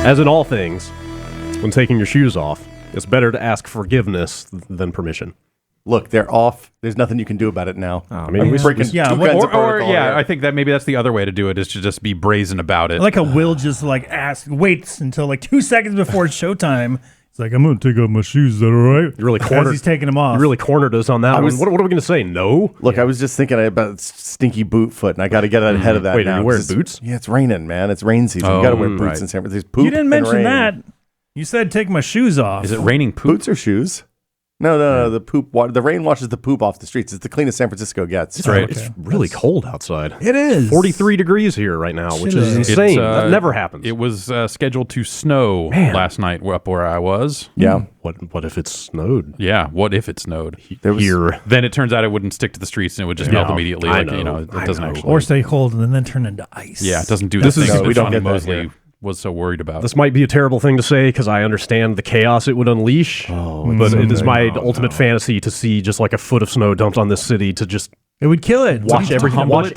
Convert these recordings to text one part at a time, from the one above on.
As in all things, when taking your shoes off, it's better to ask forgiveness than permission. Look, they're off. There's nothing you can do about it now. I mean, I think that maybe that's the other way to do it, is to just be brazen about it. Like a Will just waits until like 2 seconds before showtime. It's like, I'm going to take off my shoes. Is that all right? You really cornered. As he's taking them off. You really cornered us on that one. What are we going to say? No? Look, I was just thinking about stinky boot foot, and I got to get ahead of that. Wait, now. are you wearing boots? Yeah, it's raining, man. It's rain season. You got to wear boots in San Francisco. Poop you didn't mention rain. that. You said take my shoes off. Is it raining poop? Boots or shoes? No. The poop. The rain washes the poop off the streets. It's the cleanest San Francisco gets. That's right. It's really cold outside. It is 43 degrees here right now, which is It's, insane. That never happens. It was scheduled to snow last night up where I was. Yeah. What if it snowed? Yeah. What if it snowed here? Then it turns out it wouldn't stick to the streets and it would just melt immediately. I It doesn't actually. or stay cold and then turn into ice. Yeah, it doesn't do This that is- thing no, that we don't Johnny get that Mosley here. was so worried about. This might be a terrible thing to say because I understand the chaos it would unleash. But it is my ultimate fantasy to see just like a foot of snow dumped on this city to just It would kill it. watch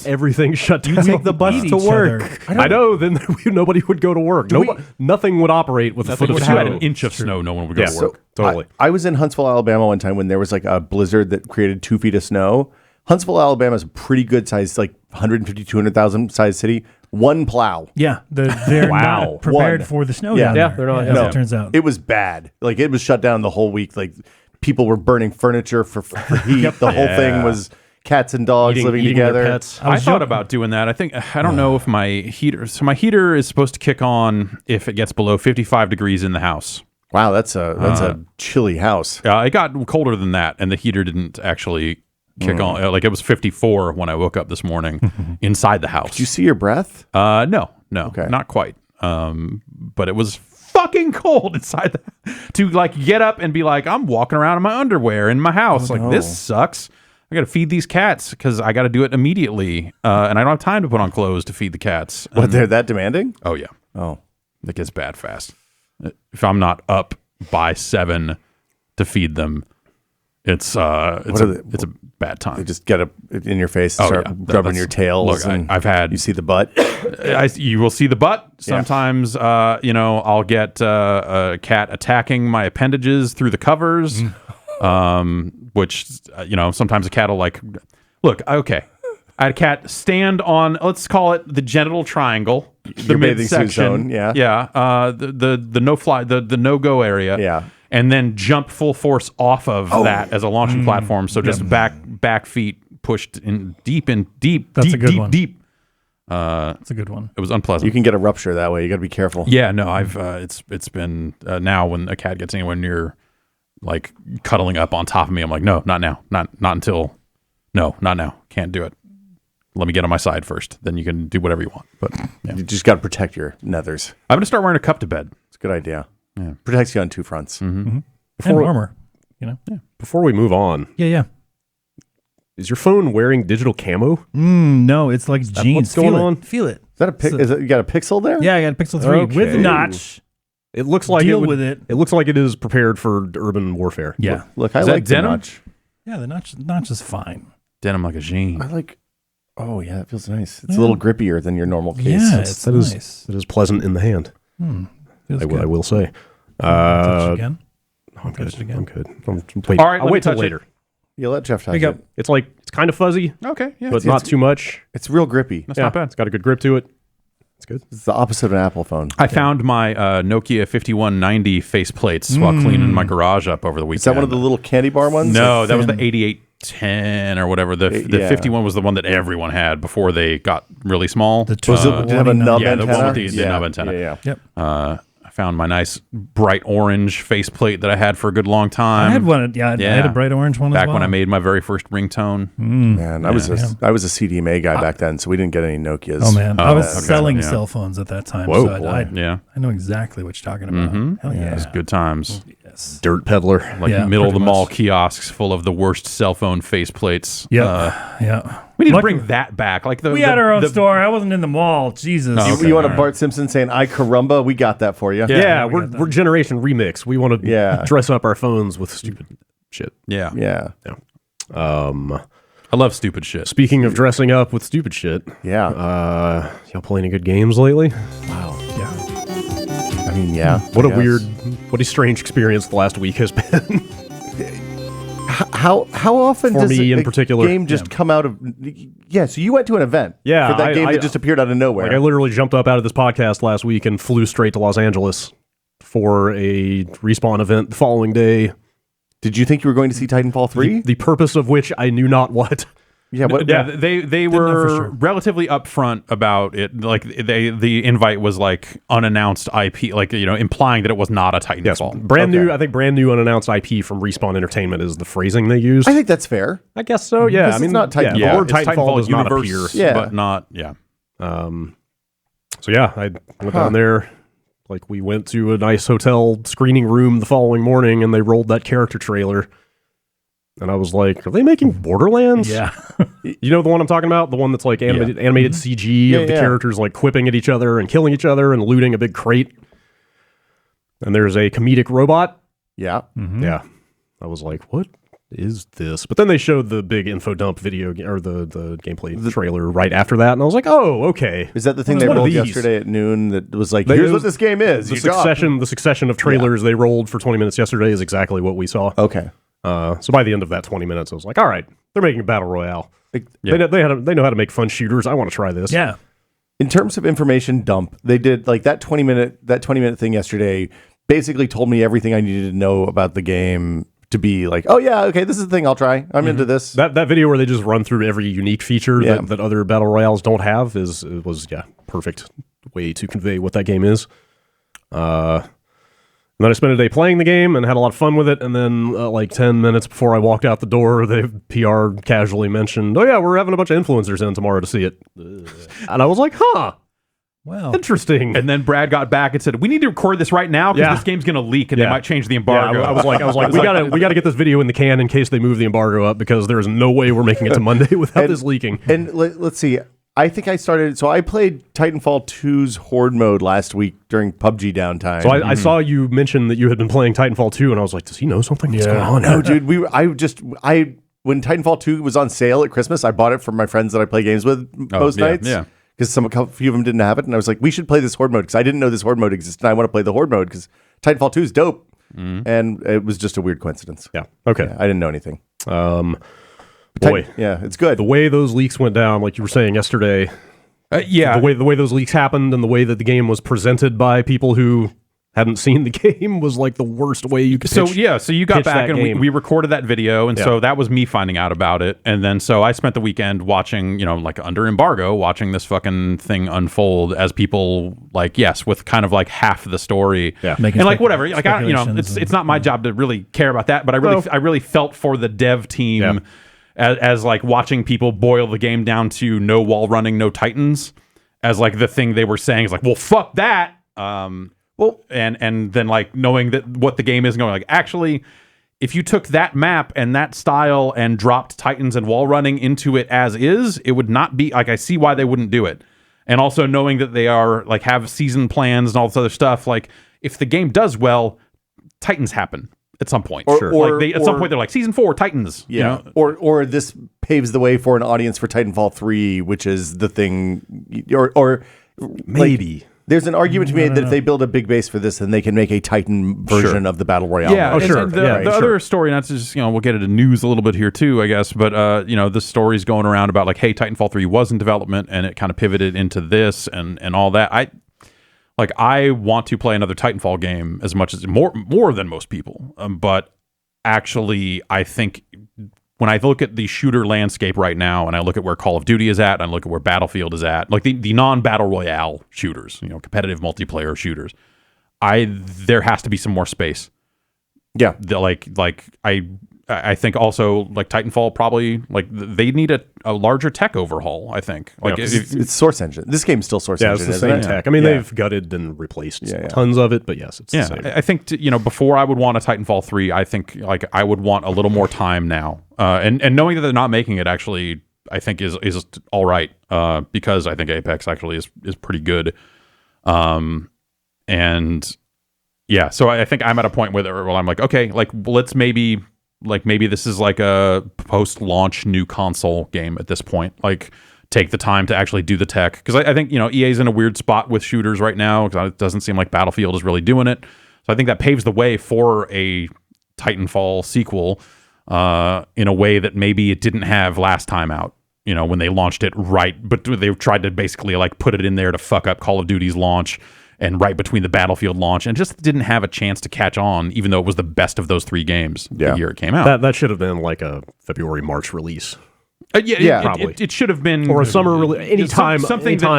everything shut down. You take the bus to work. I know. Then nobody would go to work. Nothing would operate with a foot of If you snow. had an inch of snow, no one would go to work. Totally. I was in Huntsville, Alabama one time when there was like a blizzard that created 2 feet of snow. Huntsville, Alabama is a pretty good size, like 150, 200,000 size city. One plow. Yeah, they're not prepared for the snow. Yeah. down Yeah, there, they're not. as No. it turns out. It was bad. Like it was shut down the whole week. Like people were burning furniture for heat. The whole thing was cats and dogs living eating their together. pets. I thought about doing that. I don't know if my heater. So my heater is supposed to kick on if it gets below 55 degrees in the house. Wow, that's a chilly house. It got colder than that, and the heater didn't actually kick on. Like it was 54 when I woke up this morning inside the house. Did you see your breath? No, Okay. not quite. But it was fucking cold inside to like get up and be like, I'm walking around in my underwear in my house. This sucks. I got to feed these cats because I got to do it immediately, and I don't have time to put on clothes to feed the cats. What, they're that demanding? Oh yeah. Oh. It gets bad fast. If I'm not up by 7 to feed them, it's a bad time. They just get up in your face and start rubbing your tails. Look, I've had. You see the butt? You will see the butt. Sometimes, I'll get a cat attacking my appendages through the covers, which, sometimes a cat will look, okay. I had a cat stand on, let's call it the genital triangle, the midsection. Zone, yeah. Yeah. The no-fly, the no-go area. Yeah. And then jump full force off of that as a launching platform. So just back feet pushed in deep. That's a good one. Deep. That's a good one. It was unpleasant. You can get a rupture that way. You got to be careful. Yeah, no, I've it's been now when a cat gets anywhere near like cuddling up on top of me, I'm like, no, not now, not until, no, not now, can't do it. Let me get on my side first, then you can do whatever you want. But You just got to protect your nethers. I'm gonna start wearing a cup to bed. It's a good idea. Yeah. Protects you on 2 fronts. And armor. Before we move on, Yeah. is your phone wearing digital camo? No, it's like jeans. what's going on? Feel it. Is that a you got a pixel there? Yeah, I got a Pixel 3 with Okay. the notch. It looks like Deal it would, with it. It looks like it is prepared for urban warfare. Yeah. Look, I Is that like the denim? notch. Yeah, the notch is fine. Denim like a jean. I like. Oh yeah, it feels nice. It's a little grippier than your normal case. Yeah, it's nice. That is pleasant in the hand. Feels I good. will say. Touch it again. I'm good. Touch it again. I'm good. Wait, All right, I'll let me wait till touch it. later. You let Jeff touch Pick up. it. It's like it's kind of fuzzy, Okay, yeah, but not too much. It's real grippy. that's not bad. It's got a good grip to it. It's good. It's the opposite of an Apple phone. I found my Nokia 5190 faceplates while cleaning my garage up over the weekend. Is that one of the little candy bar ones? No, that was the thin? 8810 or whatever. The Yeah. 51 was the one that everyone had before they got really small. The Was it, did it have a nub yeah, the antenna? one with the nub antenna. Yeah. Yep. I found my nice bright orange faceplate that I had for a good long time. I had one. Yeah, I had a bright orange one back as well. when I made my very first ringtone. Man, I was a CDMA guy back then, so we didn't get any Nokias. Oh man, I was okay. selling Yeah. cell phones at that time. Whoa, so boy. Yeah, I know exactly what you're talking about. Hell yeah. it was good times. Yes. Dirt peddler. Like Yeah, middle of the pretty mall much. kiosks full of the worst cell phone faceplates. Yeah. We need to Lucky- bring that back. Like We had our own store. I wasn't in the mall. Jesus. Oh, okay. You want a Bart Simpson saying "I carumba"? We got that for you. Yeah, we got that. we're Generation Remix. We want to dress up our phones with stupid shit. Yeah. Yeah. I love stupid shit. Speaking of dressing up with stupid shit, Yeah. y'all play any good games lately? Wow. Yeah. mean, yeah. What I a guess. weird, what a strange experience the last week has been. How often For does me in a particular. game just come out of? Yeah, so you went to an event. Yeah, for that game I that just appeared out of nowhere. Like I literally jumped up out of this podcast last week and flew straight to Los Angeles for a Respawn event the following day. Did you think you were going to see Titanfall 3? The purpose of which I knew not what. Yeah, what, Yeah, they know for were sure. relatively upfront about it. Like the invite was like unannounced IP, like implying that it was not a Titanfall. Brand new, I think brand new unannounced IP from Respawn Entertainment is the phrasing they use. I think that's fair. I guess so, yeah. Because I mean, it's not Titanfall. Yeah, the word it's Titanfall does not appear. universe, Yeah. but not yeah. So yeah, I went down there. Like we went to a nice hotel screening room the following morning, and they rolled that character trailer. And I was like, "Are they making Borderlands?" Yeah. You know the one I'm talking about, the one that's like animated CG of the yeah. characters like quipping at each other and killing each other and looting a big crate. And there's a comedic robot. Yeah. Yeah, I was like, "What is this?" But then they showed the big info dump video or the gameplay trailer right after that, and I was like, "Oh, okay." Is that the thing What they are rolled these? yesterday at noon that was like, They- here's it what was- this game is? The You got- succession of trailers they rolled for 20 minutes yesterday is exactly what we saw. Okay. So by the end of that 20 minutes, I was like, all right, they're making a battle royale. Like, They know how to make fun shooters. I want to try this. Yeah. in terms of information dump, they did like that 20 minute thing yesterday basically told me everything I needed to know about the game to be like, oh yeah, okay, this is the thing I'll try. I'm into this. That video where they just run through every unique feature Yeah. that other battle royales don't have was perfect way to convey what that game is. And then I spent a day playing the game and had a lot of fun with it. And then like 10 minutes before I walked out the door, they PR casually mentioned, oh yeah, we're having a bunch of influencers in tomorrow to see it. And I was like, huh, Well, interesting. And then Brad got back and said, "We need to record this right now because Yeah. this game's going to leak and Yeah. they might change the Yeah, embargo." I was like, we gotta get this video in the can in case they move the embargo up because there is no way we're making it to Monday without this leaking. And let's see. I think I played Titanfall 2's Horde mode last week during PUBG downtime. So I saw you mention that you had been playing Titanfall 2, and I was like, does he know something? What's going on? No, dude, when Titanfall 2 was on sale at Christmas, I bought it from my friends that I play games with most yeah, nights. yeah. Because a few of them didn't have it, and I was like, we should play this Horde mode because I didn't know this Horde mode existed. And I want to play the Horde mode because Titanfall 2 is dope, and it was just a weird coincidence. Yeah. Okay. I didn't know anything. Boy, Yeah, it's good. the way those leaks went down, like you were saying yesterday, yeah. the way those leaks happened and the way that the game was presented by people who hadn't seen the game was like the worst way you could So pitch. yeah, so you got pitch back that and game. we recorded that video, and Yeah. so that was me finding out about it, and then so I spent the weekend watching, like under embargo, watching this fucking thing unfold as people with kind of like half the story, Yeah. Making and like whatever, like speculations it's not my job to really care about that, but I really felt for the dev team. Yeah. As like watching people boil the game down to no wall running, no Titans, as like the thing they were saying is like, well, fuck that. Well, and then like knowing that what the game is going, like actually, if you took that map and that style and dropped Titans and wall running into it as is, it would not be like, I see why they wouldn't do it. And also knowing that they are like have season plans and all this other stuff, like if the game does well, Titans happen at some point. Or- Like at some point they're like season 4 Titans. Yeah. Or this paves the way for an audience for Titanfall 3, which is the thing. Or Maybe. like, there's an argument to be made that if they build a big base for this, then they can make a Titan version of the Battle Royale. Yeah, mode. and sure. The, Yeah, the sure. other story, not to just we'll get into news a little bit here too, I guess. But the story's going around about like, hey, Titanfall 3 was in development and it kind of pivoted into this and all that. I want to play another Titanfall game as much as more than most people, but actually, I think when I look at the shooter landscape right now, and I look at where Call of Duty is at, and I look at where Battlefield is at, like the non-battle royale shooters, competitive multiplayer shooters, there has to be some more space. Yeah. I think also like Titanfall probably like they need a larger tech overhaul. I think like Yeah. It's Source Engine. This game's still Source Yeah, Engine. it's the isn't same it? tech. I mean, Yeah. they've gutted and replaced Yeah. tons of it, but yes, it's the same. I think before I would want a Titanfall 3, I think like I would want a little more time now. And knowing that they're not making it actually, I think is all right. Because I think Apex actually is pretty good. And yeah, so I think I'm at a point where I'm like, okay, like let's maybe this is like a post-launch new console game at this point. Like take the time to actually do the tech. Because I think, EA's in a weird spot with shooters right now because it doesn't seem like Battlefield is really doing it. So I think that paves the way for a Titanfall sequel in a way that maybe it didn't have last time out, when they launched it right. But they tried to basically like put it in there to fuck up Call of Duty's launch and right between the Battlefield launch, and just didn't have a chance to catch on, even though it was the best of those 3 games the year it came out. That should have been like a February, March release. Probably. It should have been, or a summer release. Anytime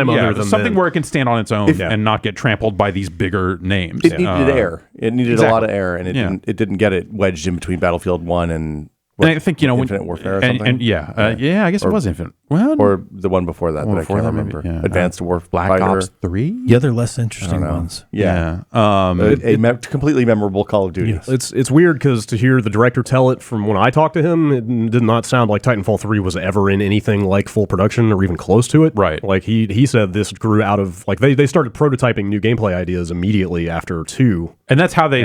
other than something then. where it can stand on its own and not get trampled by these bigger names. It needed air. It needed a lot of air, and it didn't get it wedged in between Battlefield 1 and I think Infinite Warfare or something. I guess it was Infinite. Well, or the one before that I can't remember. Advanced Warfare, Black Ops 3. Yeah, they're less interesting ones. A completely memorable Call of Duty. Yes. It's weird because to hear the director tell it from when I talked to him, it did not sound like Titanfall 3 was ever in anything like full production or even close to it. Right. Like he said this grew out of like they started prototyping new gameplay ideas immediately after 2. And that's how they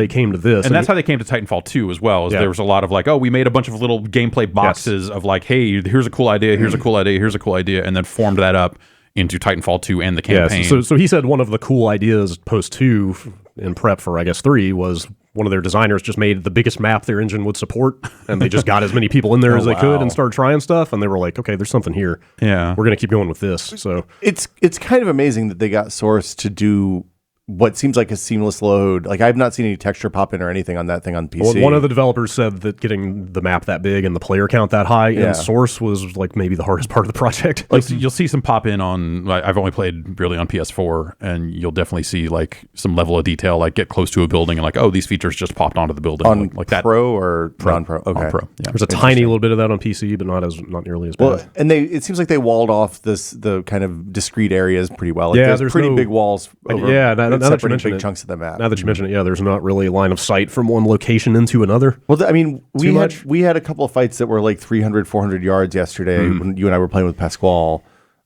came to this. And that's how they came to Titanfall 2 as well. There was a lot of like, we made a bunch of little gameplay boxes of like, hey, here's a cool idea, here's a cool idea, here's a cool idea, and then formed that up into Titanfall 2 and the campaign. So he said one of the cool ideas post 2 in prep for, I guess, 3 was one of their designers just made the biggest map their engine would support, and they just got as many people in there as they could and started trying stuff, and they were like, okay, there's something here. Yeah. We're going to keep going with this. So it's kind of amazing that they got Source to do what seems like a seamless load. Like, I've not seen any texture pop in or anything on that thing on PC. Well, one of the developers said that getting the map that big and the player count that high in Source was like maybe the hardest part of the project. Like, you'll see some pop in on, I've only played really on PS4, and you'll definitely see like some level of detail, like get close to a building and like, oh, these features just popped onto the building. On like that. Pro or non-pro? Okay. On Pro, yeah. There's a tiny little bit of that on PC, but not nearly as bad. Well, and it seems like they walled off the kind of discrete areas pretty well. Like, there's pretty big walls over now that you mention big it, chunks of the map. Now that you mention it, there's not really line of sight from one location into another. Well, I mean, we had a couple of fights that were like 300, 400 yards yesterday when you and I were playing with Pasquale.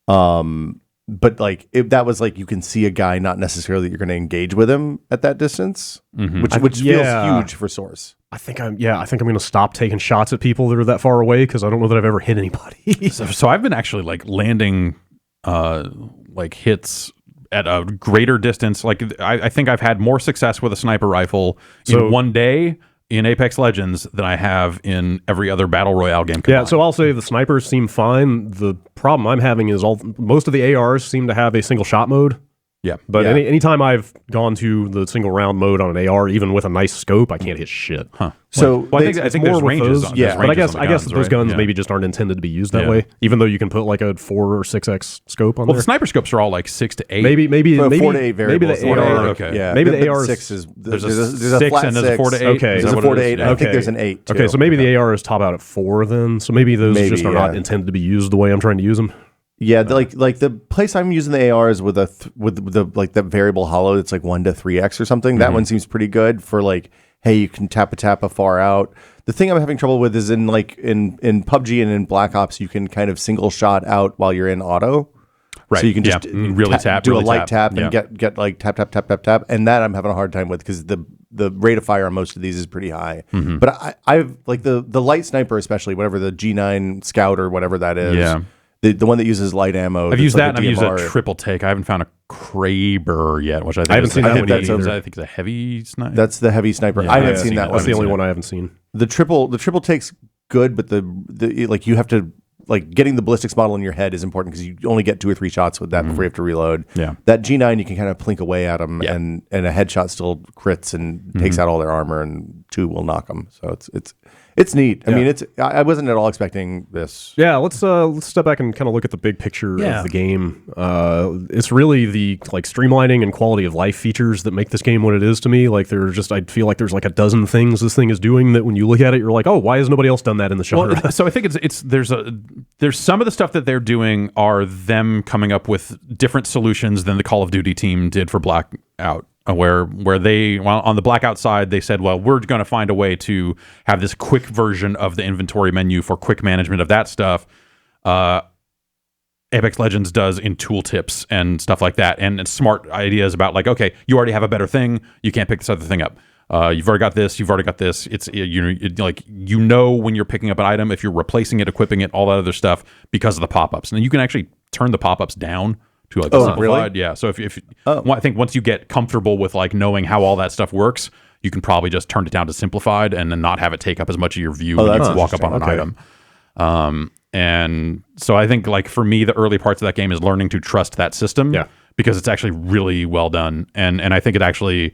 But like that was like you can see a guy, not necessarily that you're going to engage with him at that distance, which feels huge for Source. I think I'm going to stop taking shots at people that are that far away because I don't know that I've ever hit anybody. so I've been actually like landing like hits at a greater distance. Like I think I've had more success with a sniper rifle in one day in Apex Legends than I have in every other Battle Royale game combined. Yeah, so I'll say the snipers seem fine. The problem I'm having is most of the ARs seem to have a single shot mode. Yeah. But anytime I've gone to the single round mode on an AR, even with a nice scope, I can't hit shit. Huh. So I think there's ranges. But I guess those guns right? maybe just aren't intended to be used that way. Even though you can put like a 4 or 6x scope on there. The sniper scopes are all like 6 to 8. Maybe 4 to 8 variables. Maybe the AR. Okay. Yeah. Maybe the AR is 6 is there's a flat 6 and there's a 4 to 8. Okay. There's a 4 to 8. I think there's an 8 too. Okay, so maybe the AR is top out at 4 then. So maybe those just are not intended to be used the way I'm trying to use them. Yeah, like the place I'm using the AR is with the like the variable hollow. It's like 1 to 3x or something. That one seems pretty good for like, hey, you can tap a far out. The thing I'm having trouble with is in PUBG and in Black Ops, you can kind of single shot out while you're in auto. Right. So you can just really tap, do really a light tap and yeah. get like tap, and that I'm having a hard time with because the rate of fire on most of these is pretty high. But I've like the light sniper, especially whatever the G9 Scout or whatever that is. Yeah. The one that uses light ammo. I've used like that, and I've used a triple take. I haven't found a Kraber yet, which I think I haven't seen that one either. I think it's a heavy sniper. That's the heavy sniper. Yeah, I haven't seen that one. That's the only one I haven't seen. The triple take's good, but the like you have to like getting the ballistics model in your head is important because you only get 2 or 3 shots with that before you have to reload. Yeah. That G9 you can kind of plink away at them, and a headshot still crits and takes out all their armor, and 2 will knock them. So it's neat. I mean, I wasn't at all expecting this. Yeah, let's step back and kind of look at the big picture of the game. It's really the like streamlining and quality of life features that make this game what it is to me. Like I feel like there's like a dozen things this thing is doing that when you look at it, you're like, oh, why has nobody else done that in the genre? Well, so I think there's some of the stuff that they're doing are them coming up with different solutions than the Call of Duty team did for Blackout. Where they, well, on the Blackout side, they said, well, we're going to find a way to have this quick version of the inventory menu for quick management of that stuff. Apex Legends does in tooltips and stuff like that, and smart ideas about like, okay, you already have a better thing, you can't pick this other thing up. You've already got this. You've already got this. It's like when you're picking up an item, if you're replacing it, equipping it, all that other stuff because of the pop-ups. And then you can actually turn the pop-ups down to like the simplified. Really? Yeah. So I think once you get comfortable with like knowing how all that stuff works, you can probably just turn it down to simplified and then not have it take up as much of your view when you walk up on an item. And so I think like for me, the early parts of that game is learning to trust that system because it's actually really well done. And I think it actually,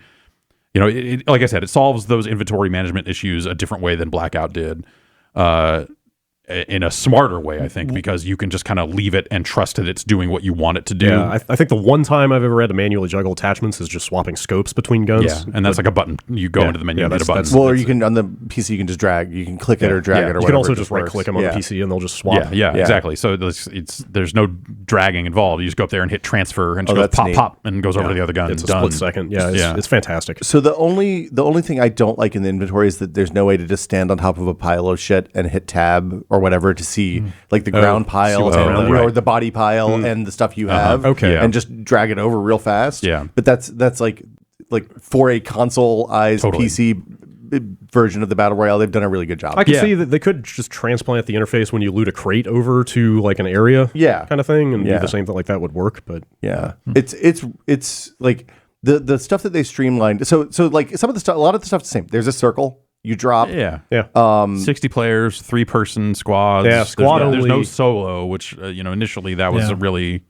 like I said, it solves those inventory management issues a different way than Blackout did. In a smarter way, I think, because you can just kind of leave it and trust that it's doing what you want it to do. Yeah, I think the one time I've ever had to manually juggle attachments is just swapping scopes between guns. Yeah, and that's like a button. You go into the menu and hit a button. Well, or you can, on the PC, you can just drag. You can click it or drag it or whatever. You can also just right-click them on the PC and they'll just swap. Yeah, exactly. So there's no dragging involved. You just go up there and hit transfer and it goes pop, pop, and goes over to the other gun. It's a split second. Yeah, it's fantastic. So the only thing I don't like in the inventory is that there's no way to just stand on top of a pile of shit and hit tab or whatever to see like the ground pile or the body pile and the stuff you have. And just drag it over real fast. Yeah. But that's like for a console-ized PC version of the Battle Royale, they've done a really good job. I can see that they could just transplant the interface when you loot a crate over to like an area kind of thing and do the same thing, like that would work. But it's like the stuff that they streamlined. So like some of the stuff, a lot of the stuff's the same. There's a circle. You drop. 60 players, 3-person squads. Yeah, squad only. There's no solo, which initially that was a really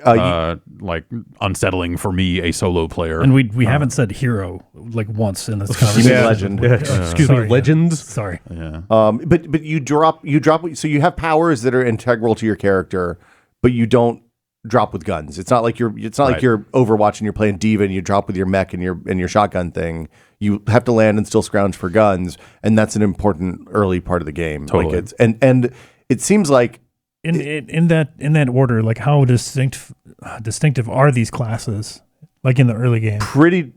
like unsettling for me, a solo player. And we haven't said hero like once in this conversation. Legend. Excuse me, legend. Sorry. Yeah. But you drop. So you have powers that are integral to your character, but you don't drop with guns. It's not like you're Overwatch and you're playing Diva and you drop with your mech and your shotgun thing. You have to land and still scrounge for guns, and that's an important early part of the game. Totally. Like and it seems like in that order, like how distinctive are these classes? Like in the early game, pretty.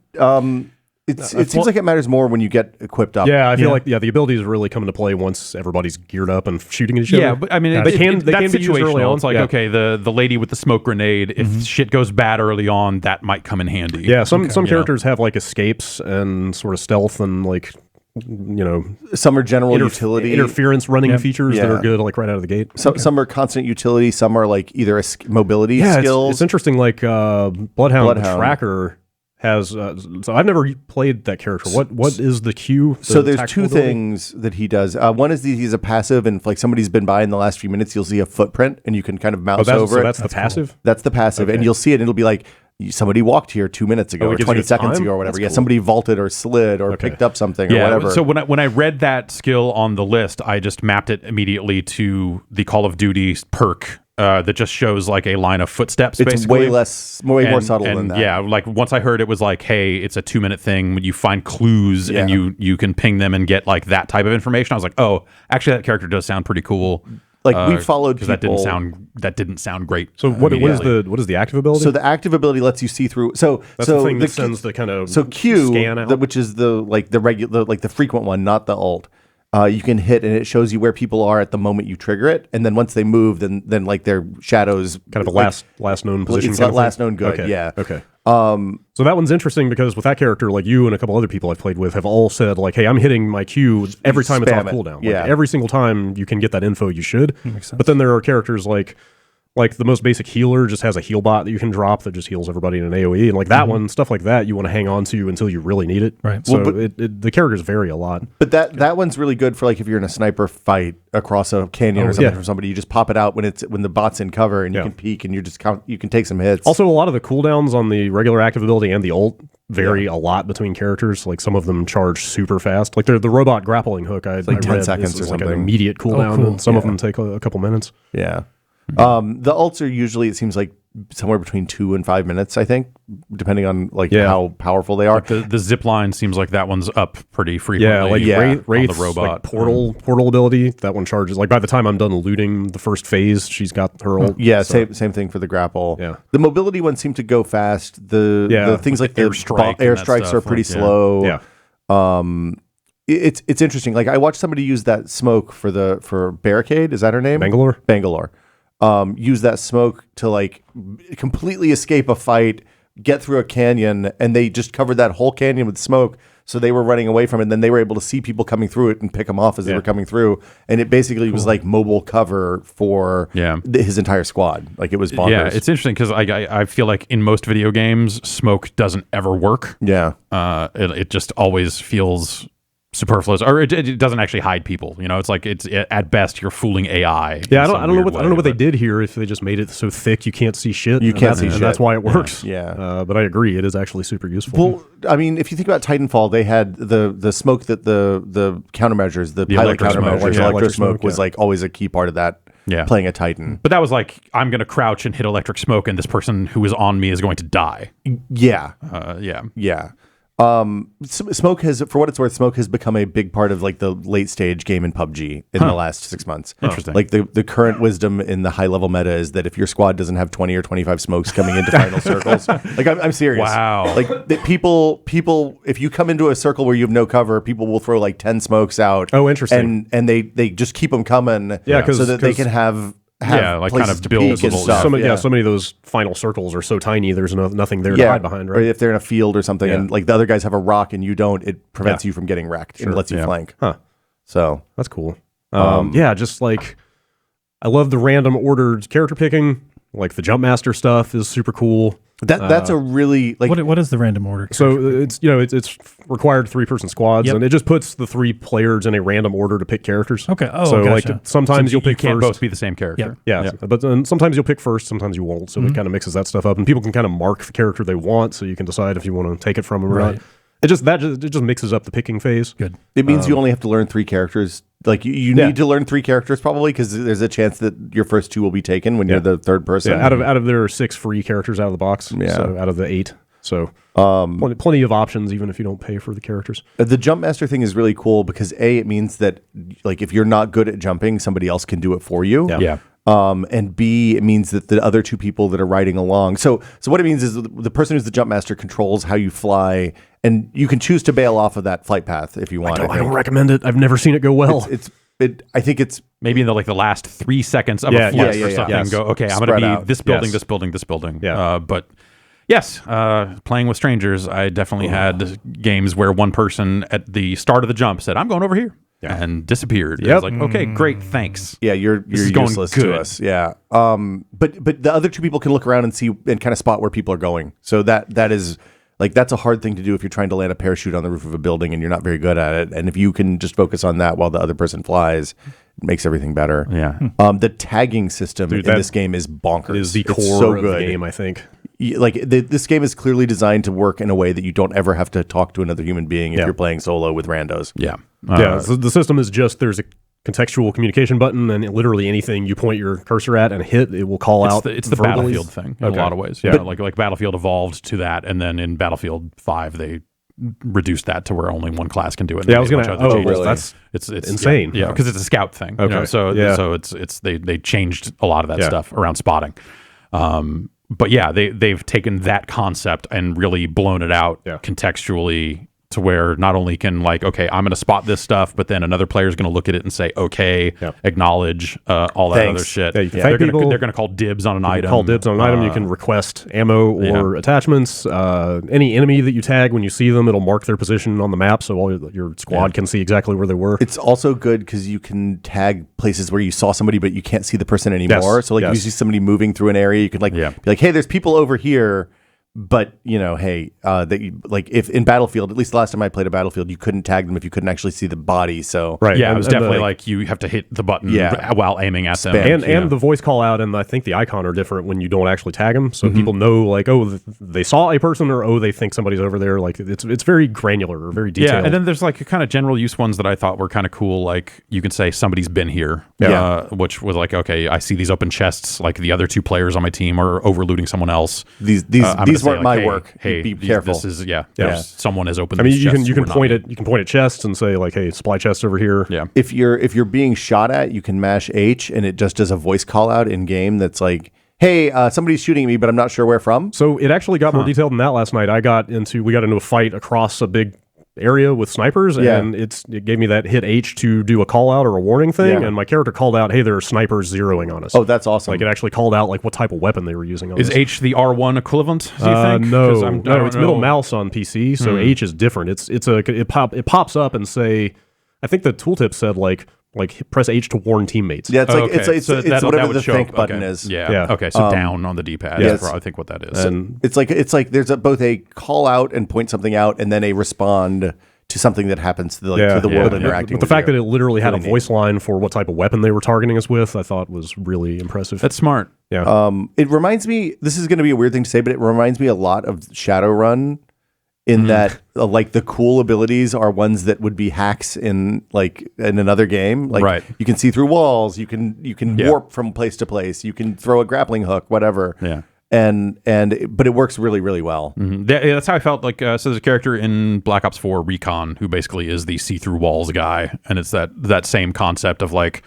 It seems like it matters more when you get equipped up. Yeah, I feel like the abilities really come into play once everybody's geared up and shooting at each other. Yeah, but I mean, they can be used early on. It's like okay, the lady with the smoke grenade. If shit goes bad early on, that might come in handy. Yeah, some characters have like escapes and sort of stealth and like some are general utility interference running features that are good like right out of the gate. Some are constant utility. Some are like either mobility skills. It's interesting. Like Bloodhound. Tracker has so I've never played that character. What is the Q? So there's two things that he does. One is he's a passive, and if like somebody's been by in the last few minutes, you'll see a footprint, and you can kind of mouse over it. That's the passive. Cool. That's the passive, and you'll see it, and it'll be like somebody walked here 2 minutes ago, or 20 seconds ago, or whatever. That's cool. Somebody vaulted or slid or picked up something or whatever. So when I read that skill on the list, I just mapped it immediately to the Call of Duty perk. That just shows like a line of footsteps. It's basically. way more subtle than that. Yeah, like once I heard it was like, hey, it's a 2-minute thing when you find clues and you can ping them and get like that type of information. I was like, oh, actually that character does sound pretty cool. Like we followed people. That didn't sound great. So what is the active ability? So the active ability lets you see through. So that's the thing that sends the kind of Q, scan out. which is the regular, like the frequent one, not the alt. You can hit and it shows you where people are at the moment you trigger it, and then once they move, then like their shadows, kind of a last known position. It's last known good. Okay. Yeah. Okay. So that one's interesting because with that character, like you and a couple other people I've played with have all said like, hey, I'm hitting my Q every time it's off cooldown. Like, every single time you can get that info, you should. Makes sense. But then there are characters like the most basic healer just has a heal bot that you can drop that just heals everybody in an AoE. And like that one, stuff like that, you want to hang on to until you really need it. Right. So the characters vary a lot. But that one's really good for like if you're in a sniper fight across a canyon or something from somebody, you just pop it out when the bot's in cover and you can peek and you can take some hits. Also, a lot of the cooldowns on the regular active ability and the ult vary a lot between characters. Like some of them charge super fast. Like the robot grappling hook, I 10 seconds is or like something. an immediate cooldown. Cool. And some of them take a couple minutes. Yeah. The ults are usually, it seems like somewhere between 2 and 5 minutes, I think, depending on how powerful they are. Like the zip line seems like that one's up pretty frequently. Wraith's the robot like portal ability. That one charges like by the time I'm done looting the first phase, she's got her ult. Yeah, same thing for the grapple. Yeah. The mobility ones seem to go fast. The things like the airstrikes are pretty slow. Yeah. It's interesting. Like I watched somebody use that smoke for Barricade. Is that her name? Bangalore. Use that smoke to like completely escape a fight, get through a canyon, and they just covered that whole canyon with smoke so they were running away from it, and then they were able to see people coming through it and pick them off as they were coming through, and it basically was like mobile cover for his entire squad. Like, it was bonkers. Yeah, it's interesting because I feel like in most video games, smoke doesn't ever work. Yeah. It just always feels superfluous, or it doesn't actually hide people. You know, it's like at best you're fooling AI. Yeah, I don't know what they did here. If they just made it so thick you can't see shit, you can't see shit. That's why it works. Yeah. But I agree, it is actually super useful. Well, I mean, if you think about Titanfall, they had the smoke that the countermeasures, the pilot countermeasures, electro smoke was like always a key part of that. Yeah. Playing a Titan. But that was like, I'm going to crouch and hit electric smoke, and this person who is on me is going to die. Yeah. Yeah. Smoke has, for what it's worth, smoke has become a big part of like the late stage game in PUBG in the last 6 months. Interesting. Like the current wisdom in the high level meta is that if your squad doesn't have 20 or 25 smokes coming into final circles, like I'm serious. Wow. Like people, if you come into a circle where you have no cover, people will throw like 10 smokes out. Oh, interesting. And they just keep them coming. Yeah, so that they can have like kind of build and stuff. So many of those final circles are so tiny. There's nothing there to hide behind, right? Or if they're in a field or something, and like the other guys have a rock and you don't, it prevents you from getting wrecked and lets you flank. Huh. So that's cool. Just like I love the random ordered character picking. Like the Jumpmaster stuff is super cool. That's a really like. What is the random order? So it's required 3-person squads, and it just puts the 3 players in a random order to pick characters. Okay. Oh, so gotcha. like sometimes you'll pick you can't first. both be the same character. Yeah. But then sometimes you'll pick first, sometimes you won't. So it kind of mixes that stuff up, and people can kind of mark the character they want, so you can decide if you want to take it from them or not. It just mixes up the picking phase. Good. It means you only have to learn 3 characters. Like you need to learn 3 characters probably because there's a chance that your first 2 will be taken when you're the third person. Yeah, out of there are 6 free characters out of the box. Yeah. So out of the 8. So plenty of options even if you don't pay for the characters. The Jumpmaster thing is really cool because it means that like if you're not good at jumping, somebody else can do it for you. Yeah. And B, it means that the other 2 people that are riding along. So what it means is the person who's the Jumpmaster controls how you fly, and you can choose to bail off of that flight path if you want. I don't recommend it. I've never seen it go well. I think it's maybe in the last 3 seconds of a flight or something. Yes. Go, okay, I'm Spread going to be out. this building, Yes. this building, this building. Yeah. But yes, playing with strangers, I definitely had games where one person at the start of the jump said, "I'm going over here." And disappeared. Yep. I was like, okay, great, thanks. Yeah, you're useless to us. Yeah. But the other 2 people can look around and see and kind of spot where people are going. So that is like that's a hard thing to do if you're trying to land a parachute on the roof of a building and you're not very good at it. And if you can just focus on that while the other person flies, it makes everything better. Yeah. The tagging system in this game is bonkers. It is the It's core so of good. the game, I think. Like this game is clearly designed to work in a way that you don't ever have to talk to another human being if you're playing solo with randos. Yeah. So the system is just there's a contextual communication button, and literally anything you point your cursor at and hit, it will call out. It's the verbally. Battlefield thing in a lot of ways. Yeah, like Battlefield evolved to that, and then in Battlefield 5 they reduced that to where only one class can do it. Yeah, I was going to. Oh, really? That's it's insane. Yeah, because it's a scout thing. Okay. You know, so it's they changed a lot of that stuff around spotting. But yeah, they've taken that concept and really blown it out contextually to where not only can like, okay, I'm going to spot this stuff, but then another player is going to look at it and say, okay, acknowledge all that other shit. Yeah, you can they're thank people. They're going to call dibs on an item. Call dibs on an item. You can request ammo or attachments. Any enemy that you tag, when you see them, it'll mark their position on the map so all your squad can see exactly where they were. It's also good because you can tag places where you saw somebody, but you can't see the person anymore. So like if you see somebody moving through an area, you can be like, hey, there's people over here. But hey, like if in Battlefield, at least the last time I played a Battlefield, you couldn't tag them if you couldn't actually see the body. So yeah, it was definitely like you have to hit the button while aiming at them, and the voice call out and I think the icon are different when you don't actually tag them, so people know like they saw a person or they think somebody's over there. Like it's very granular or very detailed. Yeah, and then there's like kind of general use ones that I thought were kind of cool. Like you can say somebody's been here, which was like, okay, I see these open chests. Like the other 2 players on my team are overlooting someone else. These weren't my work. Hey, be careful. This is someone has opened. I mean, these you chests can point at chests and say like, hey, supply chest over here. Yeah. If you're being shot at, you can mash H and it just does a voice call out in game that's like, hey, somebody's shooting at me, but I'm not sure where from. So it actually got more detailed than that last night. We got into a fight across a big area with snipers, and it gave me that hit H to do a call out or a warning thing, and my character called out, hey, there are snipers zeroing on us. Oh, that's awesome. Like it actually called out like what type of weapon they were using on Is us. H the R1 equivalent, do you think? No, I it's don't middle know. mouse on PC, so H is different. It pops up and say, I think the tooltip said like press H to warn teammates. Yeah, it's like Okay. it's So that whatever would the show- think button okay. is. Yeah. Okay, so down on the D-pad yes. is I think what that is. And It's like there's both a call out and point something out, and then a respond to something that happens to the world interacting. But the with fact you. that it literally had a Really neat. voice line for what type of weapon they were targeting us with, I thought was really impressive. That's smart. yeah. It reminds me. This is going to be a weird thing to say, but it reminds me a lot of Shadowrun, in that like the cool abilities are ones that would be hacks in another game. Like Right. you can see through walls, you can warp from place to place, you can throw a grappling hook, whatever. Yeah. But it works really, really well. That's how I felt like. So there's a character in Black Ops 4 Recon who basically is the see-through walls guy, and it's that same concept of like,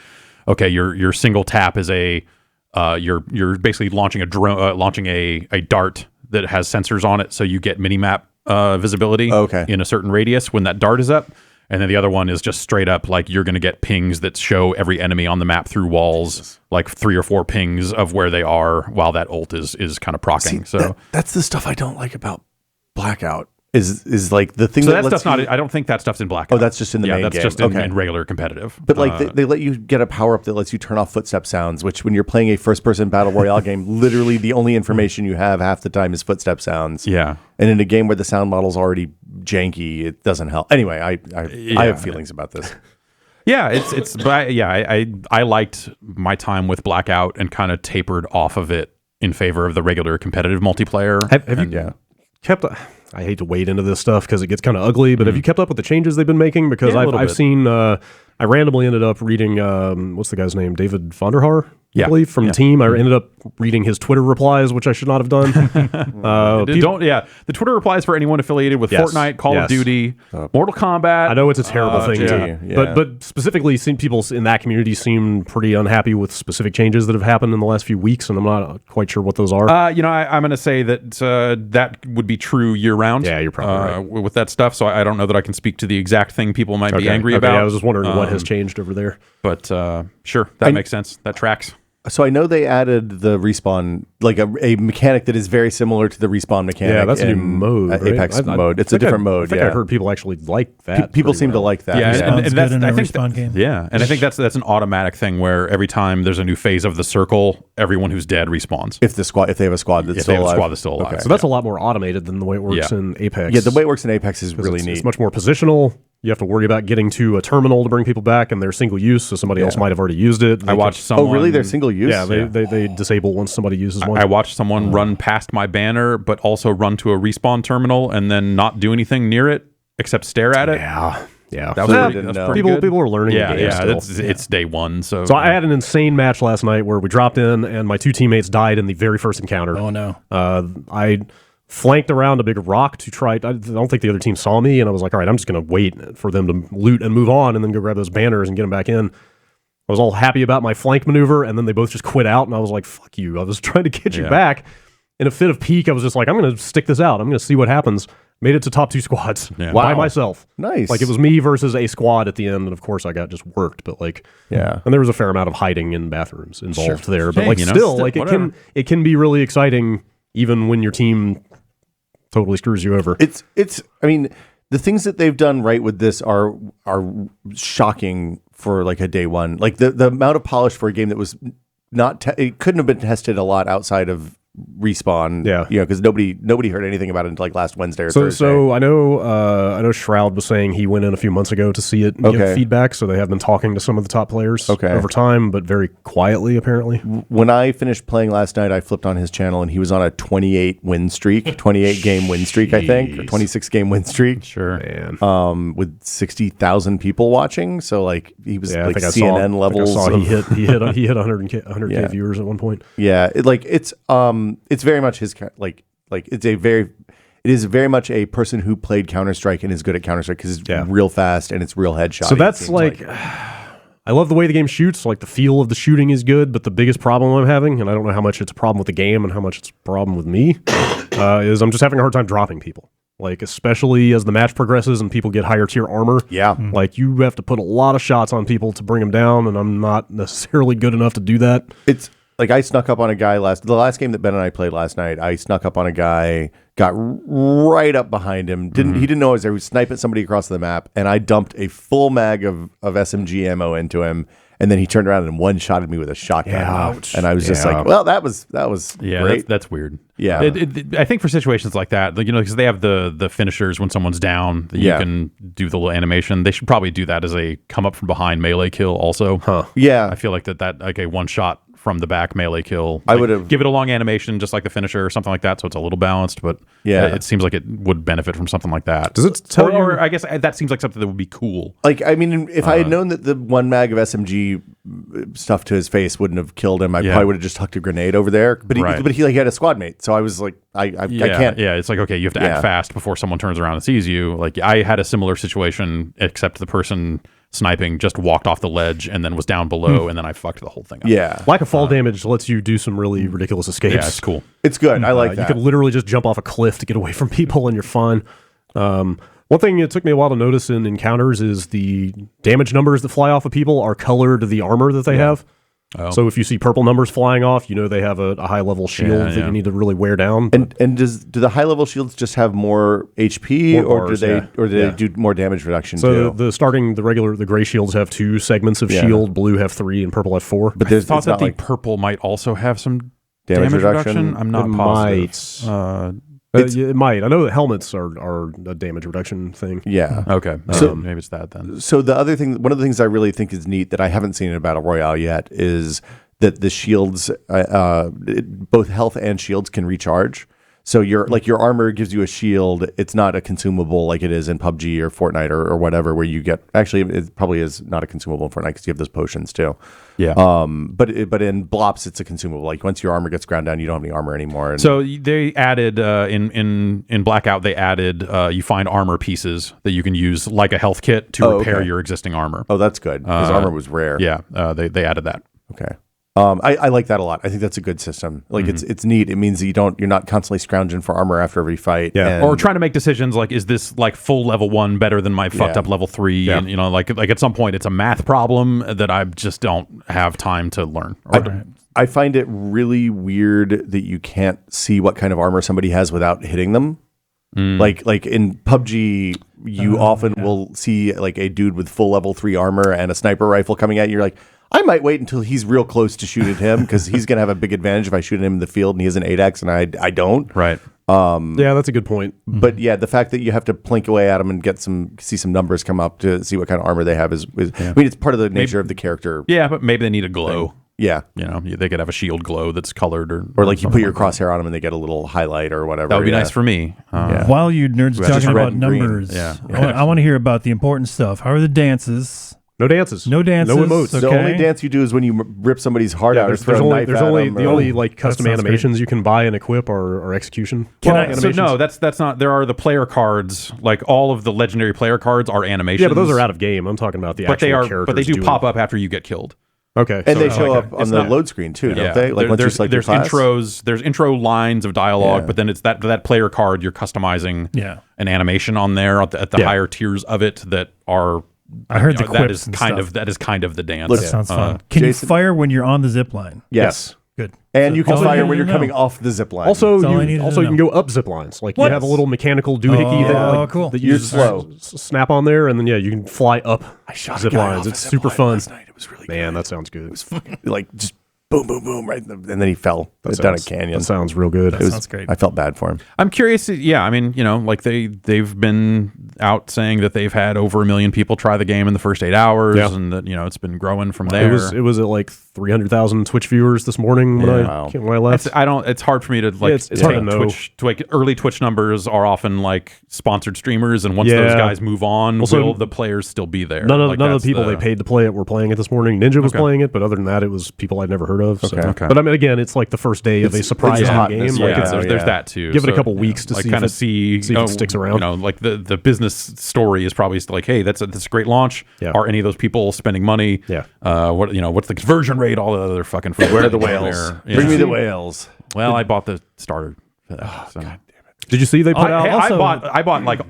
okay, your single tap is you're basically launching a drone, launching a dart that has sensors on it, so you get minimap visibility in a certain radius when that dart is up. And then the other one is just straight up like you're going to get pings that show every enemy on the map through walls, like 3 or 4 pings of where they are while that ult is kind of proccing. So that's the stuff I don't like about Blackout. Is like the thing so that that lets stuff's you, not. I don't think that stuff's in Blackout. Oh, that's just in the main that's game. just Okay. in regular competitive. But like they let you get a power up that lets you turn off footstep sounds, which when you're playing a first person battle royale game, literally the only information you have half the time is footstep sounds. Yeah. And in a game where the sound model's already janky, it doesn't help. Anyway, I have feelings about this. Yeah, but I liked my time with Blackout and kind of tapered off of it in favor of the regular competitive multiplayer. Have you kept? I hate to wade into this stuff because it gets kind of ugly, but have you kept up with the changes they've been making? Because Yeah, a little I've bit. seen. I randomly ended up reading. What's the guy's name? David Vonderhaar. I Yeah. believe from the team. I ended up reading his Twitter replies, which I should not have done. The Twitter replies for anyone affiliated with Yes, Fortnite, Call of yes. Duty, Mortal Kombat. I know it's a terrible thing, yeah. but specifically, people in that community seem pretty unhappy with specific changes that have happened in the last few weeks, and I'm not quite sure what those are. I'm going to say that that would be true year round. Yeah, you're probably right. with that stuff. So I don't know that I can speak to the exact thing people might be angry about. I was just wondering what has changed over there. But sure, that makes sense. That tracks. So I know they added the respawn, like a mechanic that is very similar to the respawn mechanic. Yeah, that's a new in mode. Right? Apex mode. It's a different mode. I think I heard people actually like that. People pretty seem to well. like that. Yeah, Respawn's and good in a I think respawn game. Yeah, and I think that's an automatic thing where every time there's a new phase of the circle, everyone who's dead respawns. If they have a squad that's If still they have a alive. squad that's still alive. So that's a lot more automated than the way it works Yeah. in Apex. Yeah, the way it works in Apex is really it's, neat. It's much more positional. You have to worry about getting to a terminal to bring people back, and they're single use, so somebody else might have already used it. I watched someone. Oh, really? They're single use? Yeah, they disable once somebody uses one. I watched someone run past my banner, but also run to a respawn terminal and then not do anything near it except stare at it. Yeah. That So was, they pretty, didn't that's know. pretty People good. people are learning Yeah, the game yeah. still. It's day one. So So I had an insane match last night where we dropped in and my 2 teammates died in the very first encounter. Oh no. I flanked around a big rock to try. I don't think the other team saw me, and I was like, all right, I'm just going to wait for them to loot and move on and then go grab those banners and get them back in. I was all happy about my flank maneuver, and then they both just quit out, and I was like, fuck you. I was trying to get you back. In a fit of pique, I was just like, I'm going to stick this out. I'm going to see what happens. Made it to top 2 squads by Wow. myself. Nice. Like it was me versus a squad at the end, and of course I got just worked. But like, Yeah. and there was a fair amount of hiding in bathrooms involved there. But Hey, like, you know, still, like whatever. it can be really exciting even when your team totally screws you over. It's I mean, the things that they've done right with this are shocking for like a day one. Like the amount of polish for a game that was not it couldn't have been tested a lot outside of Respawn. Yeah. You know, because nobody heard anything about it until like last Wednesday or Thursday. So I know Shroud was saying he went in a few months ago to see it and give Okay. feedback. So they have been talking to some of the top players over time, but very quietly apparently. When I finished playing last night, I flipped on his channel and he was on a 28 game win streak, I think, or 26 game win streak. Sure. Man. With 60,000 people watching. So like he was Yeah, like I CNN levels. I saw of- he hit 100K viewers at one point. Yeah, it's very much his like it is very much a person who played Counter-Strike and is good at Counter-Strike because it's real fast and it's real headshot. So that's like I love the way the game shoots. Like the feel of the shooting is good, but the biggest problem I'm having, and I don't know how much it's a problem with the game and how much it's a problem with me, is I'm just having a hard time dropping people. Like, especially as the match progresses and people get higher tier armor. Yeah. Like, you have to put a lot of shots on people to bring them down, and I'm not necessarily good enough to do that. It's like I snuck up on a guy the last game that Ben and I played last night. I snuck up on a guy, got right up behind him. He didn't know I was there. He was sniping somebody across the map, and I dumped a full mag of SMG ammo into him. And then he turned around and one-shotted me with a shotgun. Ouch. And I was just like, well, that was great. That's weird. Yeah. I think for situations like that, like, because they have the finishers when someone's down, that you can do the little animation. They should probably do that as a come up from behind melee kill also. Yeah. I feel like that like a one shot from the back melee kill. I like, would have give it a long animation just like the finisher or something like that, so it's a little balanced. But it seems like it would benefit from something like that. Does it tell or I guess that seems like something that would be cool. Like, I mean, if I had known that the one mag of SMG stuff to his face wouldn't have killed him, I probably would have just hucked a grenade over there. But he like had a squad mate, so I was like, I can't. Yeah, it's like, okay, you have to act fast before someone turns around and sees you. Like, I had a similar situation, except the person sniping just walked off the ledge and then was down below, and then I fucked the whole thing up. Yeah. Lack of fall damage lets you do some really ridiculous escapes. Yeah, it's cool. It's good. I like You that. could literally just jump off a cliff to get away from people and you're fine. One thing it took me a while to notice in encounters is the damage numbers that fly off of people are colored to the armor that they have. Oh. So if you see purple numbers flying off, you know they have a high level shield that you need to really wear down. And do the high level shields just have more HP, More or bars, do they do more damage reduction so too? the gray shields have 2 segments of shield, blue have 3, and purple have 4. But I thought that the purple might also have some damage reduction. I'm not positive. It might. I know that helmets are a damage reduction thing. Yeah. Okay. So maybe it's that then. So the other thing, one of the things I really think is neat that I haven't seen in a battle royale yet is that the shields, both health and shields, can recharge. So your armor gives you a shield. It's not a consumable like it is in PUBG or Fortnite or whatever, where you get. Actually, it probably is not a consumable in Fortnite because you have those potions too. Yeah. But in Blops, it's a consumable. Like once your armor gets ground down, you don't have any armor anymore. And so they added in Blackout, they added you find armor pieces that you can use like a health kit to repair your existing armor. Oh, that's good. Because armor was rare. Yeah. They added that. Okay. I like that a lot. I think that's a good system. Like it's neat. It means that you're not constantly scrounging for armor after every fight. Yeah. Or trying to make decisions like, is this like full level 1 better than my fucked up level 3? Yeah. And like at some point it's a math problem that I just don't have time to learn. I find it really weird that you can't see what kind of armor somebody has without hitting them. Like in PUBG, you often will see like a dude with full level 3 armor and a sniper rifle coming at you. You're like, I might wait until he's real close to shoot at him because he's going to have a big advantage if I shoot him in the field and he has an 8x and I don't. Right. Yeah, that's a good point. But yeah, the fact that you have to plink away at him and see some numbers come up to see what kind of armor they have is I mean, it's part of the nature of the character. Yeah, but maybe they need a glow. Yeah. You know, they could have a shield glow that's colored or like you put your crosshair on them and they get a little highlight or whatever. That would be nice for me. While you nerds are talking about numbers, I want to hear about the important stuff. How are the dances? No dances. No dances. No emotes. Okay. The only dance you do is when you rip somebody's heart out or throw a knife at them. The only like custom animations you can buy and equip are execution. So no, that's not. There are the player cards. Like all of the legendary player cards are animations. Yeah, but those are out of game. I'm talking about the actual characters. But they do pop up after you get killed. Okay, and they show up on the load screen too, don't they? Like once you select your class? There's intro lines of dialogue, but then it's that player card you're customizing an animation on there at the higher tiers of it that are. I heard the quips that is kind of the dance. That sounds fun. Can you fire when you're on the zip line? Yes. Good. And you can fire when you're coming off the zip line. Also, you can go up zip lines. Like you have a little mechanical doohickey that you snap on there, and then you can fly up zip lines. It's super fun. Last night. It was really good. That sounds good. It was fucking like just boom, boom, boom, right, and then he fell down a canyon. That sounds real good. That sounds great. I felt bad for him. I'm curious. Yeah, I mean, like they've been out saying that they've had over 1 million people try the game in the first 8 hours, and that it's been growing from there. It was at like 300,000 Twitch viewers this morning when I left. It's hard for me to like. It's hard to know. Like early Twitch numbers are often like sponsored streamers, and once those guys move on, will the players still be there? None of the people they paid to play it were playing it this morning. Ninja was playing it, but other than that, it was people I'd never heard of. So. Okay. But I mean, again, it's like the first day of a surprise game. There's that too. Give it a couple weeks to see if it sticks around. Like the business story is probably like, hey, that's a great launch. Yeah. Are any of those people spending money? Yeah. What's the conversion rate? All the other fucking. Where are the whales? Bring me the whales. Well, I bought the starter for that. God damn it. Did you see they put out? I bought like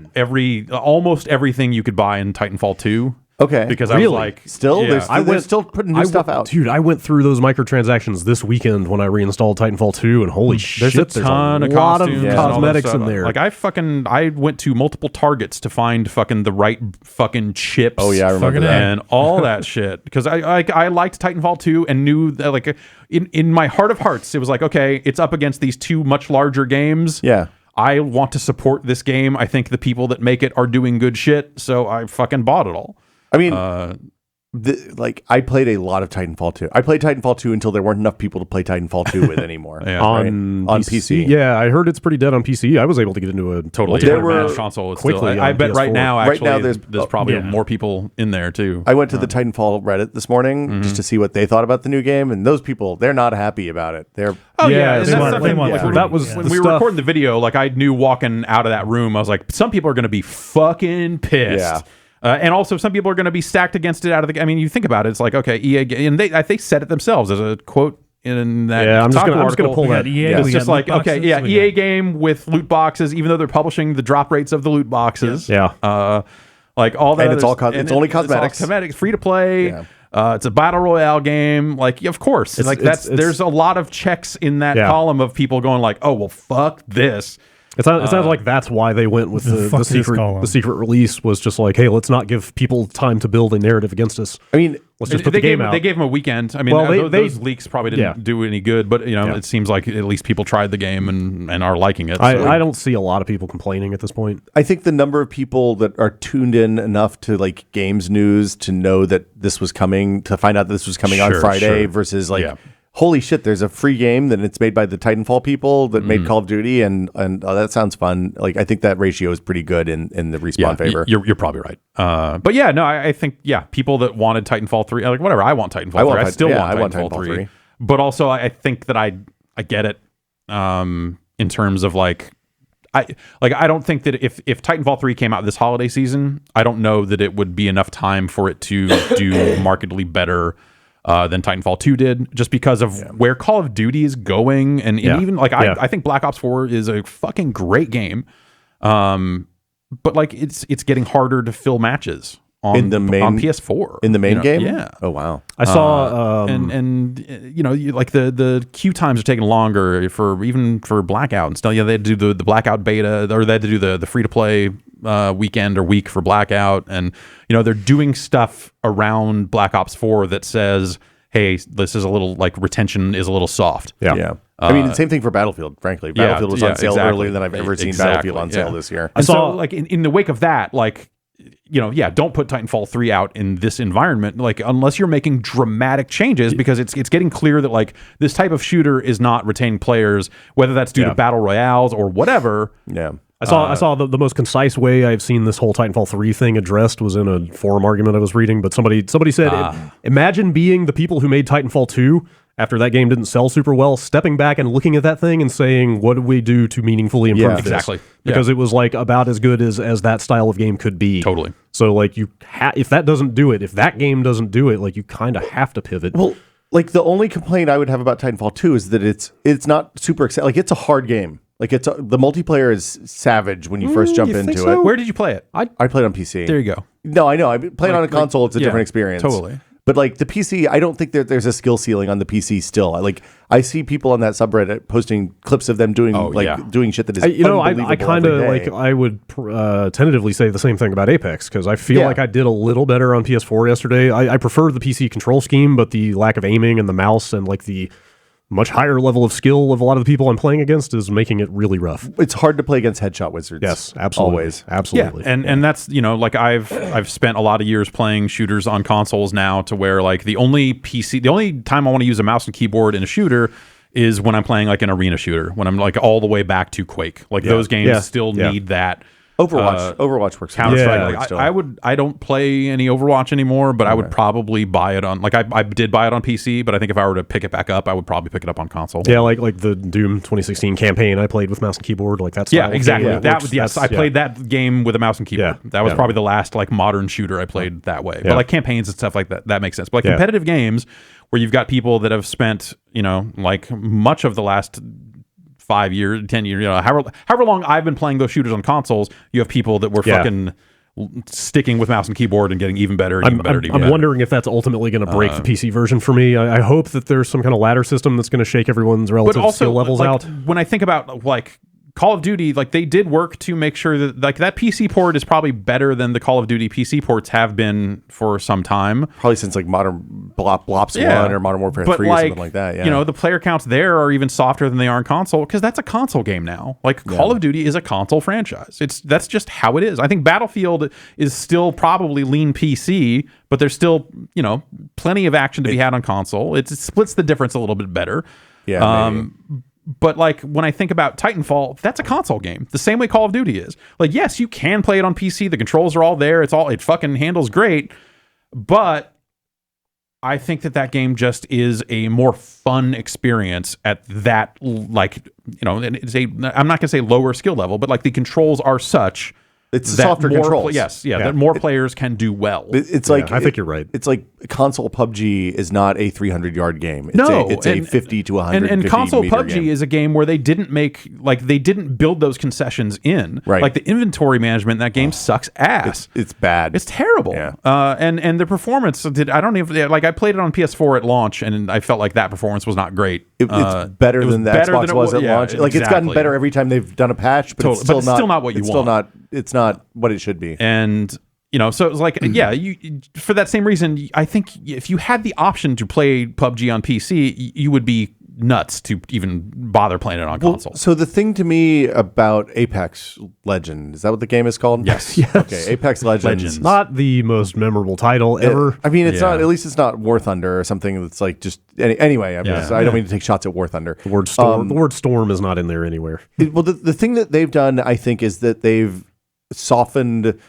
almost everything you could buy in Titanfall 2. Okay. Because I was like, still, yeah. they're still putting new stuff out. Dude, I went through those microtransactions this weekend when I reinstalled Titanfall 2, and holy shit, there's a ton of lot costumes of and all that cosmetics stuff. in there. Like I went to multiple Targets to find fucking the right fucking chips. Oh yeah, I remember that. And all that shit, because I liked Titanfall 2 and knew that, like, in my heart of hearts, it was like, okay, it's up against these two much larger games. Yeah. I want to support this game. I think the people that make it are doing good shit, so I fucking bought it all. I mean, I played a lot of Titanfall 2. I played Titanfall 2 until there weren't enough people to play Titanfall 2 with anymore. Yeah. On PC. Yeah, I heard it's pretty dead on PC. I was able to get into a Totally. There There were console. It's quickly still, I on bet right PS4. now, Right actually, now there's probably more people in there too. I went to the Titanfall Reddit this morning just to see what they thought about the new game, and those people, they're not happy about it. They're Yeah, and they that's want- the they thing, want like, free. That was when the we were stuff- recording the video. Like, I knew walking out of that room, I was like, some people are going to be fucking pissed. Yeah. And also, some people are going to be stacked against it out of the. I mean, you think about it. It's like, okay, EA, and they said it themselves. There's a quote in that. Yeah, I'm just Kotaku gonna article. pull that. EA, It's we just got like, loot okay, boxes, yeah, we EA got- game with loot boxes, even though they're publishing the drop rates of the loot boxes. Yeah. Like all that. And it's other- all it's only cosmetics. It's all cosmetics, free to play. Yeah. It's a battle royale game. Like, of course, there's a lot of checks in that column of people going like, oh, well, fuck this. It sounds like that's why they went with the fuck this column. secret release was just like, hey, let's not give people time to build a narrative against us. I mean, Let's just put the game out. They gave them a weekend. I mean, Well, those leaks probably didn't do any good, but it seems like at least people tried the game and are liking it. So. I don't see a lot of people complaining at this point. I think the number of people that are tuned in enough to like games news to know that this was coming, to find out that this was coming on Friday versus like, holy shit, there's a free game that it's made by the Titanfall people that made Call of Duty, and that sounds fun. Like, I think that ratio is pretty good in the Respawn favor. You're probably right. But yeah, no, I think people that wanted Titanfall 3, like whatever, I want Titanfall 3. I still want Titanfall 3. But also, I think that I get it in terms of like. I don't think that if Titanfall 3 came out this holiday season, I don't know that it would be enough time for it to do markedly better than Titanfall 2 did, just because of where Call of Duty is going, and even like I think Black Ops 4 is a fucking great game, but like it's getting harder to fill matches on on PS4 in the main game. Yeah. Oh wow. I saw and like the queue times are taking longer for Blackout and stuff. Yeah, they had to do the Blackout beta, or they had to do the free to play weekend or week for Blackout, and they're doing stuff around Black Ops 4 that says, hey, this is a little, like, retention is a little soft. Yeah. I mean, the same thing for Battlefield, frankly. Battlefield was on sale earlier than I've ever seen Battlefield on sale this year. And so, like, in the wake of that, like, don't put Titanfall 3 out in this environment, like, unless you're making dramatic changes, because it's getting clear that, like, this type of shooter is not retaining players, whether that's due to battle royales or whatever. Yeah. I saw the most concise way I've seen this whole Titanfall 3 thing addressed was in a forum argument I was reading, but somebody said, imagine being the people who made Titanfall 2 after that game didn't sell super well, stepping back and looking at that thing and saying, what do we do to meaningfully improve this? Exactly. Because it was like about as good as that style of game could be. Totally. So like if that doesn't do it, if that game doesn't do it, like you kind of have to pivot. Well, like the only complaint I would have about Titanfall 2 is that it's not super exciting. Like, it's a hard game. Like, the multiplayer is savage when you first jump into it. Where did you play it? I played on PC. There you go. No, I know. I played on a console. It's a different experience. Totally. But like the PC, I don't think that there's a skill ceiling on the PC still. I see people on that subreddit posting clips of them doing doing shit that is I kind of like, I would tentatively say the same thing about Apex, because I feel like I did a little better on PS4 yesterday. I prefer the PC control scheme, but the lack of aiming and the mouse and like the much higher level of skill of a lot of the people I'm playing against is making it really rough. It's hard to play against headshot wizards. Yes, absolutely. Always. Absolutely. Yeah, and that's, like I've spent a lot of years playing shooters on consoles now, to where like the only time I want to use a mouse and keyboard in a shooter is when I'm playing like an arena shooter, when I'm like all the way back to Quake. Like those games still need that. Overwatch works. Counter-Strike. I don't play any Overwatch anymore, but I would probably buy it on, like I did buy it on PC, but I think if I were to pick it back up, I would probably pick it up on console. Yeah, like the Doom 2016 campaign I played with mouse and keyboard, like that's exactly. I played that game with a mouse and keyboard. That was probably the last like modern shooter I played that way. But like campaigns and stuff like that makes sense. But like competitive games where you've got people that have spent, like much of the last 5 years, 10 years, however long I've been playing those shooters on consoles, you have people that were fucking sticking with mouse and keyboard and getting even better and I'm wondering if that's ultimately going to break the PC version for me. I hope that there's some kind of ladder system that's going to shake everyone's relative skill levels out. When I think about like Call of Duty, like they did work to make sure that like that PC port is probably better than the Call of Duty PC ports have been for some time. Probably since like Modern Blops 1 or Modern Warfare 3 or something like that. Yeah. You know, the player counts there are even softer than they are in console because that's a console game now. Like Call of Duty is a console franchise. That's just how it is. I think Battlefield is still probably lean PC, but there's still, plenty of action to be had on console. It splits the difference a little bit better. Yeah. But like when I think about Titanfall, that's a console game. The same way Call of Duty is. Like, yes, you can play it on PC. The controls are all there. It fucking handles great. But I think that game just is a more fun experience at that, like, and it's I'm not going to say lower skill level, but like the controls are such. It's softer controls. That more players can do well. It's like I think you're right. It's like console PUBG is not a 300-yard game. It's a 50 to 100. And console PUBG game. is a game where they didn't build those concessions in. Right. Like the inventory management in that game sucks ass. It's bad. It's terrible. Yeah. And the performance I played it on PS4 at launch and I felt like that performance was not great. It's better than the Xbox was at launch. Like it's gotten better every time they've done a patch, but it's still not what you want. It's not what it should be. And so it was like, you for that same reason, I think if you had the option to play PUBG on PC, you would be nuts to even bother playing it on console. So the thing to me about Apex Legend, is that what the game is called? Yes. Okay, Apex Legends. Not the most memorable title ever. I mean, it's not. At least it's not War Thunder or something that's like just. Anyway, I don't mean to take shots at War Thunder. The word storm. The word storm is not in there anywhere. The thing that they've done, I think, is that they've softened.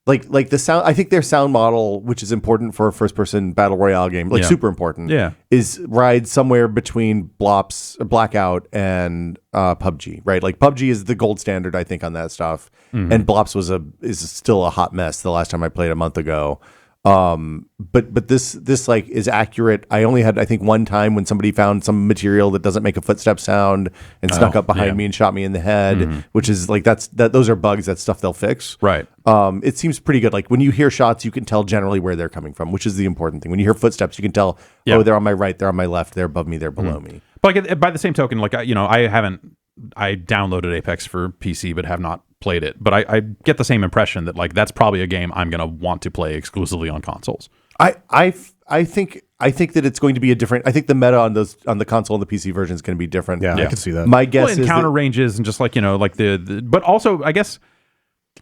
Like the sound, I think their sound model, which is important for a first-person battle royale game, super important, is rides somewhere between Blackout and PUBG, right? Like PUBG is the gold standard, I think, on that stuff, and Blops is still a hot mess. The last time I played a month ago, but this like is accurate. I only had, I think, one time when somebody found some material that doesn't make a footstep sound and snuck up behind me and shot me in the head, which is like those are bugs. That's stuff they'll fix. Right. It seems pretty good. Like when you hear shots, you can tell generally where they're coming from, which is the important thing. When you hear footsteps, you can tell, oh, they're on my right, they're on my left, they're above me, they're below me. But like, by the same token, like I downloaded Apex for PC, but have not played it. But I get the same impression that like that's probably a game I'm gonna want to play exclusively on consoles. I think that it's going to be a different. I think the meta on the console and the PC version is going to be different. Yeah, I can see that. My guess is encounter ranges and just like like the but also I guess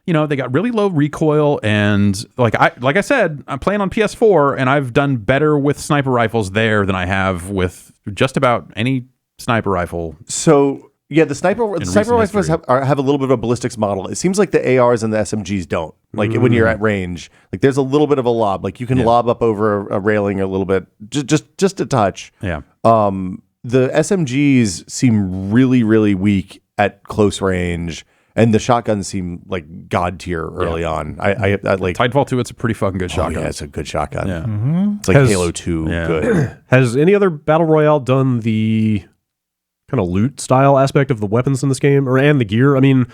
they got really low recoil and like I said, I'm playing on PS4 and I've done better with sniper rifles there than I have with just about any sniper rifle. So. Yeah, the sniper rifles have a little bit of a ballistics model. It seems like the ARs and the SMGs don't. Like when you're at range, like there's a little bit of a lob. Like you can lob up over a railing a little bit, just a touch. Yeah. The SMGs seem really, really weak at close range, and the shotguns seem like god tier early on. I like Titanfall 2. It's a pretty fucking good shotgun. Yeah, it's a good shotgun. Yeah. It's like Halo 2 good. Has any other battle royale done the kind of loot style aspect of the weapons in this game and the gear? I mean,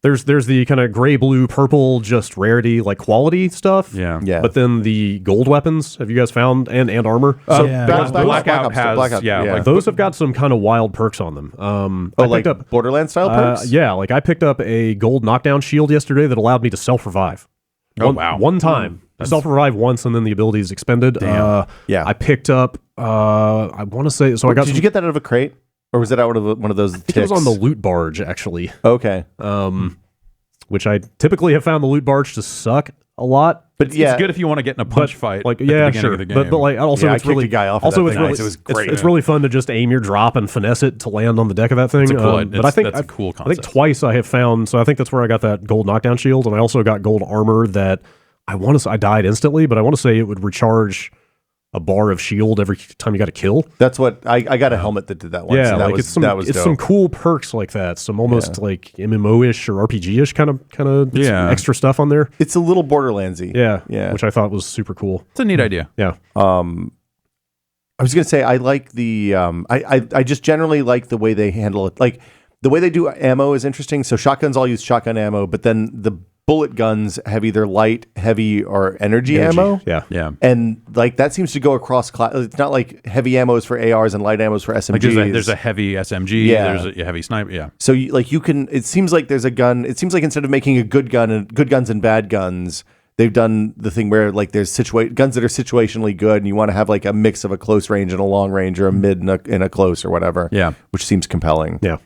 there's the kind of gray, blue, purple, just rarity, like quality stuff. Yeah. But then the gold weapons, have you guys found and armor? Blackout has like those have got some kind of wild perks on them. I picked up Borderlands style perks. Yeah, like I picked up a gold knockdown shield yesterday that allowed me to self revive. One time. I self revive once and then the ability is expended. I picked up. I want to say so. Did you get that out of a crate? Or was it out of one of those ticks? It was on the loot barge, actually. Okay. Which I typically have found the loot barge to suck a lot. But it's good if you want to get in a punch fight. Like, yeah, sure. But like also it's really a guy off also of it's really nice. It was great. It's really fun to just aim your drop and finesse it to land on the deck of that thing. But I think that's a cool concept. I think twice I have found. So I think that's where I got that gold knockdown shield, and I also got gold armor that I died instantly, but I want to say it would recharge a bar of shield every time you got a kill. That's what I got a helmet that did that once. Yeah, that like was it's some cool perks like that. Some almost like MMO-ish or RPG-ish kind of extra stuff on there. It's a little Borderlandsy. Yeah, which I thought was super cool. It's a neat idea. Yeah. I was gonna say I like the I just generally like the way they handle it. Like The way they do ammo is interesting. So shotguns all use shotgun ammo, but then the bullet guns have either light, heavy, or energy ammo. Yeah. And like that seems to go across class. It's not like heavy ammos for ARs and light ammos for SMGs. Like there's a heavy SMG, there's a heavy sniper. Yeah. So you can. It seems like there's a gun. It seems like instead of making a good gun and good guns and bad guns, they've done the thing where like there's guns that are situationally good, and you want to have like a mix of a close range and a long range, or a mid and a close, or whatever. Yeah. Which seems compelling. Yeah.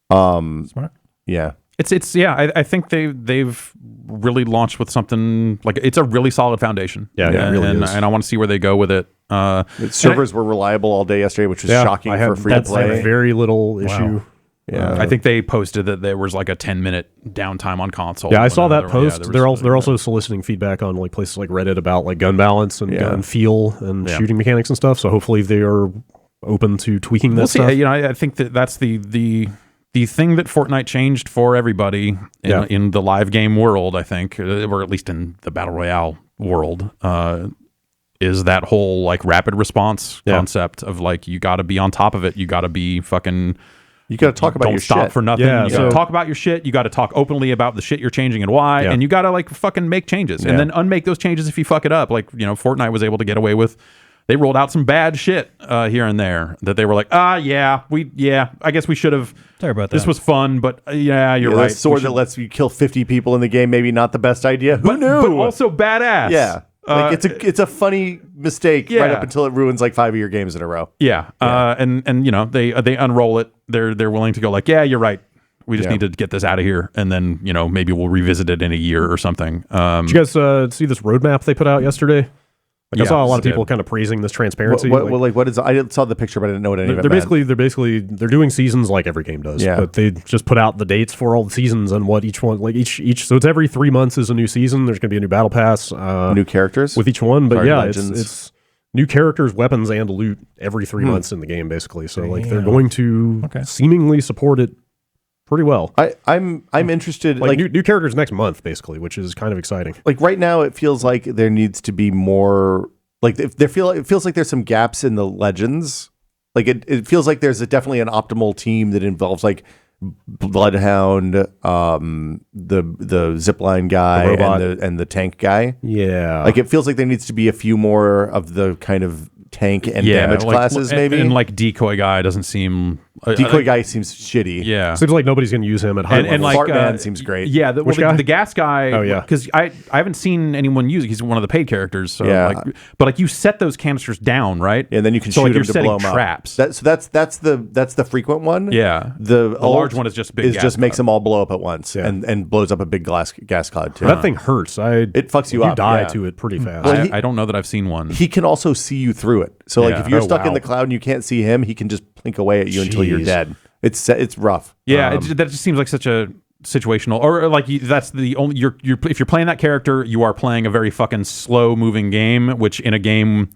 Smart. Yeah. It's I think they've really launched with something like it's a really solid foundation. Yeah, it really is. And I want to see where they go with it. Servers were reliable all day yesterday, which was shocking for free to play. That's very little issue. Yeah. I think they posted that there was like a 10-minute downtime on console. Yeah, I saw that post. Yeah, they're also soliciting feedback on like places like Reddit about like gun balance and gun feel and shooting mechanics and stuff. So hopefully they are open to tweaking that stuff. See. You know, I think that's the thing that Fortnite changed for everybody in the live game world, I think, or at least in the Battle Royale world, is that whole like rapid response concept of like you got to be on top of it. You got to be fucking... You got to talk about your stop shit. for nothing. Yeah, you got to talk about your shit. You got to talk openly about the shit you're changing and why. Yeah. And you got to like fucking make changes and then unmake those changes if you fuck it up. Like, you know, Fortnite was able to get away with. They rolled out some bad shit here and there that they were like, I guess we should have. Sorry about that. This was fun, but you're right. A sword that lets you kill 50 people in the game, maybe not the best idea. Who knew? But also badass. Yeah. Like it's a funny mistake right up until it ruins like 5 of your games in a row. Yeah. And you know, they unroll it. They're willing to go like, yeah, you're right. We just need to get this out of here, and then you know maybe we'll revisit it in a year or something. Did you guys see this roadmap they put out yesterday? Like I saw a lot of people kind of praising this transparency. What is? I saw the picture, but I didn't know what any of it meant. They're doing seasons like every game does. Yeah. But they just put out the dates for all the seasons and what each one like each. So it's every 3 months is a new season. There's going to be a new battle pass. New characters with each one. But Legends. it's new characters, weapons, and loot every 3 months in the game basically. So like they're going to seemingly support it pretty well. I'm interested. Like new characters next month, basically, which is kind of exciting. Like right now, it feels like there needs to be more. Like it feels like there's some gaps in the legends. Like it feels like there's definitely an optimal team that involves like Bloodhound, the zipline guy, and the tank guy. Yeah, like it feels like there needs to be a few more of the kind of tank and damage classes, maybe. And like decoy guy doesn't seem. Decoy guy seems shitty. Yeah, seems like nobody's going to use him at high level. And like Fart Man seems great. Yeah, the gas guy. Oh yeah, because I haven't seen anyone use it. He's one of the paid characters. So but like you set those canisters down, right? And then you can shoot them to blow them traps. Up. That's the frequent one. Yeah, the large one is just big. Just makes them all blow up at once and blows up a big gas cloud too. That thing hurts. It fucks you up. You die to it pretty fast. Well, I don't know that I've seen one. He can also see you through it. So like if you're stuck in the cloud and you can't see him, he can just plink away at you until you're dead. It's rough. Yeah, that just seems like such a situational, or like that's the only if you're playing that character, you are playing a very fucking slow moving game. Which in a game,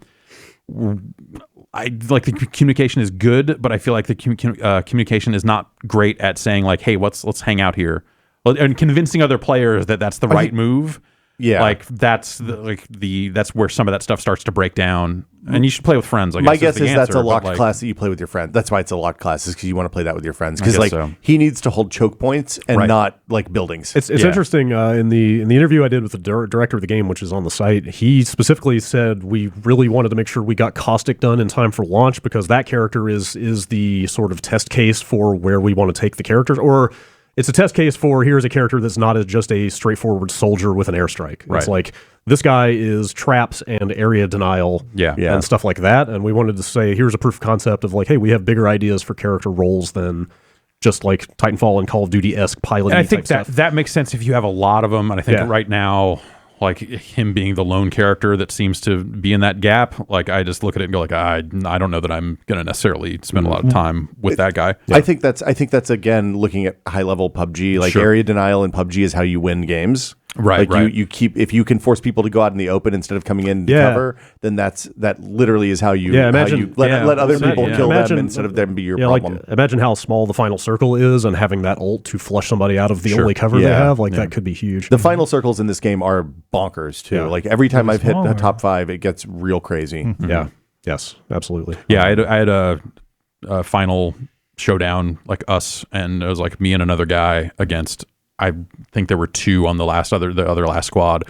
I like the communication is good, but I feel like the communication is not great at saying like, hey, let's hang out here, and convincing other players that that's the right move. Yeah, like that's that's where some of that stuff starts to break down, and you should play with friends. My guess is that's a locked class that you play with your friends. That's why it's a locked class, is because you want to play that with your friends. Because like he needs to hold choke points and not like buildings. It's interesting in the interview I did with the director of the game, which is on the site. He specifically said we really wanted to make sure we got Caustic done in time for launch because that character is the sort of test case for where we want to take the characters, or it's a test case for here's a character that's not just a straightforward soldier with an airstrike. Right. It's like this guy is traps and area denial and stuff like that. And we wanted to say here's a proof of concept of like, hey, we have bigger ideas for character roles than just like Titanfall and Call of Duty-esque piloting. And I think that makes sense if you have a lot of them. And I think right now, like him being the lone character that seems to be in that gap, like I just look at it and go like, I don't know that I'm going to necessarily spend a lot of time with that guy. I think that's again looking at high level PUBG. Like area denial in PUBG is how you win games. Right, like you keep, if you can force people to go out in the open instead of coming in to cover, then that literally is how you let other people kill them instead of them be your problem. Like, imagine how small the final circle is and having that ult to flush somebody out of the only cover they have. Like that could be huge. The final circles in this game are bonkers too. Like every time I've hit the top 5, it gets real crazy. Yeah. Yes, absolutely. Yeah, I had a final showdown, like us, and it was like me and another guy against, I think there were 2 on the other last squad,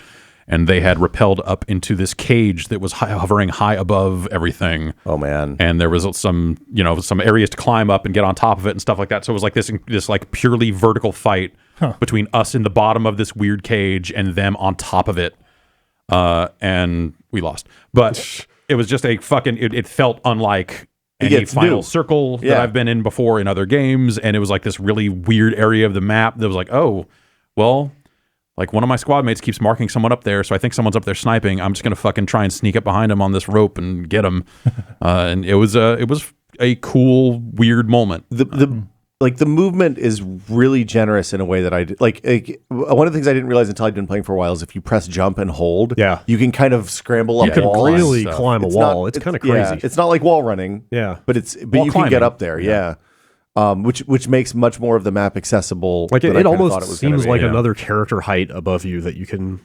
and they had rappelled up into this cage that was hovering high above everything. Oh man! And there was some areas to climb up and get on top of it and stuff like that. So it was like this like purely vertical fight between us in the bottom of this weird cage and them on top of it, and we lost. But it was just a fucking. It felt unlike any final circle that I've been in before in other games, and it was like this really weird area of the map that was like, oh, well. Like, one of my squad mates keeps marking someone up there, so I think someone's up there sniping. I'm just going to fucking try and sneak up behind him on this rope and get him. And it was a cool, weird moment. The movement is really generous in a way that I like. One of the things I didn't realize until I'd been playing for a while is if you press jump and hold, you can kind of scramble up walls. You can really climb a wall. It's kind of crazy. Yeah, it's not like wall running. Yeah, but you can get up there. Yeah. Which makes much more of the map accessible. Like it almost seems like another character height above you that you can,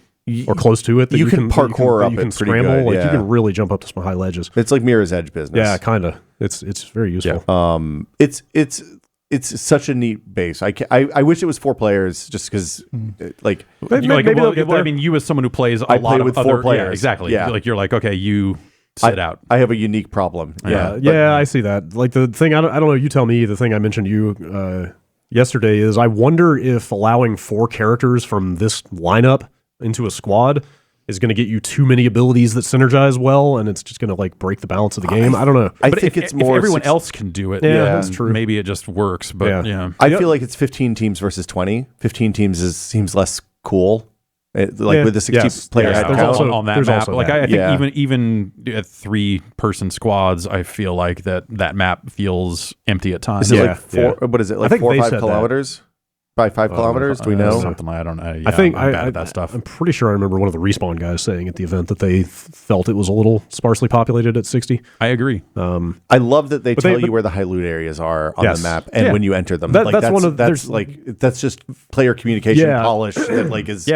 or close to it, that you can parkour up. You can scramble. Like you can really jump up to some high ledges. It's like Mirror's Edge business. Yeah, kind of. It's very useful. Yeah. It's such a neat base. I wish it was 4 players, just because like I mean, you as someone who plays a lot with of 4 other players. Yeah, exactly. Yeah. Like you're like, okay, you sit out. I have a unique problem. Yeah, I see that. Like the thing, I don't know, you tell me, the thing I mentioned to you yesterday is I wonder if allowing 4 characters from this lineup into a squad is going to get you too many abilities that synergize well, and it's just going to like break the balance of the game. I don't know. I think it's more if everyone else can do it. Yeah, that's true. Maybe it just works. But yeah. I feel like it's 15 teams versus 20. 15 teams seems less cool. With the 60 player head count on that map. Like I think even at 3-person squads, I feel like that map feels empty at times. Is it like 4? What is it? Like 4 or 5 kilometers? By 5 kilometers? Do we know? Something like, I don't know. Yeah, I think I'm bad at that stuff. I'm pretty sure I remember one of the Respawn guys saying at the event that they felt it was a little sparsely populated at 60. I agree. I love that they tell you where the high loot areas are on the map and when you enter them. That's just player communication polish that like is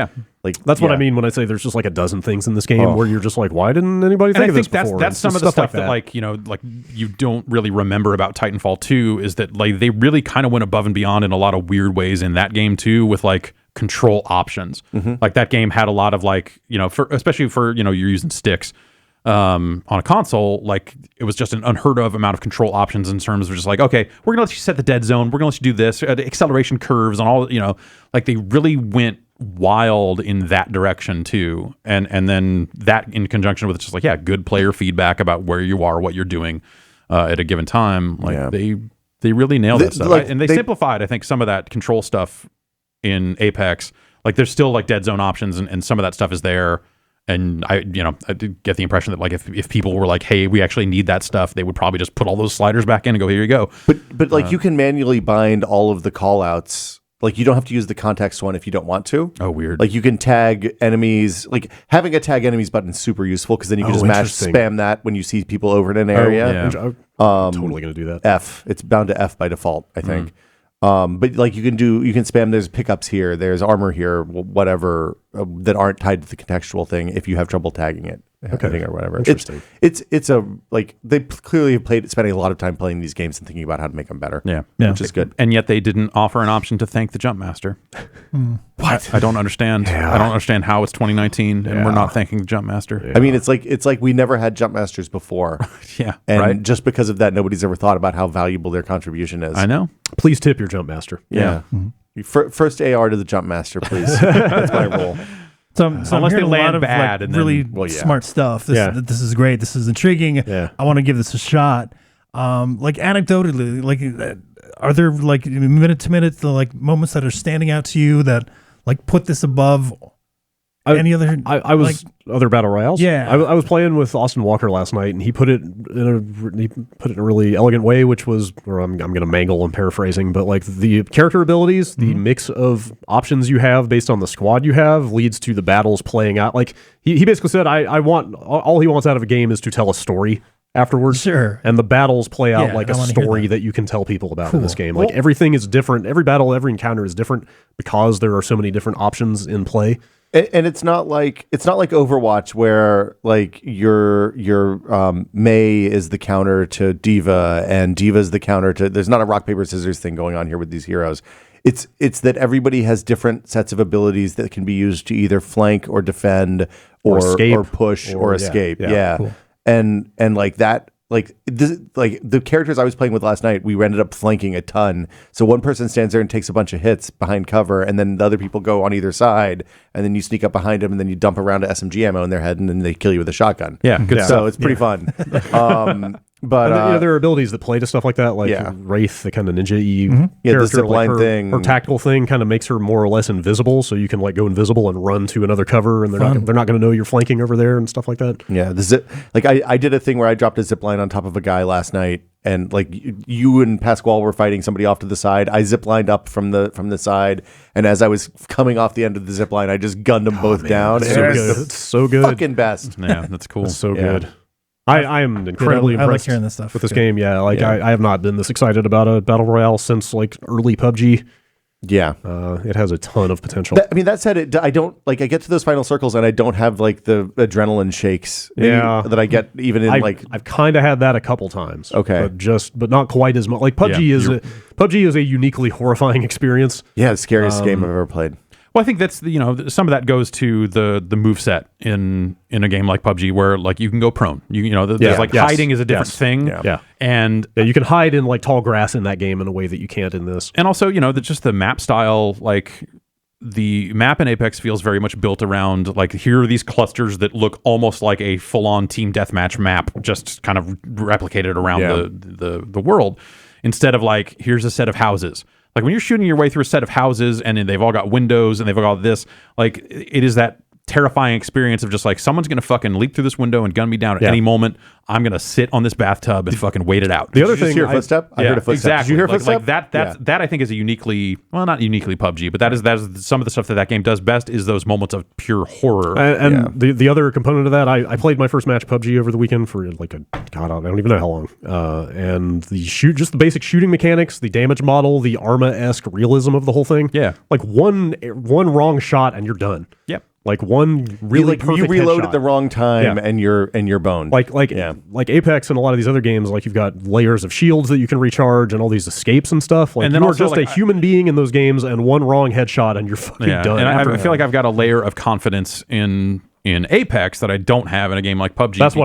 that's what I mean when I say there's just like a dozen things in this game where you're just like, why didn't anybody think of this before? That's some of the stuff that like you don't really remember about Titanfall 2 is that like they really kind of went above and beyond in a lot of weird ways in that game too, with like control options. Like that game had a lot of like, especially for you're using sticks on a console, like it was just an unheard of amount of control options in terms of just like, okay, we're gonna let you set the dead zone, we're gonna let you do this, the acceleration curves and all, like they really went wild in that direction too, and then that in conjunction with just like good player feedback about where you are, what you're doing at a given time, like they really nailed that stuff. And they simplified, I think, some of that control stuff in Apex. Like there's still like dead zone options and some of that stuff is there, and I did get the impression that like if people were like, hey, we actually need that stuff, they would probably just put all those sliders back in and go, here you go. But like you can manually bind all of the call outs. Like, you don't have to use the context one if you don't want to. Oh, weird. Like, you can tag enemies. Like, having a tag enemies button is super useful because then you can just spam that when you see people over in an area. I'm totally going to do that. F. It's bound to F by default, I think. But, like, you can spam, there's pickups here, there's armor here, whatever, that aren't tied to the contextual thing if you have trouble tagging it. Or whatever. Interesting. It's a like they clearly have spending a lot of time playing these games and thinking about how to make them better. Yeah, which is good. And yet they didn't offer an option to thank the Jumpmaster. What? I don't understand. I don't understand how it's 2019 and we're not thanking the Jumpmaster. Yeah. I mean, it's like we never had Jumpmasters before. And just because of that, nobody's ever thought about how valuable their contribution is. I know. Please tip your Jumpmaster. Yeah. First AR to the Jumpmaster, please. That's my role. So I'm hearing a lot of bad, like, and really smart stuff. This is great. This is intriguing. I want to give this a shot. Like anecdotally, like are there like minute to minute like moments that are standing out to you that like put this above any other? I was other battle royales. Yeah, I was playing with Austin Walker last night, and he put it in a really elegant way, which was, or I'm going to mangle and paraphrasing, but like the character abilities, the mix of options you have based on the squad you have leads to the battles playing out. Like he basically said, I want all he wants out of a game is to tell a story afterwards. Sure. And the battles play out like a story that you can tell people about in this game. Like everything is different. Every battle, every encounter is different because there are so many different options in play. And it's not like Overwatch where like your Mei is the counter to Diva and Diva is the counter to. There's not a rock paper scissors thing going on here with these heroes. It's that everybody has different sets of abilities that can be used to either flank or defend or escape, or push or escape. Yeah. Cool. And like that. Like the characters I was playing with last night, we ended up flanking a ton. So one person stands there and takes a bunch of hits behind cover, and then the other people go on either side, and then you sneak up behind them, and then you dump around SMG ammo in their head, and then they kill you with a shotgun. Yeah, good stuff. So it's pretty fun. But there are abilities that play to stuff like that, like Wraith, the kind of ninja-y the zipline thing. Her tactical thing kind of makes her more or less invisible, so you can like go invisible and run to another cover, and they're not going to know you're flanking over there and stuff like that. Yeah, I did a thing where I dropped a zipline on top of a guy last night, and like you and Pasquale were fighting somebody off to the side. I ziplined up from the side, and as I was coming off the end of the zipline, I just gunned them both down. It's so good. Fucking best. Yeah, that's cool. It's so good. I am incredibly impressed I like hearing this stuff with this game. Yeah, I have not been this excited about a battle royale since like early PUBG. Yeah, it has a ton of potential. That said, I don't like. I get to those final circles and I don't have like the adrenaline shakes. That I get even in I've kind of had that a couple times. Okay, but not quite as much. Like PUBG PUBG is a uniquely horrifying experience. Yeah, the scariest game I've ever played. Well, I think that's some of that goes to the moveset in a game like PUBG, where like you can go prone. There's hiding is a different thing. Yeah. And you can hide in like tall grass in that game in a way that you can't in this. And also, just the map style, like the map in Apex feels very much built around like here are these clusters that look almost like a full-on team deathmatch map, just kind of replicated around the world, instead of like here's a set of houses. Like when you're shooting your way through a set of houses and they've all got windows and they've all got this, like it is that terrifying experience of just like someone's going to fucking leap through this window and gun me down at any moment. I'm going to sit on this bathtub and fucking wait it out. The other thing, hear a footstep? I heard a footstep. Exactly. Did you hear a footstep? Like that I think is a uniquely, well, not uniquely PUBG, but that is some of the stuff that game does best is those moments of pure horror. And the other component of that, I played my first match PUBG over the weekend for like I don't even know how long. And just the basic shooting mechanics, the damage model, the Arma-esque realism of the whole thing. Yeah. Like one wrong shot and you're done. Yep. Like one really perfect you reload headshot. at the wrong time and you're boned. Like Apex and a lot of these other games, like you've got layers of shields that you can recharge and all these escapes and stuff. Like and then you're just a human being in those games, and one wrong headshot and you're fucking done. And I feel like I've got a layer of confidence in Apex that I don't have in a game like PUBG. That's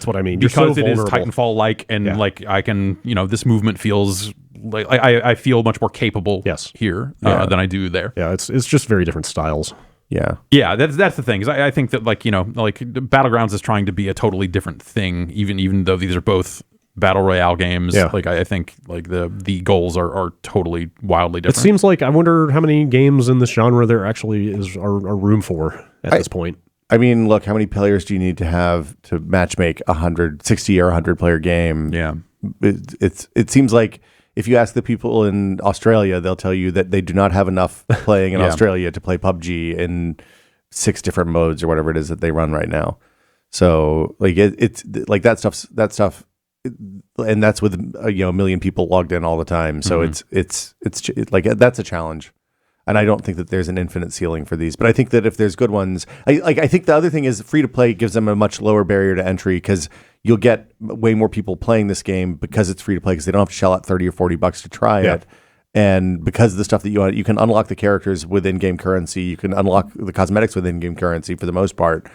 what I mean. Because it is Titanfall-like, and like I can, this movement feels like I feel much more capable here than I do there. Yeah, it's just very different styles. Yeah, that's the thing. Is I think that like Battlegrounds is trying to be a totally different thing, even though these are both battle royale games. Yeah. Like I think like the goals are totally wildly different. It seems like I wonder how many games in this genre there actually are room for at this point. I mean, look, how many players do you need to have to matchmake 160 or 100 player game? Yeah, it seems like. If you ask the people in Australia, they'll tell you that they do not have enough playing in Australia to play PUBG in 6 different modes or whatever it is that they run right now. So like it's like that stuff, and that's with a million people logged in all the time. So it's like that's a challenge. And I don't think that there's an infinite ceiling for these. But I think that if there's good ones, I think the other thing is free to play gives them a much lower barrier to entry because you'll get way more people playing this game because it's free to play because they don't have to shell out $30 or $40 to try it. And because of the stuff that you can unlock the characters with in-game currency, you can unlock the cosmetics with in-game currency for the most part.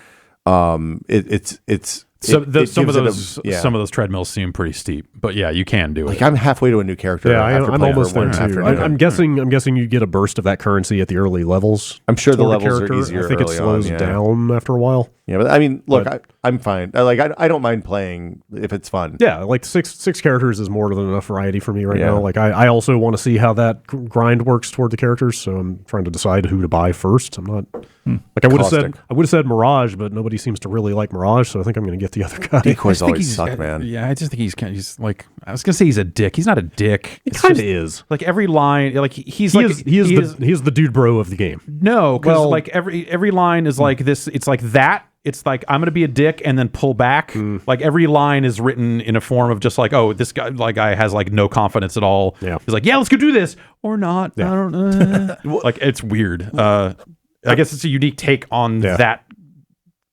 Some of those treadmills seem pretty steep, but yeah, you can do it. Like I'm halfway to a new character. Yeah, I'm almost there too. I'm guessing you get a burst of that currency at the early levels. I'm sure the levels are easier. I think it slows down after a while. Yeah, but I mean, look, I'm fine. I don't mind playing if it's fun. Yeah, like six characters is more than enough variety for me right now. Like I also want to see how that grind works toward the characters, so I'm trying to decide who to buy first. I'm not like I would have said Mirage, but nobody seems to really like Mirage, so I think I'm going to get the other guy. Decoys always suck, man. Yeah, I just think he's like I was going to say he's a dick. He's not a dick. He kind of is. Like every line, like he is the dude bro of the game. No, because like every line is like this. It's like that. It's like I'm gonna be a dick and then pull back. Like every line is written in a form of just like, oh, this guy has like no confidence at all. Yeah. He's like, yeah, let's go do this or not. I don't know. Like it's weird. I guess it's a unique take on that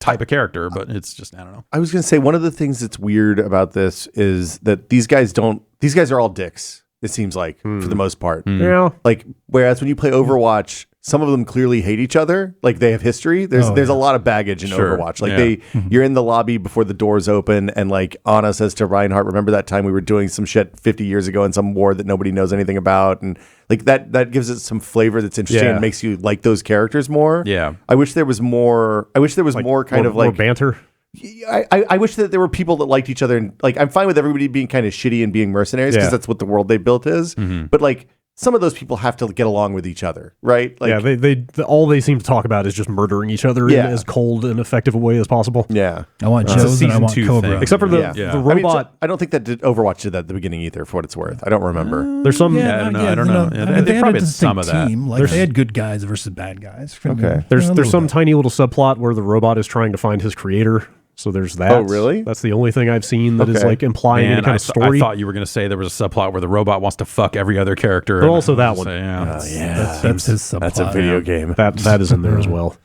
type of character, but it's just, I don't know. I was going to say, one of the things that's weird about this is that these guys are all dicks, it seems like, for the most part. Yeah. Like, whereas when you play Overwatch, some of them clearly hate each other. Like, they have history. There's a lot of baggage in Overwatch. Like, you're in the lobby before the doors open, and like Anna says to Reinhardt, remember that time we were doing some shit 50 years ago in some war that nobody knows anything about? And like that gives it some flavor that's interesting and makes you like those characters more. Yeah. I wish there was more kind of like more banter. I wish that there were people that liked each other, and like I'm fine with everybody being kind of shitty and being mercenaries because that's what the world they built is. But like some of those people have to get along with each other, right? Like, they all they seem to talk about is just murdering each other in as cold and effective a way as possible. Yeah, I want Joe's and I want Cobra, thing. Except for the robot. I don't think that Overwatch did that at the beginning either. For what it's worth, I don't remember. There's some. I don't know. They probably had had some of that. team. Like they had good guys versus bad guys. Okay. There's some tiny little subplot where the robot is trying to find his creator. So there's that. Oh, really? That's the only thing I've seen that is like implying any kind of story. I thought you were going to say there was a subplot where the robot wants to fuck every other character. But also that one. That's his subplot. That's a video game. That is in there as well.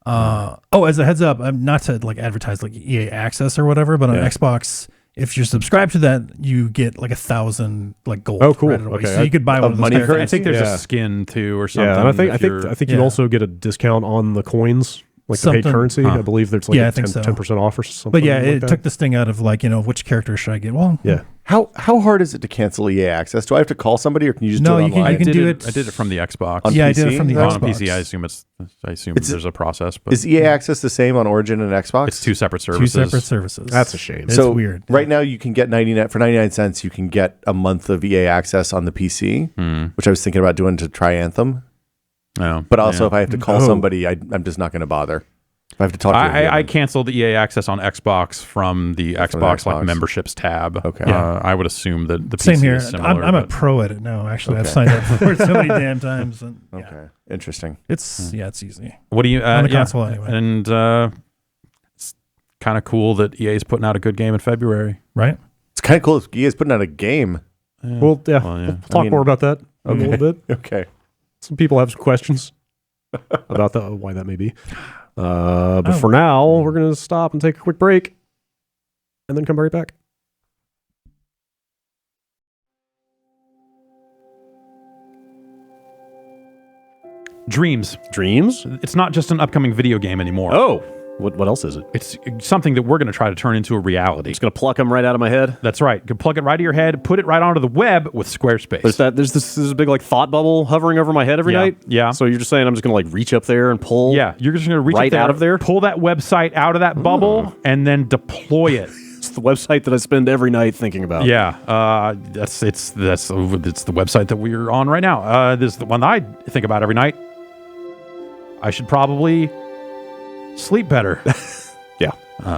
As a heads up, not to like advertise like EA Access or whatever, but on Xbox, if you're subscribed to that, you get like 1,000 like gold. Oh, cool. Right away. Okay. So you could buy one of those money characters. I think there's a skin too or something. Yeah, and I think you also get a discount on the coins. Like the paid currency, I believe there's like 10% off or something. But yeah, it took this thing out of like, which character should I get? Well, How hard is it to cancel EA Access? Do I have to call somebody, or can you just do it online? You can do it. I did it from the Xbox. On I PC? did it from the on Xbox. PC. I assume there's a process. But Is EA Access the same on Origin and Xbox? it's two separate services. That's a shame. It's weird. Right now, you can get 99 cents. You can get a month of EA Access on the PC, which I was thinking about doing to try Anthem. Oh, But also, if I have to call somebody, I'm just not going to bother. If I have to talk to I canceled the EA Access on Xbox from the Xbox like memberships tab. Okay. I would assume that the Same PC here. is similar. I'm a pro at it now. Actually, I've signed up for it so many damn times. And, Okay, interesting. It's easy. What do you on the console anyway? And it's kind of cool that EA is putting out a good game in February, Right? It's kind of cool if EA is putting out a game. We'll talk more about that a little bit. Okay. Some people have some questions about why that may be. But for now, we're going to stop and take a quick break and then come right back. Dreams. Dreams? It's not just an upcoming video game anymore. Oh, what else is it? It's something that we're going to try to turn into a reality. Just going to pluck them right out of my head? That's right. You can plug it right to your head, put it right onto the web with Squarespace. There's this big like thought bubble hovering over my head every night? Yeah. So you're just saying I'm just going to like reach up there and pull? Yeah, you're just going to reach right up there, out of there? pull that website out of that bubble, and then deploy it. It's the website that I spend every night thinking about. Yeah, it's the website that we're on right now. This is the one I think about every night. I should probably sleep better. Yeah.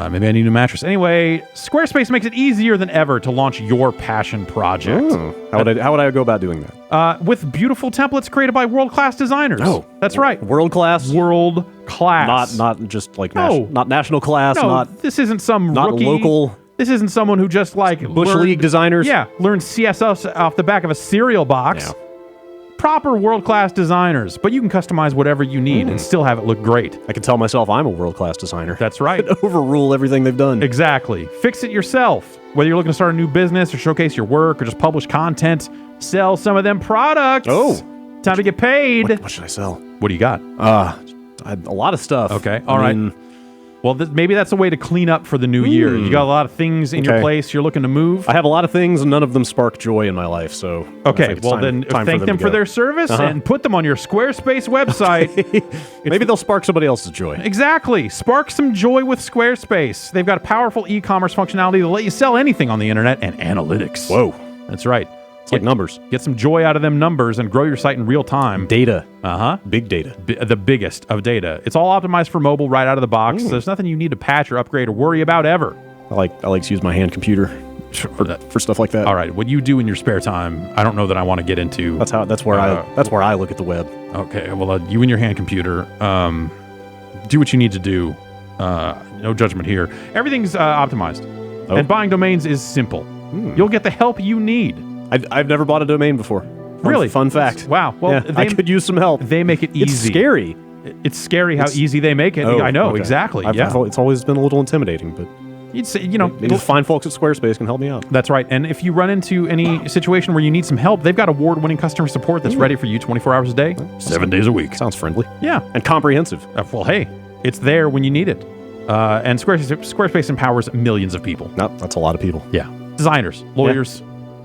Maybe I need a mattress. Anyway, Squarespace makes it easier than ever to launch your passion project. How would I go about doing that? With beautiful templates created by world-class designers. Oh, that's right. World class? World class. Not just like not national class. No, this isn't some not rookie. Local. This isn't someone who just like Bush League designers. Yeah, learned CSS off the back of a cereal box. Yeah. Proper world-class designers, but you can customize whatever you need and still have it look great. I can tell myself I'm a world-class designer. That's right. Overrule everything they've done. Exactly. Fix it yourself. Whether you're looking to start a new business or showcase your work or just publish content, sell some of them products. Oh. Time to get paid. What should I sell? What do you got? A lot of stuff. Okay. All right. Well, maybe that's a way to clean up for the new year. You got a lot of things in your place. You're looking to move. I have a lot of things, and none of them spark joy in my life. So okay, well then thank them for their service and put them on your Squarespace website. Maybe they'll spark somebody else's joy. Exactly. Spark some joy with Squarespace. They've got a powerful e-commerce functionality to let you sell anything on the internet and analytics. Whoa. That's right. It's like numbers. Get some joy out of them numbers and grow your site in real time. Data. Big data. The biggest of data. It's all optimized for mobile right out of the box. There's nothing you need to patch or upgrade or worry about ever. I like to use my hand computer for stuff like that. All right. What you do in your spare time, I don't know that I want to get into. That's where I look at the web. Okay. Well, you and your hand computer, do what you need to do. No judgment here. Everything's optimized. Oh. And buying domains is simple. You'll get the help you need. I've never bought a domain before. Really? Fun fact. Wow. Well, I could use some help. They make it easy. It's scary. It's scary how easy they make it. Oh, I know, okay. exactly. It's always been a little intimidating, but You'd say, you know, maybe the fine folks at Squarespace can help me out. That's right. And if you run into any situation where you need some help, they've got award-winning customer support that's ready for you 24 hours a day, 7 days a week. Sounds friendly. Yeah. And comprehensive. Well, hey, it's there when you need it. And Squarespace empowers millions of people. No, that's a lot of people. Yeah. Designers, lawyers,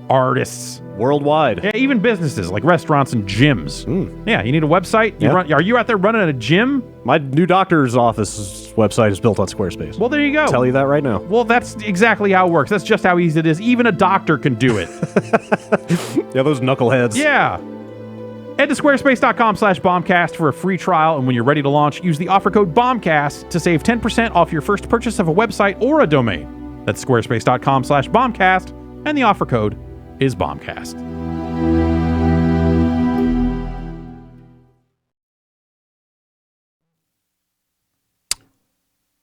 artists. Worldwide. Yeah, even businesses like restaurants and gyms. Yeah, you need a website? Are you out there running a gym? My new doctor's office website is built on Squarespace. Well, there you go. I'll tell you that right now. Well, that's exactly how it works. That's just how easy it is. Even a doctor can do it. Yeah, those knuckleheads. Yeah. Head to squarespace.com/bombcast for a free trial, and when you're ready to launch, use the offer code BOMBCAST to save 10% off your first purchase of a website or a domain. That's squarespace.com/bombcast, and the offer code is Bombcast.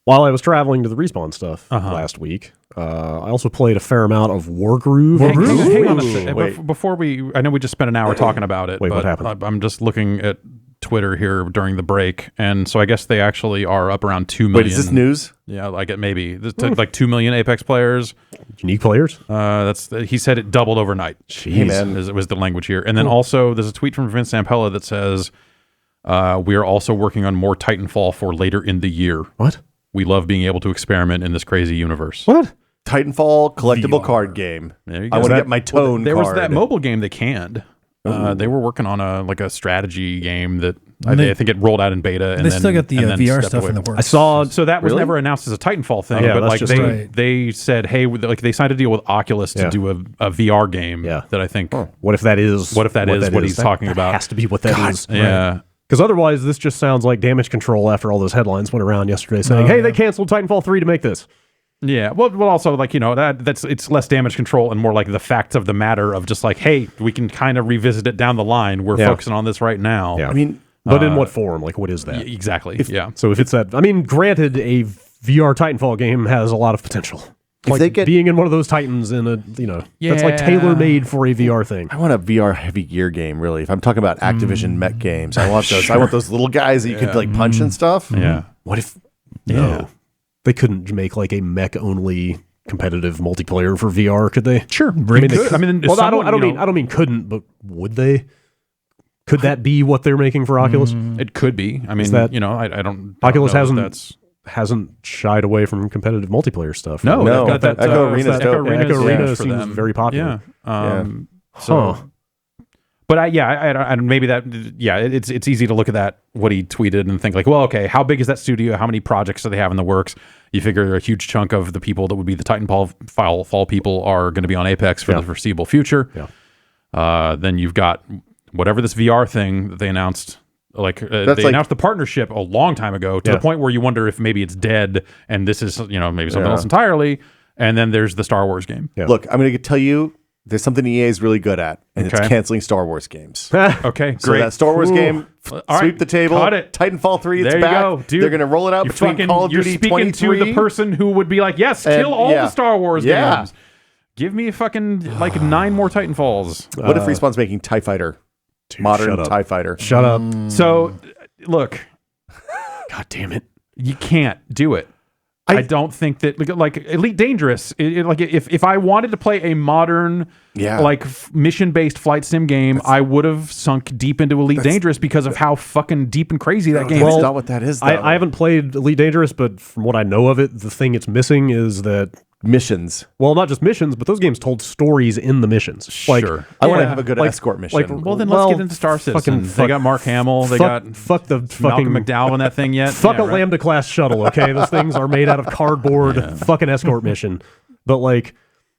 While I was traveling to the Respawn stuff last week, I also played a fair amount of Wargroove. Hang on a second. Before I know we just spent an hour talking about it. Wait, but what happened? I'm just looking at Twitter here during the break, and so I guess they actually are up around 2 million. Wait, is this news? Yeah, like it maybe like 2 million Apex players. Unique players? He said it doubled overnight. Jeez. Hey, man. It was the language here. And then also there's a tweet from Vince Zampella that says, we are also working on more Titanfall for later in the year. What? We love being able to experiment in this crazy universe. What? Titanfall collectible card game. There you go. I want to get my tone There card. was that mobile game they canned. They were working on a strategy game that I think it rolled out in beta. And they then, still got the and then VR stepped stuff away. in the works. I saw. So that was Really? never announced as a Titanfall thing, Yeah, but that's like just they said, hey, like they signed a deal with Oculus to do a VR game. Yeah. That I think. What if that is? What if that is what he's talking That about? has to be what that is. Yeah. Because otherwise, this just sounds like Damage Control after all those headlines went around yesterday saying, hey, they canceled Titanfall 3 to make this. Yeah, well, also like it's less damage control and more like the facts of the matter of just like, hey, we can kind of revisit it down the line. We're focusing on this right now. Yeah. I mean, but in what form? Like, what is that? Exactly. So if it's that, I mean, granted, a VR Titanfall game has a lot of potential. If they get being in one of those Titans in a, that's like tailor made for a VR thing. I want a VR heavy gear game, really. If I'm talking about Activision mech games, I want those. I want those little guys that you could like punch and stuff. Yeah. What if? No, they couldn't make like a mech only competitive multiplayer for VR, could they? Sure. I mean, well, someone, I don't mean couldn't, but would they? Could that be what they're making for Oculus? It could be. I mean, that- I don't. Oculus know that hasn't shied away from competitive multiplaer stuff. No, No, they've got that Echo Arena's dope. Echo Arena Echo Arena for seems them. very popular. Yeah. So, but I maybe that. Yeah, it's easy to look at that what he tweeted and think like, well, okay, how big is that studio? How many projects do they have in the works? You figure a huge chunk of the people that would be the Titanfall people are going to be on Apex for the foreseeable future. Yeah. Then you've got whatever this VR thing that they announced. Like they announced the partnership a long time ago to the point where you wonder if maybe it's dead and this is maybe something else entirely. And then there's the Star Wars game. Yeah. Look, I'm going to tell you, there's something EA is really good at, and it's canceling Star Wars games. Okay, So great. that Star Wars game, All right, sweep the table. cut it. Titanfall 3, it's There you back. go, dude. They're going to roll it out between Call of Duty You're speaking 23. to the person who would be like, yes, kill all the Star Wars games. Give me fucking like 9 more Titanfalls. What if Respawn's making TIE Fighter? Modern shut up. TIE Fighter. Shut up. So, look, God damn it. you can't do it. I don't think that like Elite Dangerous. Like if I wanted to play a modern, like mission based flight sim game, I would have sunk deep into Elite Dangerous because of how fucking deep and crazy that game That's is. not what that is, though. I haven't played Elite Dangerous, but from what I know of it, the thing it's missing is that missions. Well, not just missions, but those games told stories in the missions. Like, Sure. I want to have a good escort mission. Well, then let's get into Star Citizen. They got Mark Hamill. They got fuck the fucking Malcolm McDowell in that thing yet. Fuck Yeah, a right. Lambda class shuttle, okay? Those things are made out of cardboard. Fucking escort mission. But like,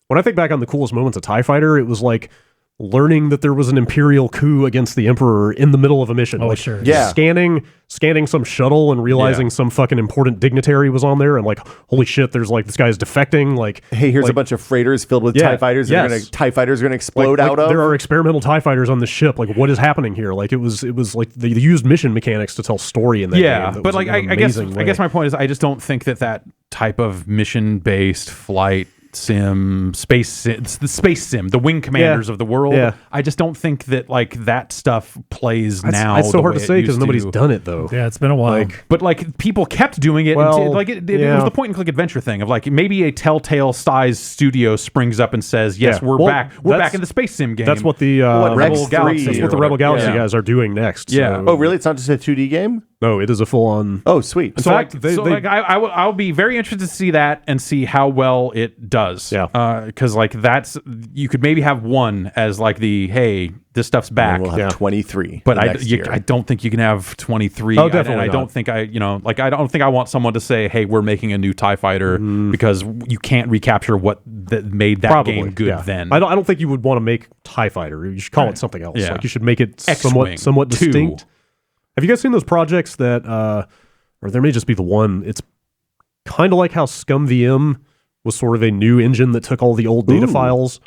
when I think back on the coolest moments of TIE Fighter, it was like learning that there was an Imperial coup against the Emperor in the middle of a mission. Oh, like, sure. Yeah. Scanning some shuttle and realizing some fucking important dignitary was on there, and like, holy shit, there's like this guy's defecting. Like, hey, here's a bunch of freighters filled with TIE fighters. TIE fighters are gonna explode out of. There are experimental TIE fighters on the ship. Like, what is happening here? Like, it was like they used mission mechanics to tell story in that game. That but was like an I guess amazing way. my point is I just don't think that type of mission based flight sim, space sim, it's the space sim, the wing commanders of the world. Yeah. I just don't think that like that stuff plays now. It's so hard to way it say because used nobody's to. done it though. Yeah, it's been a while. But like people kept doing it. Well, and it was the point and click adventure thing of like maybe a Telltale size studio springs up and says, "Yes, Yeah. we're Well, back. We're that's- back in the space sim game." That's what the Rebel Rebel Galaxy That's or what the Rebel whatever. Galaxy Yeah. guys are doing next. Yeah. So- Oh, really? It's not just a 2D game? No, it is a full on. Oh, sweet. So, fact, I'll be very interested to see that and see how well it does. Yeah. Because like that's you could maybe have one as like the hey, this stuff's back. And we'll have Yeah. 23. But the next year. I don't think you can have 23. Oh, definitely I not. don't think I don't think I want someone to say, "Hey, we're making a new TIE fighter," because you can't recapture what made that Probably game good. yeah. Then I don't think you would want to make TIE Fighter. You should call it something else. Yeah. Like you should make it X-Wing somewhat 2. distinct. Have you guys seen those projects that, or there may just be the one? It's kind of like how Scum VM was sort of a new engine that took all the old data files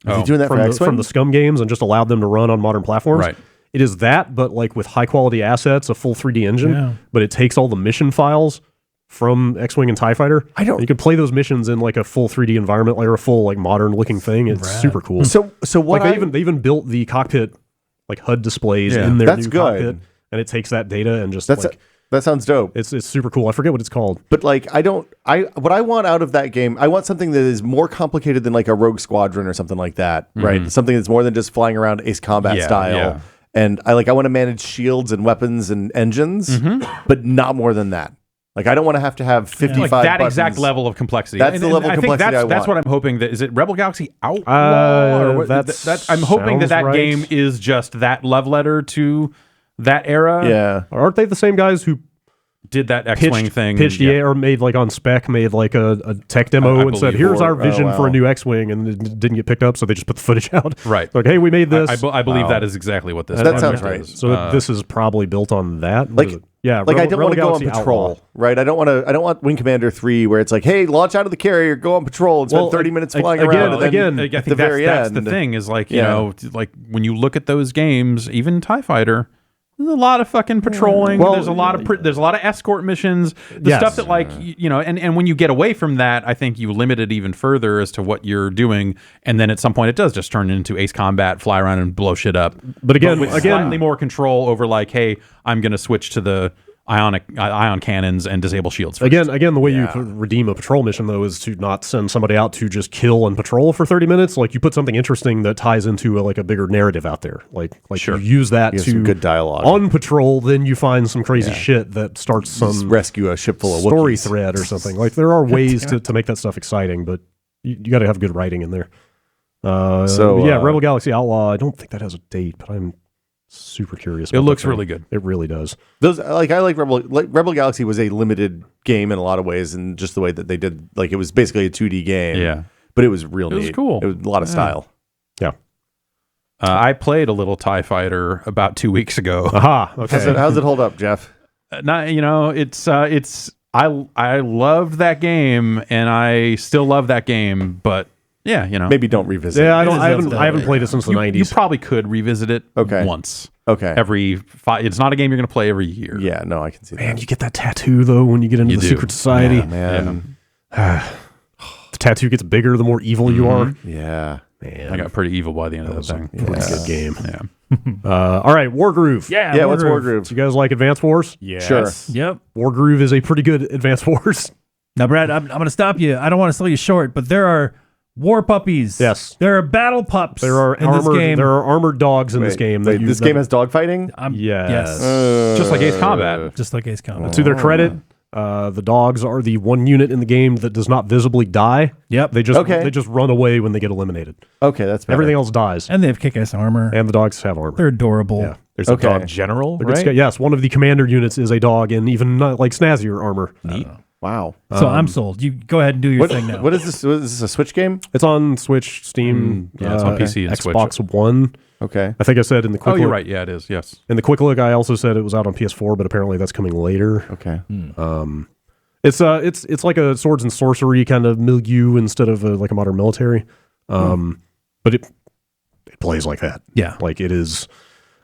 Is he doing that for X-Wing? from the Scum games and just allowed them to run on modern platforms. Right. It is that, but like with high quality assets, a full 3D engine. Yeah. But it takes all the mission files from X-Wing and TIE Fighter. don't- You can play those missions in like a full 3D environment, like a full like modern looking thing. It's super cool. So what Like they even built the cockpit like HUD displays Yeah. in their That's new good. cockpit, and it takes that data and just that sounds dope. it's super cool. I forget what it's called. But like what I want out of that game, I want something that is more complicated than like a Rogue Squadron or something like that, right? Something that's more than just flying around Ace Combat Yeah, style. yeah. And I want to manage shields and weapons and engines, but not more than that. Like I don't want to have 55 like that buttons. exact level of complexity. That's the level of I think complexity I that's want. what I'm hoping. That is it. Rebel Galaxy Outlaw, or what, that I'm hoping that sounds right. game is just that love letter to that era. Yeah. Aren't they the same guys who Did that X-wing thing? pitched yeah. or made like on spec, made like a tech demo I and said, believe. "Here's our vision wow. for a new X-wing," and it didn't get picked up, so they just put the footage out. Right. Like, hey, we made this. I believe that is exactly what this. That project sounds right. is. so this is probably built on that. What Like- is it? Yeah, Like I don't want to go on Galaxy patrol, Outlaw. right? I don't want Wing Commander 3 where it's like, hey, launch out of the carrier, go on patrol, and spend Well, 30 minutes again- flying around. And then again, I at think the very that's end, the thing is like, you Yeah. know, like when you look at those games, even TIE Fighter, there's a lot of fucking patrolling. Well, there's a lot of there's a lot of escort missions. The Yes. stuff that like you know, and when you get away from that, I think you limit it even further as to what you're doing. And then at some point, it does just turn into Ace Combat, fly around and blow shit up. But again, with slightly more control over like, hey, I'm going to switch to the ion cannons and disable shields. First. Again, the way you redeem a patrol mission though is to not send somebody out to just kill and patrol for 30 minutes. Like you put something interesting that ties into a bigger narrative out there. Like you use that You have to some good dialogue. on patrol. Then you find some crazy shit that starts some rescue a ship full of story Wookiees. thread or something. Like there are ways to make that stuff exciting, but you got to have good writing in there. Rebel Galaxy Outlaw. I don't think that has a date, but I'm super curious. It looks really good. It really does. Those I like Rebel Galaxy was a limited game in a lot of ways, and just the way that they did, like it was basically a 2D game. Yeah. but it was real It was neat. cool. It was a lot of style. Yeah. I played a little TIE Fighter about 2 weeks ago. Aha. Okay. How's it hold up, Jeff? Not, you know, it's I loved that game and I still love that game, but yeah, you know, Maybe don't revisit. Yeah, it. I haven't played it since the you 90s. probably could revisit it once. Okay. It's not a game you're going to play every year. Yeah, no, I can see Man, that. you get that tattoo though when you get into You the do. secret society. Yeah, man. The tattoo gets bigger the more evil you are. Yeah. Man, I got pretty evil by the end of that thing. pretty good game. Yeah. All right, Wargroove. Yeah, what's Wargroove? Do you guys like Advance Wars? Sure. Yep. Wargroove is a pretty good Advance Wars. Now, Brad, I'm going to stop you. I don't want to sell you short, but there are war puppies. Yes. There are battle pups. There are in this game. There are armored dogs in this Wait, game. wait, this game has dogfighting? Yes. Just like Ace Combat. Just like Ace Combat. To their credit, the dogs are the one unit in the game that does not visibly die. Yep. They just run away when they get eliminated. Okay, that's better. Everything else dies, And they have kick-ass armor. and the dogs have armor. They're adorable. Yeah. There's Okay. a dog general, They're good right? sca- yes, one of the commander units is a dog, and even like snazzier armor. Neat. Wow. So I'm sold. You go ahead and do your thing now. What is this? What, is this a Switch game? It's on Switch, Steam, Yeah, it's on PC and Xbox One. Okay. I think I said in the quick Oh, you're look. right. Yeah, it is. Yes. In the quick look, I also said it was out on PS4, but apparently that's coming later. Okay. It's like a swords and sorcery kind of milieu instead of like a modern military. But it plays like that. Yeah. Like it is.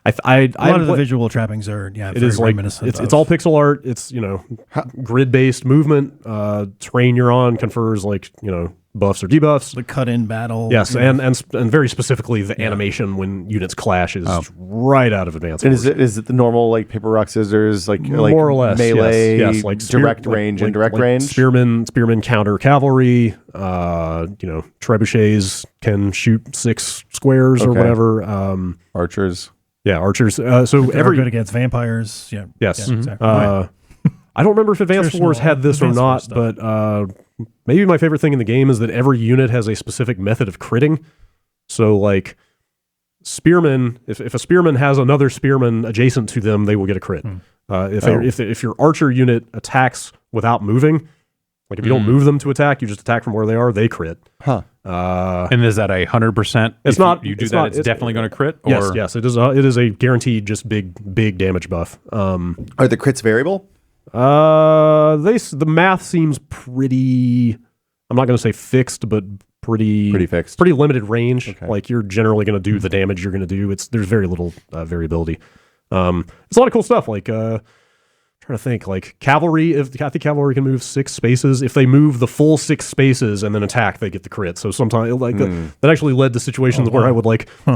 A lot of the visual trappings are It is like it's all pixel art. It's grid based movement. Terrain you're on confers buffs or debuffs. The cut-in battle. Yes, and very specifically, the animation when units clash is right out of Advance And Wars. is it the normal like paper rock scissors More or less melee, yes, like direct range, indirect range? Spearmen counter cavalry. Trebuchets can shoot 6 squares or whatever. Archers. Yeah, archers. So They're good against vampires. Yeah. Yes. Yeah, exactly. I don't remember if Advanced Wars had this or not, but maybe my favorite thing in the game is that every unit has a specific method of critting. So, like, spearmen, if a spearman has another spearman adjacent to them, they will get a crit. If your archer unit attacks without moving, like if you don't move them to attack, you just attack from where they are, they crit. And is that 100%? It's not. You do that, it's definitely going to crit? Or? Yes. It is a guaranteed just big damage buff. Are the crits variable? The math seems pretty. I'm not going to say fixed, but pretty fixed, pretty limited range. Okay. Like you're generally going to do the damage you're going to do. There's very little variability. It's a lot of cool stuff. Like trying to think. Like cavalry, I think cavalry can move 6 spaces. If they move the full 6 spaces and then attack, they get the crit. So sometimes that actually led to situations where I would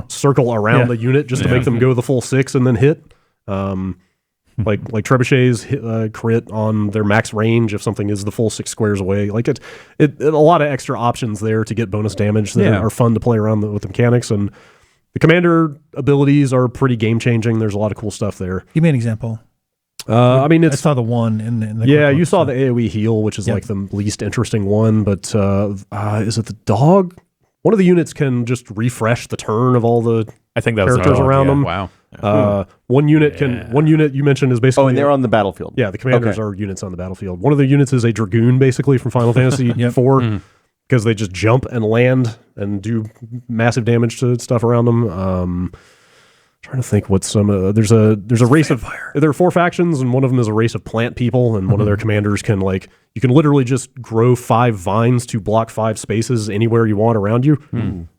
circle around the unit just to make them go the full 6 and then hit. Like trebuchets crit on their max range if something is the full 6 squares away. Like it a lot of extra options there to get bonus damage that are fun to play around with the mechanics, and the commander abilities are pretty game changing. There's a lot of cool stuff there. Give me an example. I saw the one in the you saw the AoE heal, which is like the least interesting one. But is it the dog? One of the units can just refresh the turn of all the characters around them. Wow. One unit you mentioned is basically and they're on the battlefield. Yeah, the commanders are units on the battlefield. One of the units is a dragoon, basically from Final Fantasy IV, because they just jump and land and do massive damage to stuff around them. Trying to think what some there's a race of there are 4 factions, and one of them is a race of plant people, and one of their commanders can you can literally just grow 5 vines to block 5 spaces anywhere you want around you,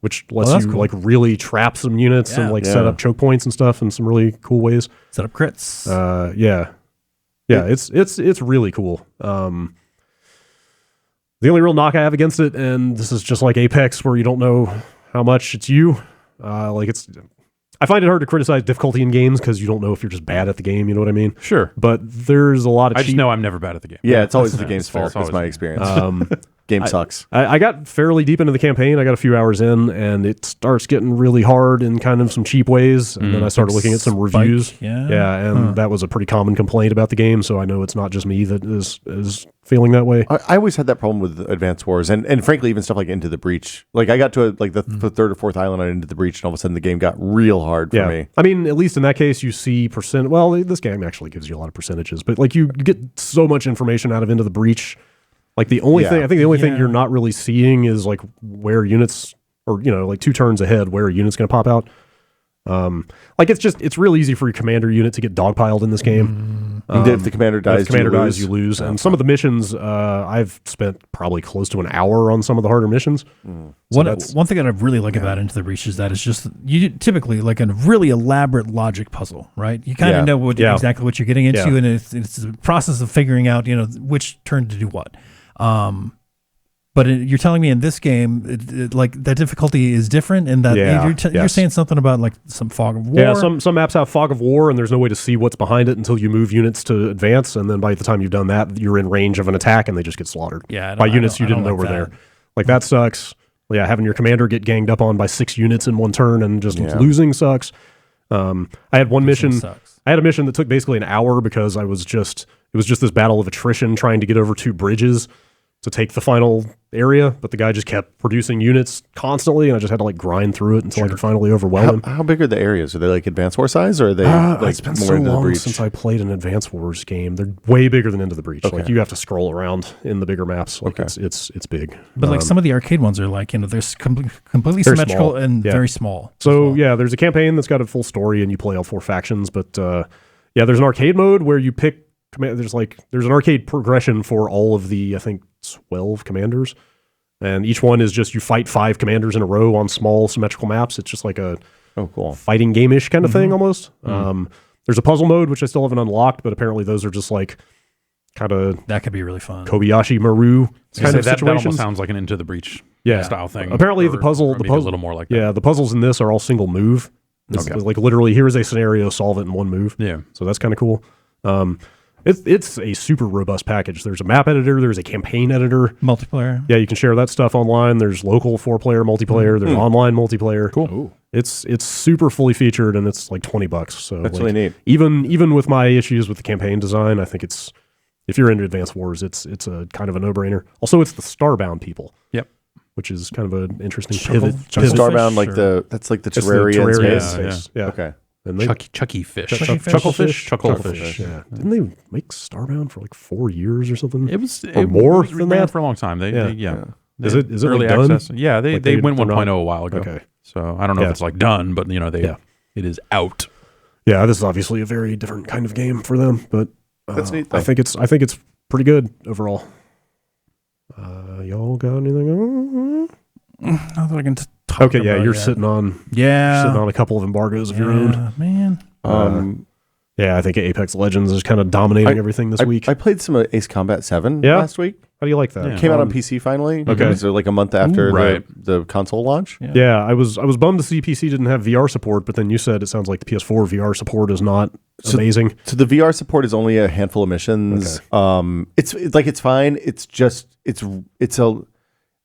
which lets you really trap some units and set up choke points and stuff in some really cool ways. Set up crits. It's really cool. The only real knock I have against it, and this is just like Apex where you don't know how much it's you. I find it hard to criticize difficulty in games because you don't know if you're just bad at the game. You know what I mean? Sure. But there's a lot of I just know I'm never bad at the game. Yeah, it's always the game's fault. That's my experience. Game sucks. I got fairly deep into the campaign. I got a few hours in, and it starts getting really hard in kind of some cheap ways. And then I started looking at some reviews. And that was a pretty common complaint about the game. So I know it's not just me that is feeling that way. I always had that problem with Advance Wars, and frankly, even stuff like Into the Breach. Like I got to the 3rd or 4th island on Into the Breach, and all of a sudden the game got real hard for me. I mean, at least in that case, you see percent. Well, this game actually gives you a lot of percentages, but you get so much information out of Into the Breach. Like the only thing, I think the only thing you're not really seeing is where units, or 2 turns ahead, where a unit's going to pop out. It's real easy for your commander unit to get dogpiled in this game. If the commander dies, you lose. And some of the missions, I've spent probably close to an hour on some of the harder missions. So one thing that I really like about Into the Breach is that it's just you typically like a really elaborate logic puzzle, right? You kind of know exactly what you're getting into, and it's a process of figuring out which turn to do what. But you're telling me in this game, that difficulty is different, and that you're saying something about some fog of war. Yeah, some maps have fog of war, and there's no way to see what's behind it until you move units to advance, and then by the time you've done that, you're in range of an attack, and they just get slaughtered by units you didn't know were there. That sucks. Yeah, having your commander get ganged up on by 6 units in one turn and just losing sucks. I had one mission. I had a mission that took basically an hour because it was just this battle of attrition trying to get over 2 bridges to take the final area, but the guy just kept producing units constantly, and I just had to grind through it until I could finally overwhelm him. How big are the areas? Are they Advance War size, or are they it's been so long since I played an Advance Wars game. They're way bigger than Into the Breach. Okay. You have to scroll around in the bigger maps. It's big. But some of the arcade ones are they're completely symmetrical and very small. So there's a campaign that's got a full story, and you play all 4 factions. But there's an arcade mode where you pick. There's an arcade progression for all of the 12 commanders, and each one is just you fight 5 commanders in a row on small symmetrical maps. It's just like a fighting game-ish kind of thing almost. There's a puzzle mode which I still haven't unlocked, but apparently those are just kind kind of that could be really fun. Kobayashi Maru kind of that situations. almost sounds like an Into the Breach style thing. Apparently or the puzzle a little more like that. Yeah, the puzzles in this are all single move. It's like literally here's a scenario, solve it in one move. Yeah. So that's kind of cool. It's a super robust package. There's a map editor, there's a campaign editor. Multiplayer. Yeah, you can share that stuff online. There's local 4-player multiplayer, there's online multiplayer. Cool. Ooh. It's super fully featured and it's like $20. So that's really neat. Even with my issues with the campaign design, I think it's if you're into Advanced Wars, it's a kind of a no-brainer. Also, it's the Starbound people. Yep. Which is kind of an interesting pivot. Starbound, like that's like the Terraria space. Yeah. Okay. And Chucky Fish. Chucklefish. Yeah. Didn't they make Starbound for like 4 years or something? It was more it than ran that for a long time. Is it early like done? access? Yeah, they went 1.0 a while ago. Okay. So I don't know if it's like done, but it is out. Yeah, this is obviously a very different kind of game for them, but that's neat. I think it's pretty good overall. Y'all got anything? Not that I can talk Okay, about you're yet. sitting on a couple of embargoes of your own, man. I think Apex Legends is kind of dominating everything this week. I played some Ace Combat 7 Yeah? last week. How do you like that? It came out on PC finally. Okay. So like a month after right. the console launch. Yeah, I was bummed to see PC didn't have VR support, but then you said it sounds like the PS4 VR support is not amazing. So the VR support is only a handful of missions. Okay. It's fine. It's just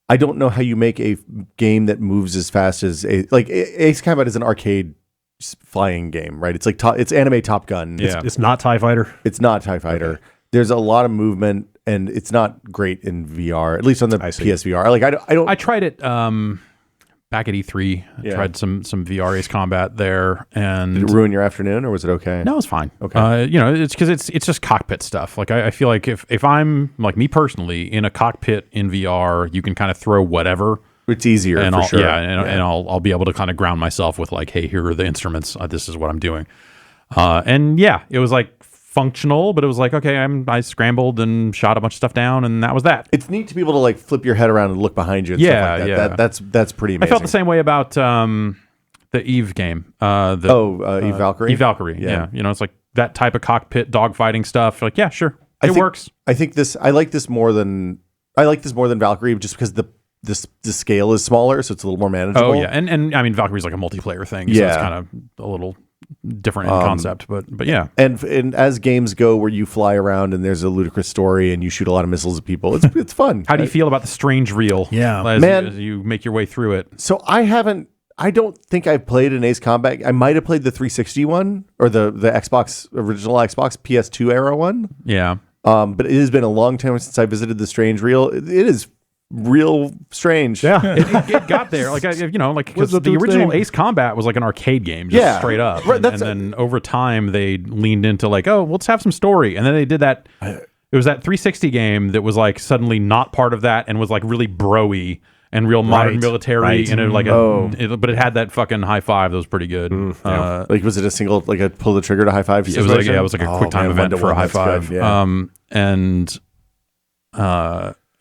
I don't know how you make a game that moves as fast as Ace Combat is an arcade flying game, right? It's like it's anime Top Gun. Yeah. It's not TIE Fighter. It's not TIE Fighter. Okay. There's a lot of movement, and it's not great in VR, at least on the PSVR. Like I don't. I tried it back at E3. I tried some VR Ace Combat there, and Did it ruin your afternoon, or was it okay? No, it was fine. Okay. It's because it's just cockpit stuff. Like I feel like if I'm like me personally in a cockpit in VR, you can kind of throw whatever. It's easier and for I'll, sure. And I'll be able to kind of ground myself with like, hey, here are the instruments. This is what I'm doing. It was like functional, but it was like, okay, I scrambled and shot a bunch of stuff down, and that was that. It's neat to be able to like flip your head around and look behind you. And stuff like that. That's pretty amazing. I felt the same way about the Eve game. Eve Valkyrie. Eve Valkyrie. Yeah. It's like that type of cockpit dogfighting stuff. Like, yeah, sure, it works. I think I like this more than Valkyrie, just because the scale is smaller, so it's a little more manageable. Oh yeah, and I mean Valkyrie's like a multiplayer thing, so it's kind of a little different in concept, but yeah. And as games go, where you fly around and there's a ludicrous story and you shoot a lot of missiles at people, it's fun. How do you feel about the Strangereal? Yeah, as you make your way through it. So I don't think I've played an Ace Combat. I might have played the 360 one or the Xbox original Xbox PS2 era one. Yeah. But it has been a long time since I visited the Strangereal. It is real strange. Yeah. it got there. Like, because the original Ace Combat was like an arcade game, just straight up. Right, and then over time, they leaned into like, oh, let's have some story. And then they did that. It was that 360 game that was like suddenly not part of that and was like really bro-y and real modern military. And it but it had that fucking high five that was pretty good. Like, was it a single, like a pull the trigger to high five? It was like a quick time event for a high five. Good, yeah.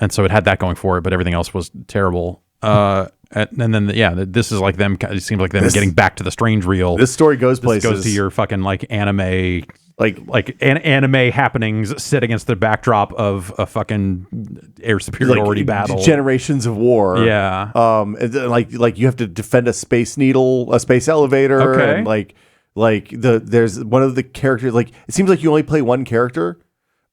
And so it had that going for it, but everything else was terrible. And then this is like them. It seems like them getting back to the Strangereal. This story goes places. Goes to your fucking like anime, anime happenings set against the backdrop of a fucking air superiority battle, generations of war. Yeah. And then, like you have to defend a space needle, a space elevator, and there's one of the characters. Like, it seems like you only play one character.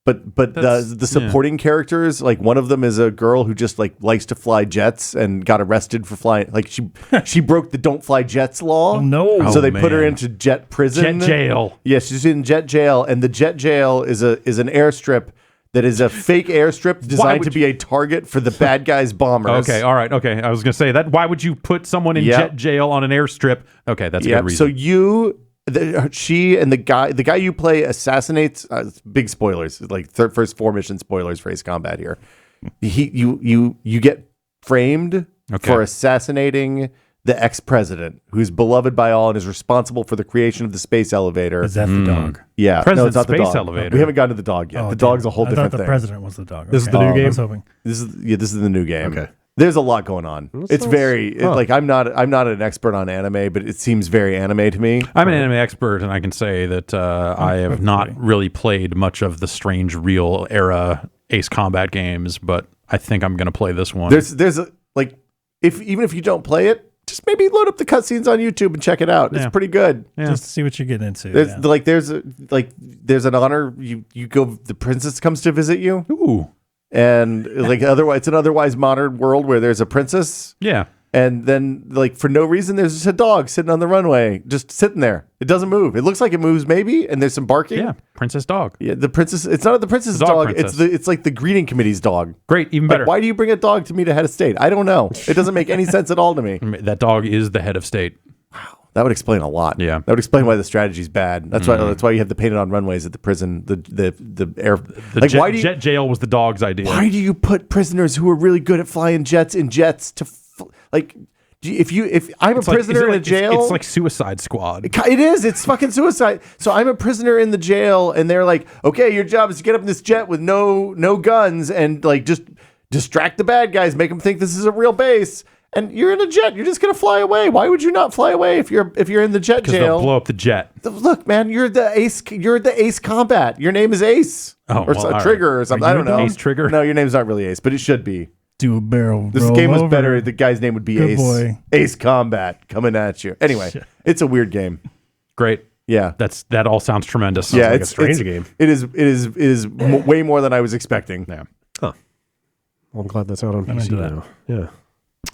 But the supporting characters, like one of them is a girl who just like likes to fly jets and got arrested for flying. Like she broke the don't fly jets law. Oh, no. So they put her into jet prison. Jet jail. Yeah, she's in jet jail, and the jet jail is an airstrip that is a fake airstrip designed to be a target for the bad guys' bombers. Okay, all right, okay. I was gonna say that. Why would you put someone in jet jail on an airstrip? Okay, that's a good reason. So she and the guy you play assassinates. Big spoilers, like first 4 mission spoilers for Ace Combat here. You get framed for assassinating the ex-president, who's beloved by all and is responsible for the creation of the space elevator. Is that the dog? Yeah, President's no, it's not the space dog. elevator. We haven't gotten to the dog yet. The dog's a whole different thing. I thought the president was the dog. This is the new game? I was hoping. This is the new game. Okay. There's a lot going on. It's very like I'm not an expert on anime, but it seems very anime to me. I'm an anime expert, and I can say that I have not really played much of the Strangereal era Ace Combat games, but I think I'm going to play this one. There's like even if you don't play it, just maybe load up the cutscenes on YouTube and check it out. It's pretty good. Yeah. Just to see what you're getting into. There's an honor you go. The princess comes to visit you. Ooh. And like otherwise, it's an otherwise modern world where there's a princess. Yeah. And then like for no reason, there's just a dog sitting on the runway, just sitting there. It doesn't move. It looks like it moves maybe, and there's some barking. Yeah. Princess dog. Yeah. The princess. It's not the princess's dog. Princess. It's like the greeting committee's dog. Great. Even better. Like, why do you bring a dog to meet a head of state? I don't know. It doesn't make any sense at all to me. That dog is the head of state. Wow. That would explain a lot. Yeah, that would explain why the strategy's bad. That's why you have the painted on runways at the prison. The air. Like jet, jet jail was the dog's idea. Why do you put prisoners who are really good at flying jets in jets to like? If I'm a prisoner in a jail, it's like Suicide Squad. It is. It's fucking suicide. So I'm a prisoner in the jail, and they're like, okay, your job is to get up in this jet with no guns and like just distract the bad guys, make them think this is a real base. And you're in a jet. You're just gonna fly away. Why would you not fly away if you're in the jet jail? Because they'll blow up the jet. Look, man, you're the Ace. You're the Ace Combat. Your name is Ace, Trigger or something. I don't know. Ace Trigger? No, your name's not really Ace, but it should be. Do a barrel. This game was better. The guy's name would be Good Ace. Boy. Ace Combat coming at you. Anyway, it's a weird game. Great. Yeah, that all sounds tremendous. Sounds like a strange game. It is way more than I was expecting. Yeah. Huh. Well, I'm glad that's out on PC now. Yeah.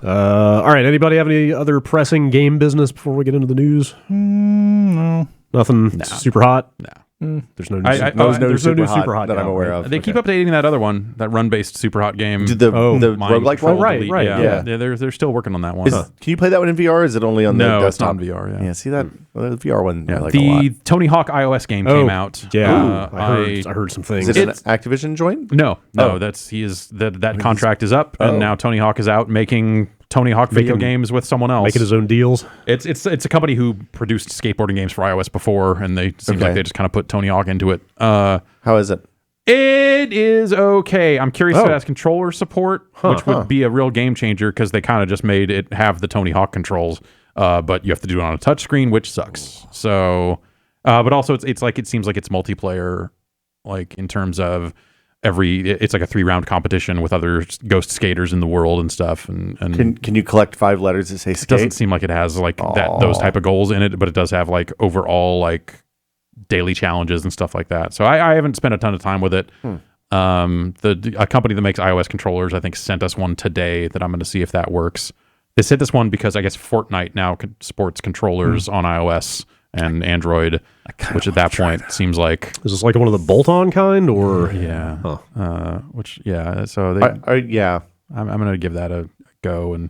All right. Anybody have any other pressing game business before we get into the news? No. Nothing super hot? No. There's no new super super hot that I'm aware of. They keep updating that other one, that run-based super hot game. The roguelike one? Right. Yeah. They're still working on that one. Can you play that one in VR? Or is it only on the desktop? No, it's not in VR. Yeah. See that the VR one? Yeah. I like a lot. The Tony Hawk iOS game came out. Yeah, I heard some things. Is it an Activision joint? No. That contract is up, and now Tony Hawk is out making Tony Hawk video games with someone else, making his own deals. It's a company who produced skateboarding games for iOS before, and they seems like they just kind of put Tony Hawk into it. How is it? It is okay. I'm curious if it has controller support, which would be a real game changer because they kind of just made it have the Tony Hawk controls, but you have to do it on a touchscreen, which sucks. So, but also it seems like it's multiplayer, like in terms of it's like a 3-round competition with other ghost skaters in the world and stuff. And can you collect 5 letters that say skate? It doesn't seem like it has like those type of goals in it, but it does have like overall like daily challenges and stuff like that. So I haven't spent a ton of time with it. A company that makes iOS controllers, I think, sent us one today that I'm going to see if that works. They sent this one because I guess Fortnite now sports controllers on iOS and Android, which at that point seems like... Is this like one of the bolt-on kind, or... Yeah. So I'm going to give that a go. And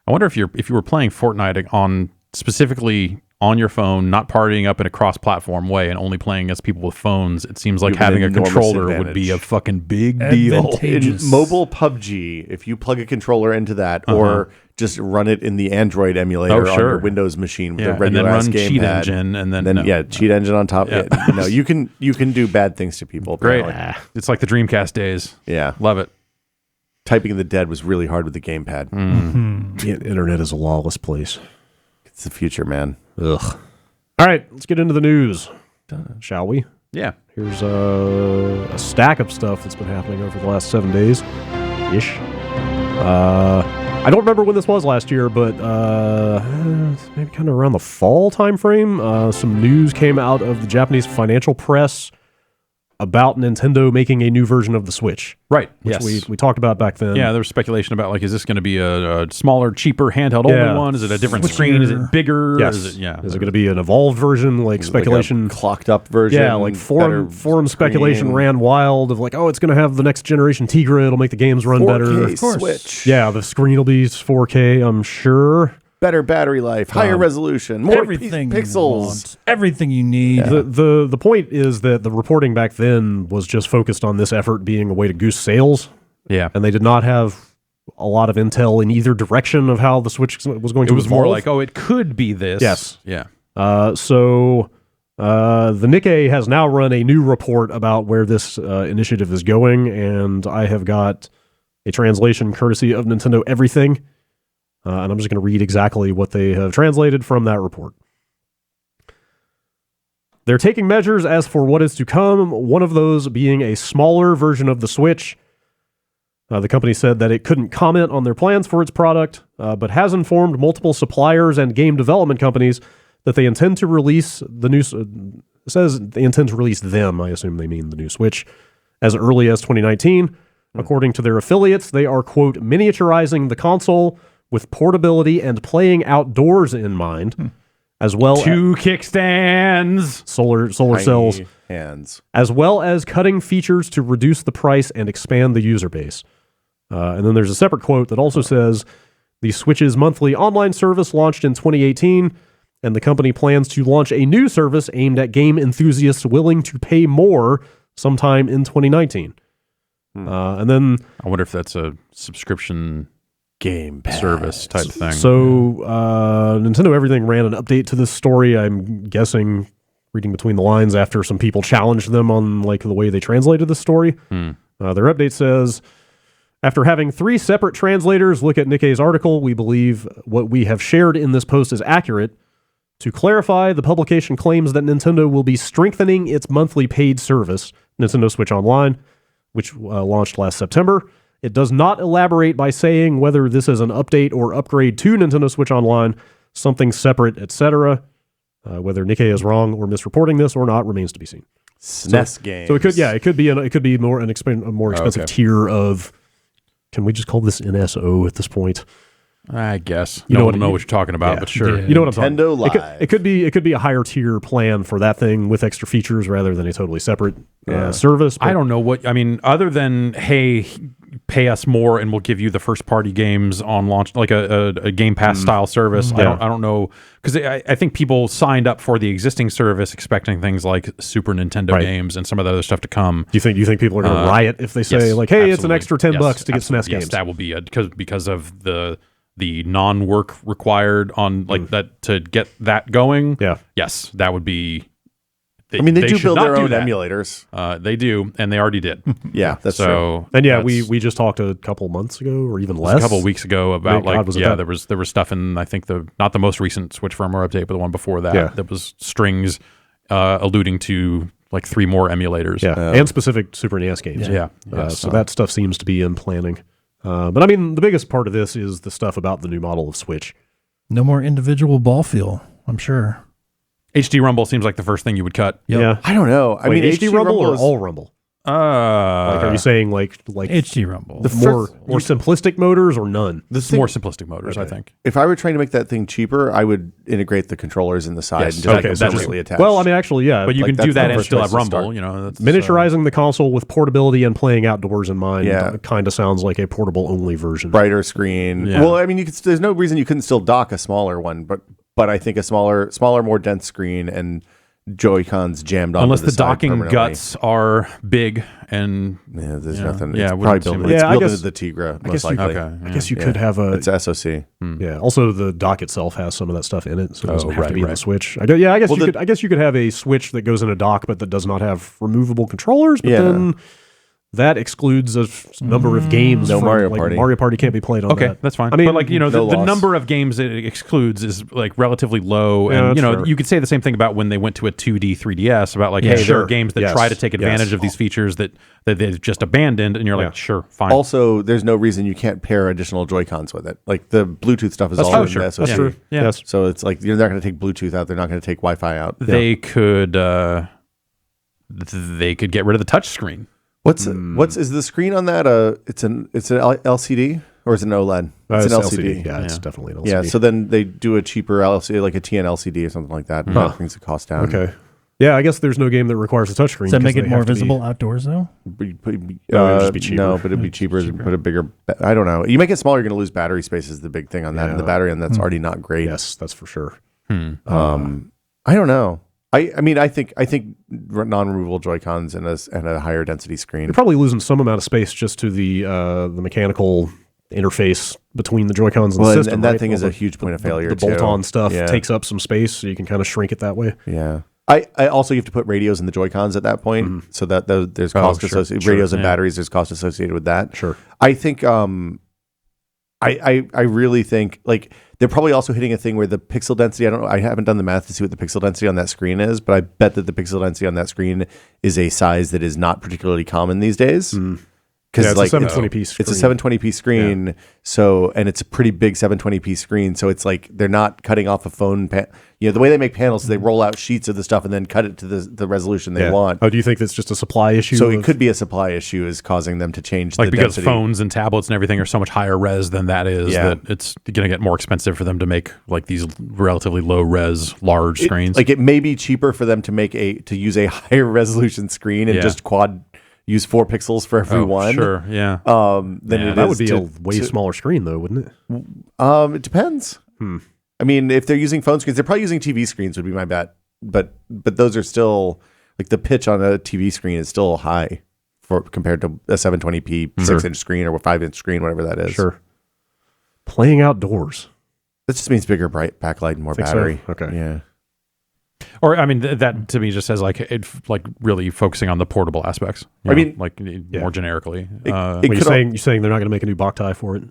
I wonder if you were playing Fortnite on specifically on your phone, not partying up in a cross-platform way and only playing as people with phones, it seems like having a controller would be a fucking big deal. In mobile PUBG, if you plug a controller into that, or just run it in the Android emulator on your Windows machine with a regular ass gamepad, Cheat Engine, and then Cheat Engine on top. Yeah. You can do bad things to people. Great. It's like the Dreamcast days. Yeah, love it. Typing in the dead was really hard with the gamepad. The internet is a lawless place. It's the future, man. Ugh. All right, let's get into the news, shall we? Yeah. Here's a stack of stuff that's been happening over the last 7 days, ish. I don't remember when this was last year, but maybe kind of around the fall time frame. Some news came out of the Japanese financial press about Nintendo making a new version of the Switch. Right. Which we talked about back then. Yeah, there was speculation about, like, is this going to be a smaller, cheaper, handheld-only one? Is it a different screen? Is it bigger? Yes. Is it going to be an evolved version, like speculation? Like a clocked-up version? Yeah, like forum speculation ran wild of, like, oh, it's going to have the next generation Tegra. It'll make the games run 4K better. Of course. Switch. Yeah, the screen will be 4K, I'm sure. Better battery life, higher resolution, more pixels, everything you need. Yeah. The point is that the reporting back then was just focused on this effort being a way to goose sales. Yeah, and they did not have a lot of intel in either direction of how the Switch was going to. It was evolve. more like, oh, it could be this. Yes. Yeah. So the Nikkei has now run a new report about where this initiative is going, and I have got a translation courtesy of Nintendo Everything. And I'm just going to read exactly what they have translated from that report. They're taking measures as for what is to come, one of those being a smaller version of the Switch. The company said that it couldn't comment on their plans for its product, but has informed multiple suppliers and game development companies that they intend to release the new... says they intend to release them, I assume they mean the new Switch, as early as 2019. According to their affiliates, they are, quote, miniaturizing the console with portability and playing outdoors in mind, as well as 2 kickstands, solar cells, hands, as well as cutting features to reduce the price and expand the user base. And then there's a separate quote that also says, the Switch's monthly online service launched in 2018, and the company plans to launch a new service aimed at game enthusiasts willing to pay more sometime in 2019. And then I wonder if that's a subscription game service type thing. So Nintendo Everything ran an update to this story. I'm guessing, reading between the lines, after some people challenged them on like the way they translated the story. Their update says, after having 3 separate translators look at Nikkei's article, we believe what we have shared in this post is accurate. To clarify, the publication claims that Nintendo will be strengthening its monthly paid service, Nintendo Switch Online, which launched last September. It does not elaborate by saying whether this is an update or upgrade to Nintendo Switch Online, something separate, etc. Whether Nikkei is wrong or misreporting this or not remains to be seen. SNES games. So it could be more a more expensive tier of. Can we just call this NSO at this point? I guess. You don't know what you're talking about, but sure. You know what I'm Nintendo talking about. Live. It could be a higher tier plan for that thing with extra features rather than a totally separate service. I don't know what, I mean, other than, hey, pay us more and we'll give you the first party games on launch, like a Game Pass style service. I don't know, because I think people signed up for the existing service expecting things like Super Nintendo games and some of the other stuff to come. Do you think people are going to riot if they say hey, absolutely. It's an extra $10 to get SNES games? Yes, that will be because of the non-work required on like that to get that going. Yeah. Yes, that would be. They do build their own emulators. They do, and they already did. Yeah, that's true. And we just talked a couple months ago, or even less, a couple of weeks ago about there was stuff in I think not the most recent Switch firmware update, but the one before that that was strings alluding to like 3 more emulators. Yeah, and specific Super NES games. So that stuff seems to be in planning. But I mean, the biggest part of this is the stuff about the new model of Switch. No more individual ball feel, I'm sure. HD Rumble seems like the first thing you would cut. Yep. Yeah, I don't know. I mean, HD Rumble or all Rumble? Are you saying like HD Rumble? The more simplistic motors or none? More simplistic motors, I think. If I were trying to make that thing cheaper, I would integrate the controllers in the side and just completely attached. Well, I mean, actually, yeah. But you can do that and still have Rumble. You know, miniaturizing the console with portability and playing outdoors in mind. Kind of sounds like a portable only version. Brighter screen. Yeah. Well, I mean, there's no reason you couldn't still dock a smaller one, but I think a smaller, more dense screen and Joy-Cons jammed on. Unless the docking guts are big and there's nothing. Yeah, it's probably built into the Tigra. Most likely. I guess you could have it's SoC. Yeah. Also, the dock itself has some of that stuff in it, so it doesn't have to be in the Switch. I guess you could have a Switch that goes in a dock, but that does not have removable controllers. But then that excludes a number of games. No Mario Party. Mario Party can't be played on that. Okay, that's fine. I mean, but the number of games it excludes is like relatively low. And you could say the same thing about when they went to a 2D 3DS about like, there are games that try to take advantage of these features that they've just abandoned, and you're like, sure, fine. Also, there's no reason you can't pair additional Joy-Cons with it. Like the Bluetooth stuff is all in the SoC. That's true. Yeah. Yes. So it's like you're not going to take Bluetooth out. They're not going to take Wi-Fi out. They could get rid of the touch screen. What's is the screen on that? It's an LCD or is it an OLED? It's an LCD. Yeah, it's definitely an LCD. Yeah, so then they do a cheaper LCD, like a TN LCD or something like that. That brings the cost down. Okay. Yeah, I guess there's no game that requires a touchscreen. Does that make it more visible outdoors though? It'd just be cheaper. No, but it'd be cheaper to put a bigger. I don't know. You make it smaller, you're going to lose battery space. Is the big thing on that, and the battery on that's already not great. Yes, that's for sure. I don't know. I mean, I think non-removable Joy-Cons and a higher density screen. You're probably losing some amount of space just to the mechanical interface between the Joy-Cons and the system. And that thing is a huge point of failure. The bolt-on stuff takes up some space, so you can kind of shrink it that way. Yeah. I also, you have to put radios in the Joy-Cons at that point, so that there's cost associated. Radios and batteries, there's cost associated with that. Sure. I think I really think like they're probably also hitting a thing where the pixel density, I don't know, I haven't done the math to see what the pixel density on that screen is, but I bet that the pixel density on that screen is a size that is not particularly common these days. Because it's like a 720p screen. It's a 720p screen, so, and it's a pretty big 720p screen, so it's like they're not cutting off a phone. The way they make panels, they roll out sheets of the stuff and then cut it to the resolution they want. Oh, do you think that's just a supply issue? So it could be a supply issue is causing them to change like the because density. phones and tablets and everything are so much higher res than that is that it's going to get more expensive for them to make like these relatively low res large screens. Like it may be cheaper for them to use a higher resolution screen and just use 4 pixels for every one. Sure, yeah. That would be a way smaller screen, though, wouldn't it? It depends. I mean, if they're using phone screens, they're probably using TV screens. Would be my bet. But those are still like the pitch on a TV screen is still high compared to a 720p 6-inch screen or a 5-inch screen, whatever that is. Sure. Playing outdoors. That just means bigger bright backlight and more battery. So? Okay. Yeah. Or I mean, that to me just says like really focusing on the portable aspects. I mean, like more generically. You're saying they're not going to make a new Boktai for it?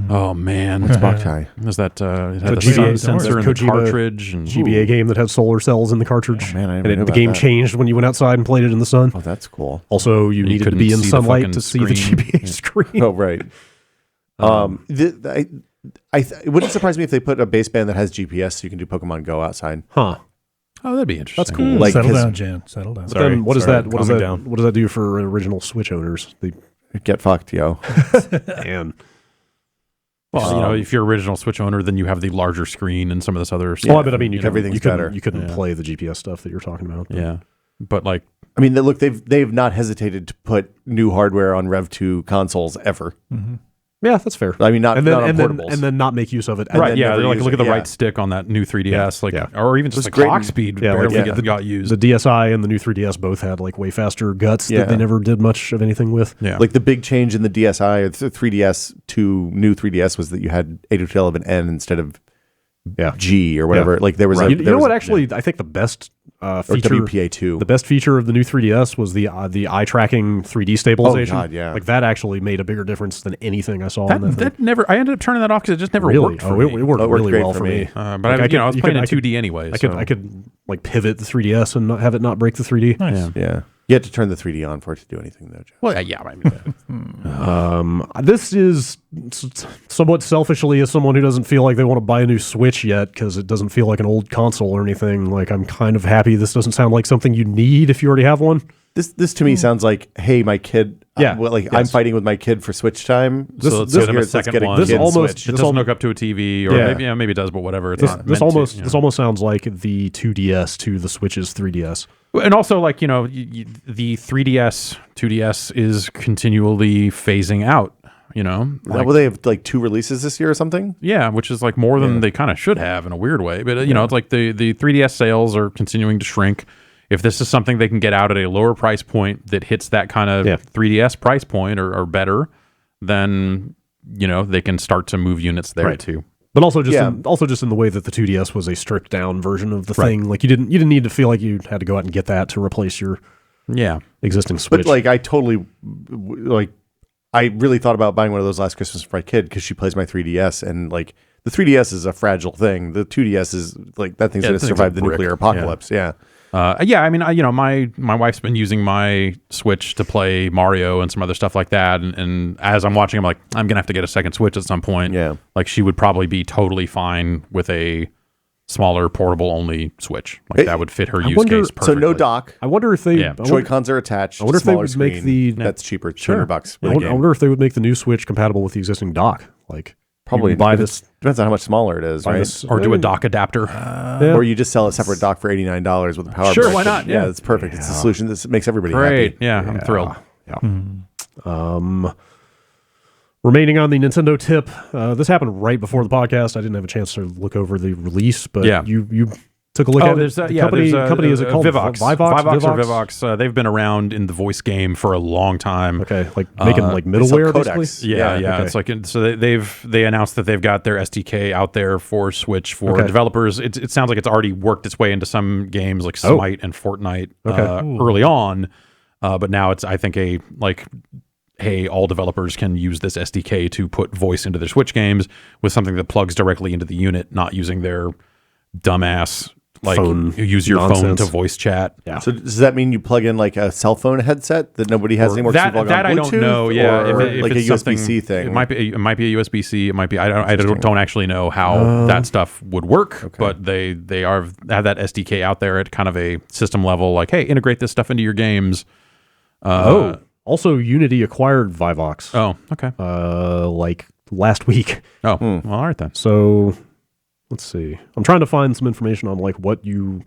Oh man, what's Boktai? Is that it had the GBA sensor in the cartridge and GBA game that had solar cells in the cartridge? Oh, man, I and the game changed when you went outside and played it in the sun. Oh, that's cool. Also, you needed to be in sunlight to see the GBA screen. Oh, right. It wouldn't surprise me if they put a baseband that has GPS so you can do Pokemon Go outside. Huh. Oh, that'd be interesting. That's cool. Like, settle down, Jan. Settle down. Sorry, then what does that do for original Switch owners? They get fucked, yo. Man. Well, if you're original Switch owner, then you have the larger screen and some of this other stuff. Well, but I mean, everything's better. You couldn't play the GPS stuff that you're talking about. Yeah, but like, I mean, look, they've not hesitated to put new hardware on Rev 2 consoles ever. Mm-hmm. Yeah, that's fair. I mean, not on portables. And then not make use of it. Right, yeah. Like, look at the right stick on that new 3DS, or even just the clock speed barely got used. The DSi and the new 3DS both had like way faster guts that they never did much of anything with. Yeah. Like the big change in the DSi or the 3DS to new 3DS was that you had 802.11n instead of G or whatever. Like there was you know what? Actually, I think the best feature, WPA2. The best feature of the new 3DS was the eye tracking 3D stabilization. Oh God, yeah. Like that actually made a bigger difference than anything I saw. That never. I ended up turning that off because it just never worked for me. It worked really well for me. But I was playing in 2D anyway. I could like pivot the 3DS and have it not break the 3D. Nice. Yeah. You had to turn the 3D on for it to do anything, though, Jeff. Well, yeah. I mean, this is somewhat selfishly as someone who doesn't feel like they want to buy a new Switch yet because it doesn't feel like an old console or anything. Like I'm kind of happy this doesn't sound like something you need if you already have one. This to me sounds like, hey, my kid. I'm fighting with my kid for Switch time. Let's give him a second one. It doesn't hook up to a TV, or maybe it does, but whatever. This almost sounds like the 2DS to the Switch's 3DS. And also, like, the 3DS, 2DS is continually phasing out, Well, they have like 2 releases this year or something? Yeah, which is like more than they kind of should have in a weird way. But, it's like the 3DS sales are continuing to shrink. If this is something they can get out at a lower price point that hits that kind of 3DS price point or better, then, they can start to move units there too. But also just in the way that the 2DS was a stripped down version of the thing. Like you didn't need to feel like you had to go out and get that to replace your existing Switch. But like I really thought about buying one of those last Christmas for my kid because she plays my 3DS, and like the 3DS is a fragile thing. The 2DS is like that thing's going to survive the nuclear apocalypse. Yeah. I mean, my wife's been using my Switch to play Mario and some other stuff like that. And as I'm watching, I'm like, I'm going to have to get a second Switch at some point. Yeah. Like she would probably be totally fine with a smaller portable only Switch. Like that would fit her use case perfectly. So no dock. I wonder if they Joy-Cons are attached. I wonder if they would make that's cheaper. $200. I wonder if they would make the new Switch compatible with the existing dock. Like probably buy this. Depends on how much smaller it is, right? Or do a dock adapter. Or you just sell a seperate dock for $89 with a power brick. Sure, why not? Yeah, it's perfect. It's a solution that makes everybody happy. Yeah, I'm thrilled. Yeah. Remaining on the Nintendo tip, this happened right before the podcast. I didn't have a chance to look over the release, but you took a look at it. There's Company is it called? Vivox. Vivox Or Vivox. They've been around in the voice game for a long time. Okay, like making like middleware, codecs. basically. Yeah. Okay. It's like so they announced that they've got their SDK out there for Switch for developers. It sounds like it's already worked its way into some games like Smite and Fortnite early on, but now it's I think hey, all developers can use this SDK to put voice into their Switch games with something that plugs directly into the unit, not using their dumbass phone use your phone to voice chat. Yeah. So does that mean you plug in like a cell phone headset that nobody has anymore? That I don't know. Yeah, if like it's a USB-C thing. It might be a USB-C. It might be. I don't actually know how that stuff would work. But they have that SDK out there at kind of a system level. Like, hey, integrate this stuff into your games. Also, Unity acquired Vivox. Oh, okay. Like last week. Oh, well, all right then. So let's see. I'm trying to find some information on like what you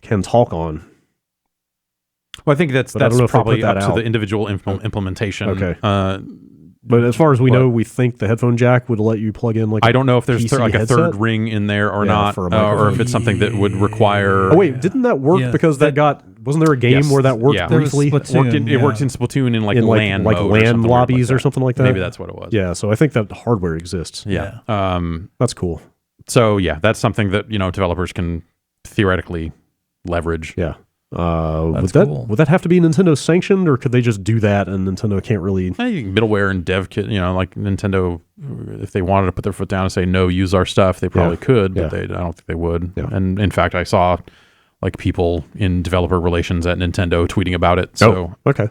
can talk on. Well, I think that's probably up to the individual implementation. Okay. But as far as we know, we think the headphone jack would let you plug in like I don't know if there's PC like a headset? third ring in there or not, for a or if it's something that would require. Oh wait, didn't that work because wasn't there a game where that worked briefly? It worked in Splatoon in like LAN like mode LAN lobbies or something like that. Maybe that's what it was. Yeah, so I think that hardware exists. Yeah. That's cool. So yeah, that's something that developers can theoretically leverage. Yeah. Would that have to be Nintendo sanctioned, or could they just do that and Nintendo can't really? Middleware and dev kit, like Nintendo, if they wanted to put their foot down and say no, use our stuff, they probably could, but I don't think they would. Yeah. And in fact, I saw like people in developer relations at Nintendo tweeting about it. So okay,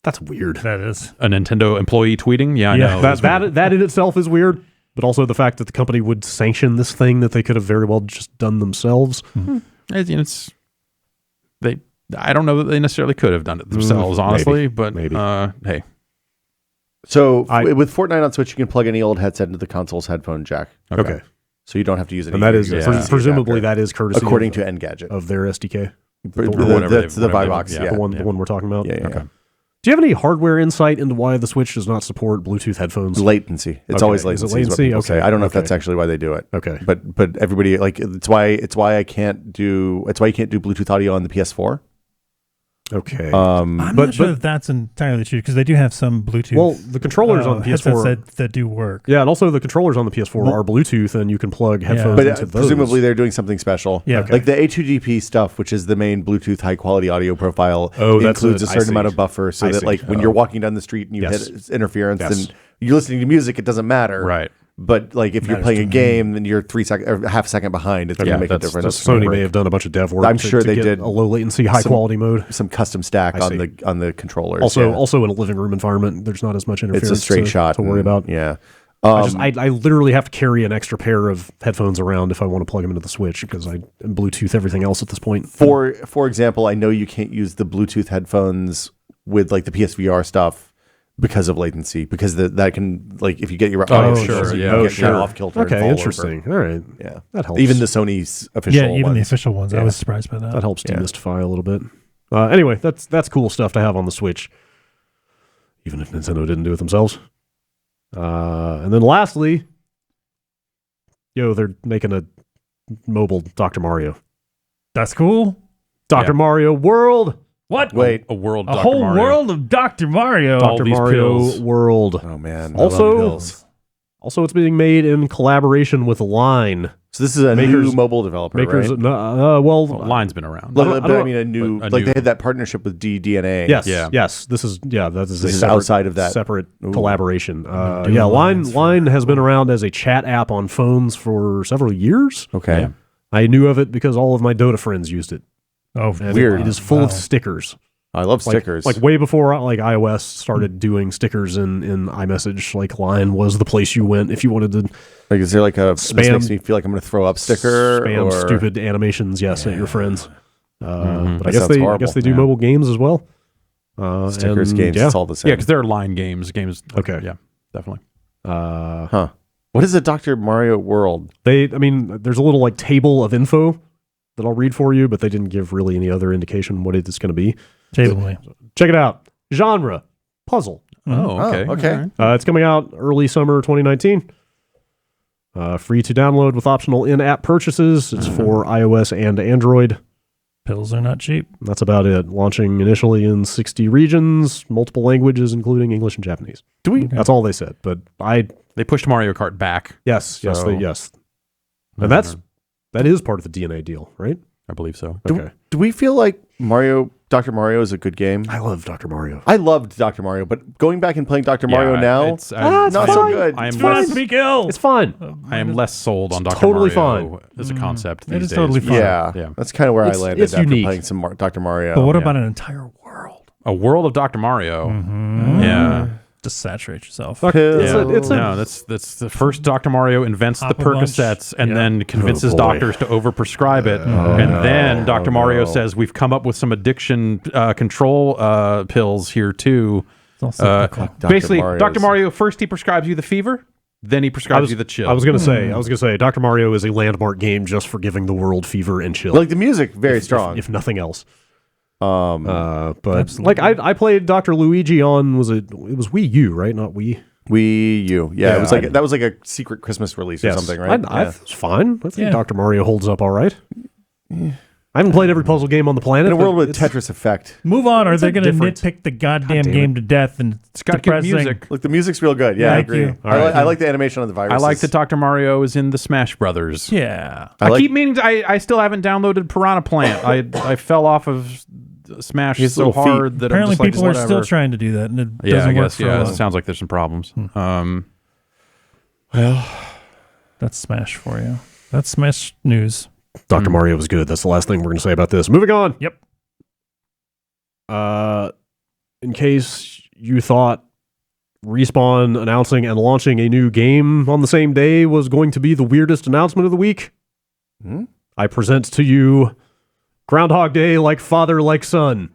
that's weird. That is a Nintendo employee tweeting. Yeah, I know that in itself is weird. But also the fact that the company would sanction this thing that they could have very well just done themselves. I don't know that they necessarily could have done it themselves, honestly, but maybe. Hey. So with Fortnite on Switch, you can plug any old headset into the console's headphone jack. Okay. So you don't have to use it. And that is presumably that is courtesy according to Engadget of their SDK. That's the Vivox, the one we're talking about. Yeah. Okay. Do you have any hardware insight into why the Switch does not support Bluetooth headphones? Latency. It's always latency. Is it latency? Is what people say. I don't know if that's actually why they do it. Okay. But everybody it's why you can't do Bluetooth audio on the PS4. Okay. I'm not sure if that's entirely true because they do have some Bluetooth. Well, the controllers on the PS4 that do work. Yeah, and also the controllers on the PS4 are Bluetooth, and you can plug headphones into those. Presumably they're doing something special. Yeah. Like the A2DP stuff, which is the main Bluetooth high quality audio profile, includes a certain amount of buffer, so that like when you're walking down the street and you hit interference, and you're listening to music, it doesn't matter. Right. But like if you're playing a game, then you're 3 seconds or half a second behind. It's going to make a difference. Sony may have done a bunch of dev work. I'm sure they did a low latency, high quality mode, some custom stack on the controllers. Also in a living room environment, there's not as much interference. It's a straight shot to worry about. Yeah. I literally have to carry an extra pair of headphones around if I want to plug them into the Switch because I Bluetooth everything else at this point. For example, I know you can't use the Bluetooth headphones with like the PSVR stuff. Because of latency, because that can like if you get your get off kilter. Okay, interesting. All right, yeah, that helps. Even the Sony's official, the official ones. I was surprised by that. That helps demystify a little bit. Anyway, that's cool stuff to have on the Switch, even if Nintendo didn't do it themselves. And then lastly, they're making a mobile Dr. Mario. That's cool. Dr. Mario World. What? Wait, a world. A whole world of Dr. Mario. Dr. Mario pills. World. Oh man. Also, it's being made in collaboration with Line. So this is a new mobile developer, right? Line's been around. I mean, a new they had that partnership with DNA. Yes. This is outside of that separate collaboration. Line has been around as a chat app on phones for several years. Okay. Yeah. I knew of it because all of my Dota friends used it. Oh, and weird! It is full of stickers. I love stickers. Like way before iOS started doing stickers in iMessage, like Line was the place you went if you wanted to. Like, is there like a spam? This makes me feel like I'm going to throw up sticker. Spam stupid animations, at your friends. But I guess they do Yeah. mobile games as well. Stickers, games, it's all the same. Yeah, because they're Line games. Okay. Yeah, definitely. What is a Dr. Mario World? There's a little like table of info that I'll read for you, but they didn't give really any other indication what it's going to be. Check it out. Genre, puzzle. Oh, okay. Okay. It's coming out early summer 2019. Free to download with optional in-app purchases. It's for iOS and Android. Pills are not cheap. That's about it. Launching initially in 60 regions, multiple languages, including English and Japanese. That's all they said. But they pushed Mario Kart back. Yes. And that is part of the DNA deal, right? I believe so. Okay. Do we feel like Dr. Mario is a good game? I love Dr. Mario. I loved Dr. Mario, but going back and playing Dr. Mario now, it's not so good. I am It's fun. I am less sold on Dr. totally Mario fine. as a concept these It is days. totally fine. Yeah, that's kind of where I landed it's after unique. playing some Dr. Mario. But what about an entire world? A world of Dr. Mario. Yeah. Just saturate yourself. That's the first Dr. Mario invents the Percocets and then convinces doctors to overprescribe it. And then Dr. Mario says, we've come up with some addiction control pills here too. Basically, Dr. Mario, first he prescribes you the fever, then he prescribes you the chill. I was going to say, Dr. Mario is a landmark game just for giving the world fever and chill. Like the music, very strong. If nothing else. But absolutely. Like I played Dr. Luigi on it was Wii U, right? Not Wii. Wii U. Yeah, it was like that was like a secret Christmas release or something, right? It's fine. I think Dr. Mario holds up all right. I haven't played every puzzle game on the planet. In a world with Tetris Effect. Move on, or they're going to nitpick the goddamn game to death, and it's got good music. Look, the music's real good. Yeah, I agree. I like the animation on the viruses. I like that Dr. Mario is in the Smash Brothers. Yeah. I keep meaning I still haven't downloaded Piranha Plant. I fell off of Smash so hard that apparently I'm just people are still trying to do that, and it doesn't work for a it while. sounds like there's some problems. Well, that's Smash for you. That's Smash news. Dr. Mario was good. That's the last thing we're going to say about this. Moving on. Yep. In case you thought Respawn announcing and launching a new game on the same day was going to be the weirdest announcement of the week, I present to you Groundhog Day Like Father Like Son.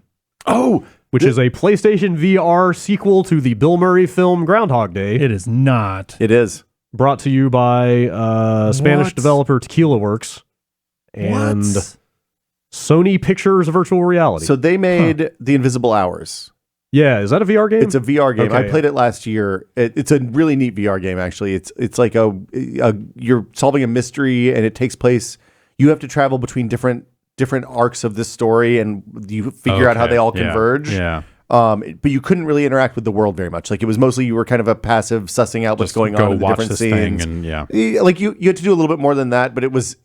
Which is a PlayStation VR sequel to the Bill Murray film Groundhog Day. It is not. It is. Brought to you by Spanish developer Tequila Works and Sony Pictures Virtual Reality. So they made The Invisible Hours. Yeah, is that a VR game? It's a VR game. Okay. I played it last year. It's a really neat VR game, actually. It's like you're solving a mystery, and it takes place. You have to travel between different arcs of this story, and you figure out how they all converge. Yeah. But you couldn't really interact with the world very much. Like it was mostly you were kind of a passive sussing out what's going on in the different scenes. Like you had to do a little bit more than that, but it was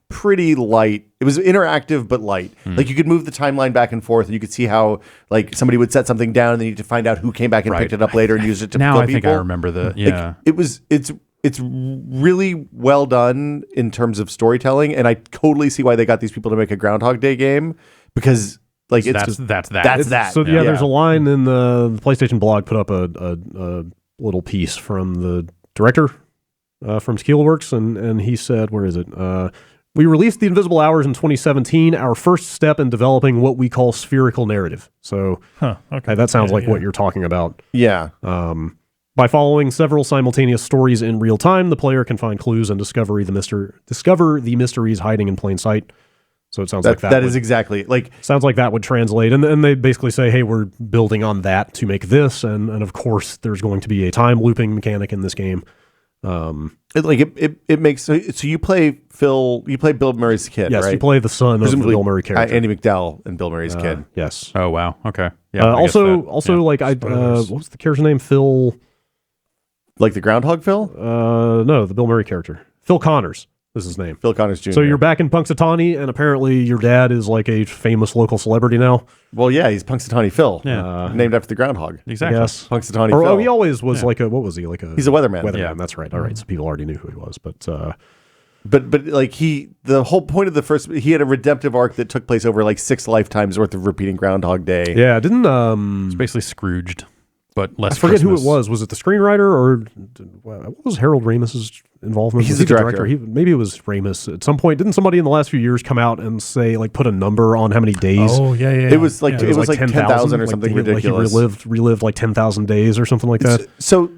pretty light. It was interactive but light. Like you could move the timeline back and forth, and you could see how like somebody would set something down, and then you had to find out who came back and picked it up later and used it to now kill I think people. I remember the It's really well done in terms of storytelling, and I totally see why they got these people to make a Groundhog Day game because like that's that. So there's a line in the PlayStation blog put up a little piece from the director from Tequila Works, and he said, where is it? We released The Invisible Hours in 2017, our first step in developing what we call spherical narrative. So that sounds like what you're talking about. Yeah. By following several simultaneous stories in real time, the player can find clues and discover the mysteries hiding in plain sight. So it sounds like that is exactly like sounds like that would translate, and they basically say, hey, we're building on that to make this, and of course there's going to be a time looping mechanic in this game. It makes so you play Bill Murray's kid, yes, right? you play the son of the Bill Murray character, Andy McDowell, and Bill Murray's kid. Yes. Oh wow. Okay. Yeah. Also, what was the character's name? Phil. Like the Groundhog Phil? No, the Bill Murray character, Phil Connors. Is his name. Phil Connors Jr. So you're back in Punxsutawney, and apparently your dad is like a famous local celebrity now. Well, yeah, he's Punxsutawney Phil. Yeah. Named after the groundhog. Exactly. Yes. Punxsutawney Phil. Oh, he always was like a, what was he? Like a... He's a weatherman. Yeah, that's right. All right, so people already knew who he was. But like the whole point of the first, he had a redemptive arc that took place over like 6 lifetimes worth of repeating Groundhog Day. Yeah, didn't... It's basically Scrooged, but less I forget Christmas. who it was. Was it the screenwriter or what was Harold Ramis's involvement? He's the director. Maybe it was Ramis at some point. Didn't somebody in the last few years come out and say, like, put a number on how many days? Oh, yeah. It was like it was like 10,000 or something ridiculous. Like he relived like 10,000 days or something like that. So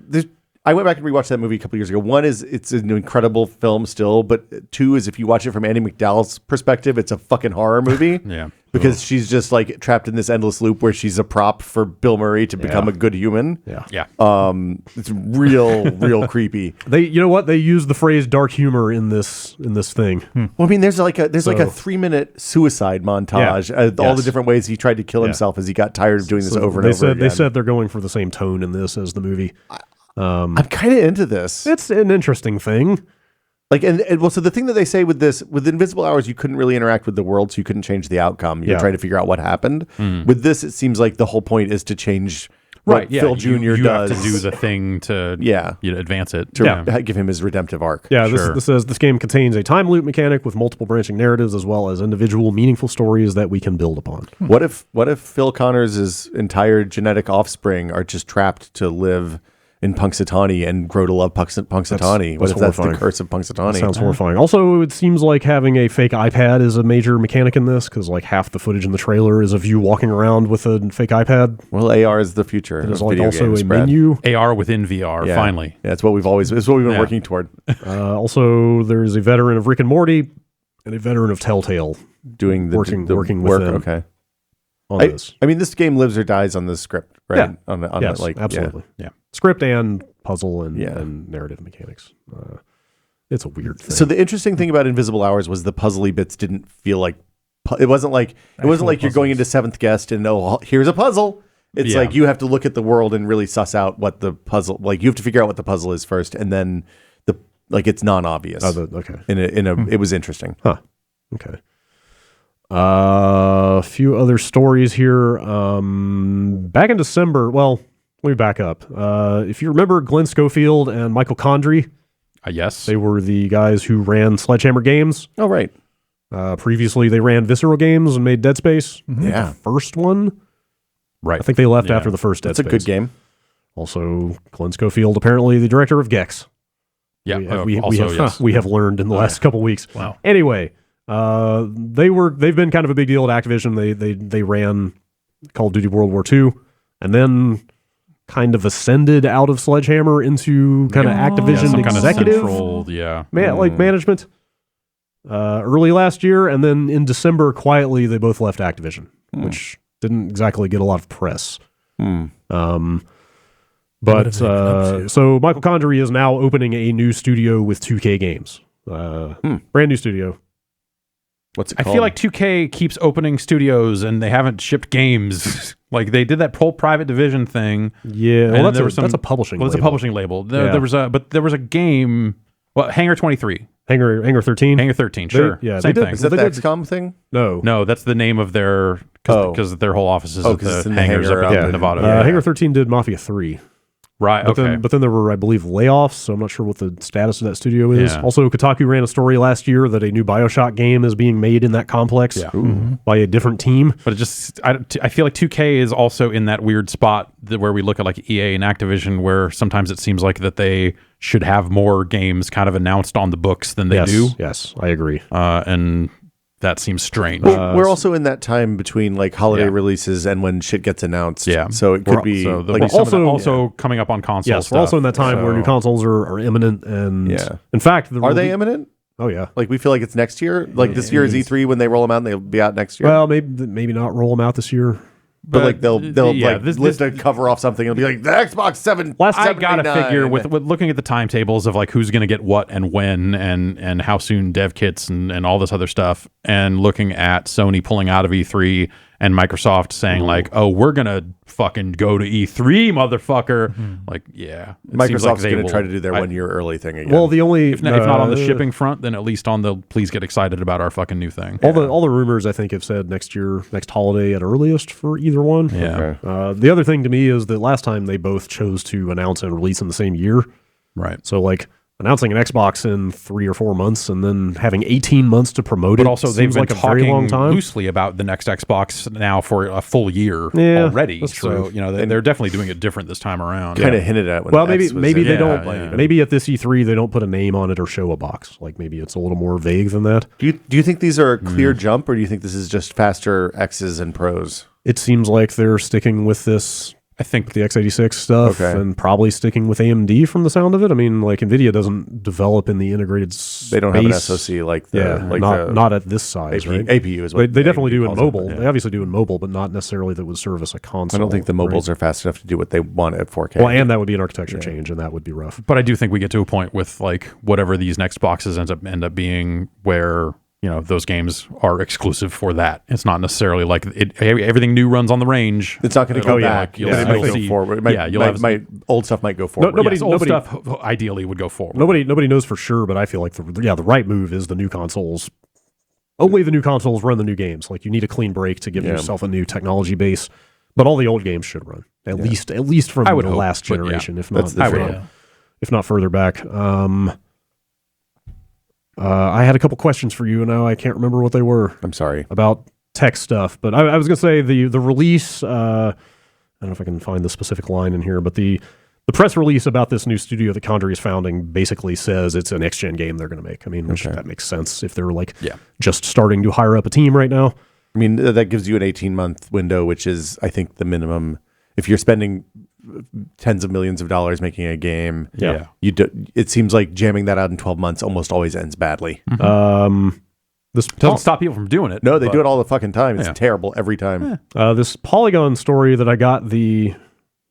I went back and rewatched that movie a couple years ago. One is it's an incredible film still, but two is if you watch it from Andy McDowell's perspective, it's a fucking horror movie. Yeah. Because she's just like trapped in this endless loop where she's a prop for Bill Murray to become a good human. Yeah. It's real creepy. You know what? They use the phrase dark humor in this thing. Well, I mean, there's like a 3-minute suicide montage. All the different ways he tried to kill himself as he got tired of doing this over and over again. They said they're going for the same tone in this as the movie. I'm kind of into this. It's an interesting thing. Like, so the thing that they say with this, with Invisible Hours, you couldn't really interact with the world, so you couldn't change the outcome. You're trying to figure out what happened. With this, it seems like the whole point is to change what Phil Jr. You does. have to do the thing to advance it. To give him his redemptive arc. Yeah, this says this game contains a time loop mechanic with multiple branching narratives as well as individual meaningful stories that we can build upon. What if Phil Connors' entire genetic offspring are just trapped to live in Punxsutawney and grow to love Punxsutawney? What if that's the curse of Punxsutawney? That sounds horrifying. Also, it seems like having a fake iPad is a major mechanic in this because like half the footage in the trailer is of you walking around with a fake iPad. Well, AR is the future. There's like also a menu. AR within VR, finally. Yeah, it's what we've been working toward. Also, there's a veteran of Rick and Morty and a veteran of Telltale doing working work. with them. Okay. On this. I mean, this game lives or dies on the script, right? Yeah. Yes, absolutely. Yeah. Script and puzzle and narrative mechanics. It's a weird thing. So the interesting thing about Invisible Hours was the puzzly bits didn't feel like it wasn't like you're going into Seventh Guest and here's a puzzle. It's like you have to look at the world and really suss out what the puzzle. Like you have to figure out what the puzzle is first, and then it's non-obvious. Okay. It was interesting. Huh. Okay. A few other stories here. Back in December, well, let me back up. If you remember Glenn Schofield and Michael Condrey, yes, they were the guys who ran Sledgehammer Games. Oh, right. Previously, they ran Visceral Games and made Dead Space. Yeah, the first one. Right. I think they left after the first Dead Space. That's a good game. Also, Glenn Schofield, apparently the director of Gex. Yeah, we have learned in the last couple weeks. Wow. Anyway. They've been kind of a big deal at Activision. They ran Call of Duty World War II and then kind of ascended out of Sledgehammer into kind of Activision executive management early last year, and then in December quietly they both left Activision, which didn't exactly get a lot of press. So Michael Condrey is now opening a new studio with 2K Games, brand new studio. What's it called? I feel like 2K keeps opening studios and they haven't shipped games. Like they did that whole private division thing. Yeah, well, that's a publishing. Well, it's a publishing label. There was a game. Well, Hangar 23, Hangar 13, Hangar 13. Sure, same thing. Is that the XCOM thing? No, that's the name of their because their whole office is at the hangars up in Nevada. Hangar 13 did Mafia 3. Right. But then there were, I believe, layoffs, so I'm not sure what the status of that studio is. Yeah. Also, Kotaku ran a story last year that a new BioShock game is being made in that complex by a different team. But I feel like 2K is also in that weird spot where we look at like EA and Activision, where sometimes it seems like that they should have more games kind of announced on the books than they do. Yes, I agree. And that seems strange. Well, we're also in that time between like holiday releases and when shit gets announced. Yeah. So it could be like also coming up on consoles. Yes, we're also in that time where new consoles are imminent, and in fact, are they imminent? Oh yeah. Like we feel like it's next year. Like this year is E3 when they roll them out and they'll be out next year. Well, maybe not roll them out this year. But like they'll lift a cover off something and be like the Xbox 7. I gotta figure with looking at the timetables of like who's gonna get what and when and how soon dev kits and all this other stuff, and looking at Sony pulling out of E3 and Microsoft saying like, oh, we're gonna fucking go to E3, motherfucker. Like, yeah, Microsoft's gonna try to do their 1 year early thing again. Well, the only if not on the shipping front, then at least on the please get excited about our fucking new thing. All the rumors I think have said next holiday at earliest for either one. Yeah. Okay. The other thing to me is that last time they both chose to announce and release in the same year. Right. So like announcing an Xbox in 3 or 4 months and then having 18 months to promote it. But also they've been like a very long time. Loosely about the next Xbox now for a full year already. That's true. So they're definitely doing it different this time around. Kind of hinted at. Maybe they don't. Maybe at this E3 they don't put a name on it or show a box. Like maybe it's a little more vague than that. Do you think these are a clear jump, or do you think this is just faster X's and Pros? It seems like they're sticking with this I think the x86 stuff, and probably sticking with AMD from the sound of it. I mean, like NVIDIA doesn't develop in the integrated space. They don't have an SoC like not at this size, right? APU is what they definitely do in mobile. It, They obviously do in mobile, but not necessarily that would serve as a console. I don't think the mobiles are fast enough to do what they want at 4K. Well, and that would be an architecture change, and that would be rough. But I do think we get to a point with like whatever these next boxes end up being where those games are exclusive for that. It's not necessarily like everything new runs on the range. It's not going to go back. You'll it might go forward. My old stuff might go forward. Old stuff ideally would go forward. Nobody knows for sure, but I feel like the right move is the new consoles. Only the new consoles run the new games. Like you need a clean break to give yourself a new technology base, but all the old games should run at least from the last generation, if not further back. I had a couple questions for you, and now I can't remember what they were. I'm sorry. About tech stuff, but I was going to say the release, I don't know if I can find the specific line in here, but the press release about this new studio that Condrey is founding basically says it's a next-gen game they're going to make. I mean, which that makes sense if they're just starting to hire up a team right now. I mean, that gives you an 18-month window, which is, I think, the minimum. If you're spending tens of millions of dollars making a game, it seems like jamming that out in 12 months almost always ends badly. This doesn't stop people from doing it. No, they do it all the fucking time. It's terrible every time. This Polygon story that I got the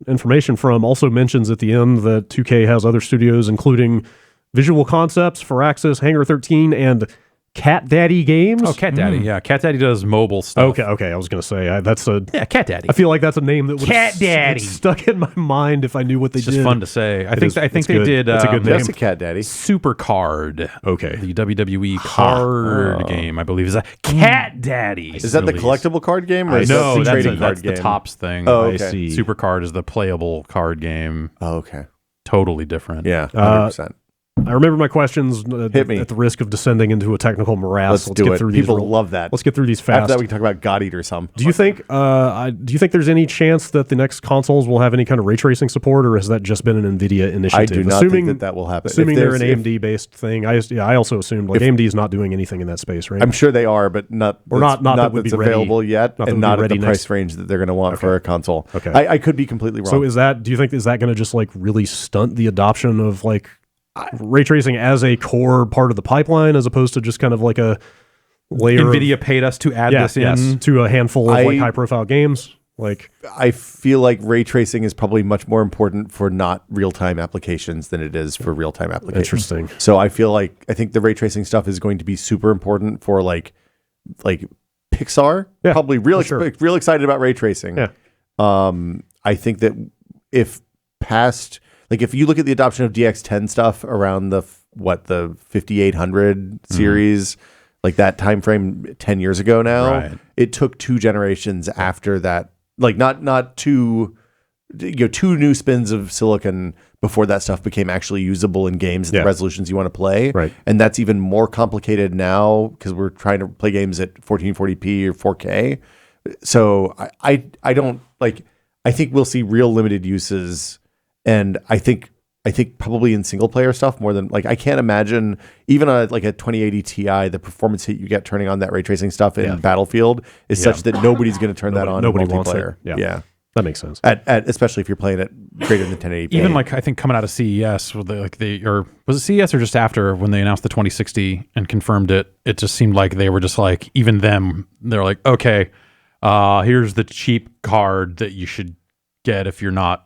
information from also mentions at the end that 2K has other studios, including Visual Concepts, Firaxis, Hangar 13, and Cat Daddy Games. Oh, Cat Daddy. Yeah, Cat Daddy does mobile stuff. Okay. I was going to say that's a Cat Daddy. I feel like that's a name that would Cat Daddy stuck in my mind if I knew what they did. It's just fun to say. I think they did. It's a good name. That's a Cat Daddy. Super Card. Okay. The WWE card game, I believe, is a Cat Daddy. Is that the collectible card game? Or no, that's the Tops thing. Oh, okay. I see. Super Card is the playable card game. Oh, okay. Totally different. Yeah, 100%. I remember my questions. Hit me. At the risk of descending into a technical morass. Let's get through these. People love that. Let's get through these fast. After that, we can talk about God Eater some. Do you think there's any chance that the next consoles will have any kind of ray tracing support, or has that just been an NVIDIA initiative? I do not think that will happen. Assuming they're an AMD-based thing. I also assumed AMD is not doing anything in that space, right? I'm sure they are, but not that would be available yet, and not at the price range that they're going to want for a console. Okay. I could be completely wrong. So do you think is that going to just like really stunt the adoption of like ray tracing as a core part of the pipeline, as opposed to just kind of like a layer? NVIDIA paid us to add this in to a handful of like high-profile games. Like, I feel like ray tracing is probably much more important for not real-time applications than it is for real-time applications. Interesting. So I think the ray tracing stuff is going to be super important for like Pixar. Yeah, probably real excited about ray tracing. Yeah. I think that if you look at the adoption of DX10 stuff around the 5800 series, like that time frame 10 years ago now, it took 2 generations after that, like not two new spins of silicon before that stuff became actually usable in games at the resolutions you want to play. Right. And that's even more complicated now because we're trying to play games at 1440p or 4K. So I think we'll see real limited uses. And I think probably in single player stuff more than I can't imagine even a 2080 Ti, the performance hit you get turning on that ray tracing stuff in Battlefield is such that nobody's going to turn that on. Nobody in multiplayer. Wants it. Yeah, that makes sense. Especially if you're playing it greater than 1080p. Even I think coming out of CES, or was it CES or just after when they announced the 2060 and confirmed it? It just seemed like they were just like even them. They're like, okay, here's the cheap card that you should get if you're not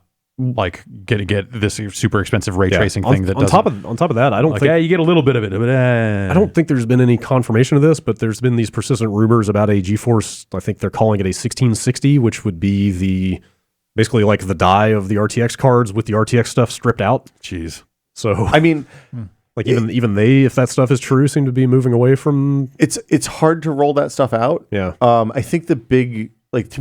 get this super expensive ray tracing thing that on top of that, I don't think you get a little bit of it. But I don't think there's been any confirmation of this, but there's been these persistent rumors about a GeForce. I think they're calling it a 1660, which would be basically like the die of the RTX cards with the RTX stuff stripped out. Jeez. So I mean, even they, if that stuff is true, seem to be moving away from. It's hard to roll that stuff out. Yeah. I think to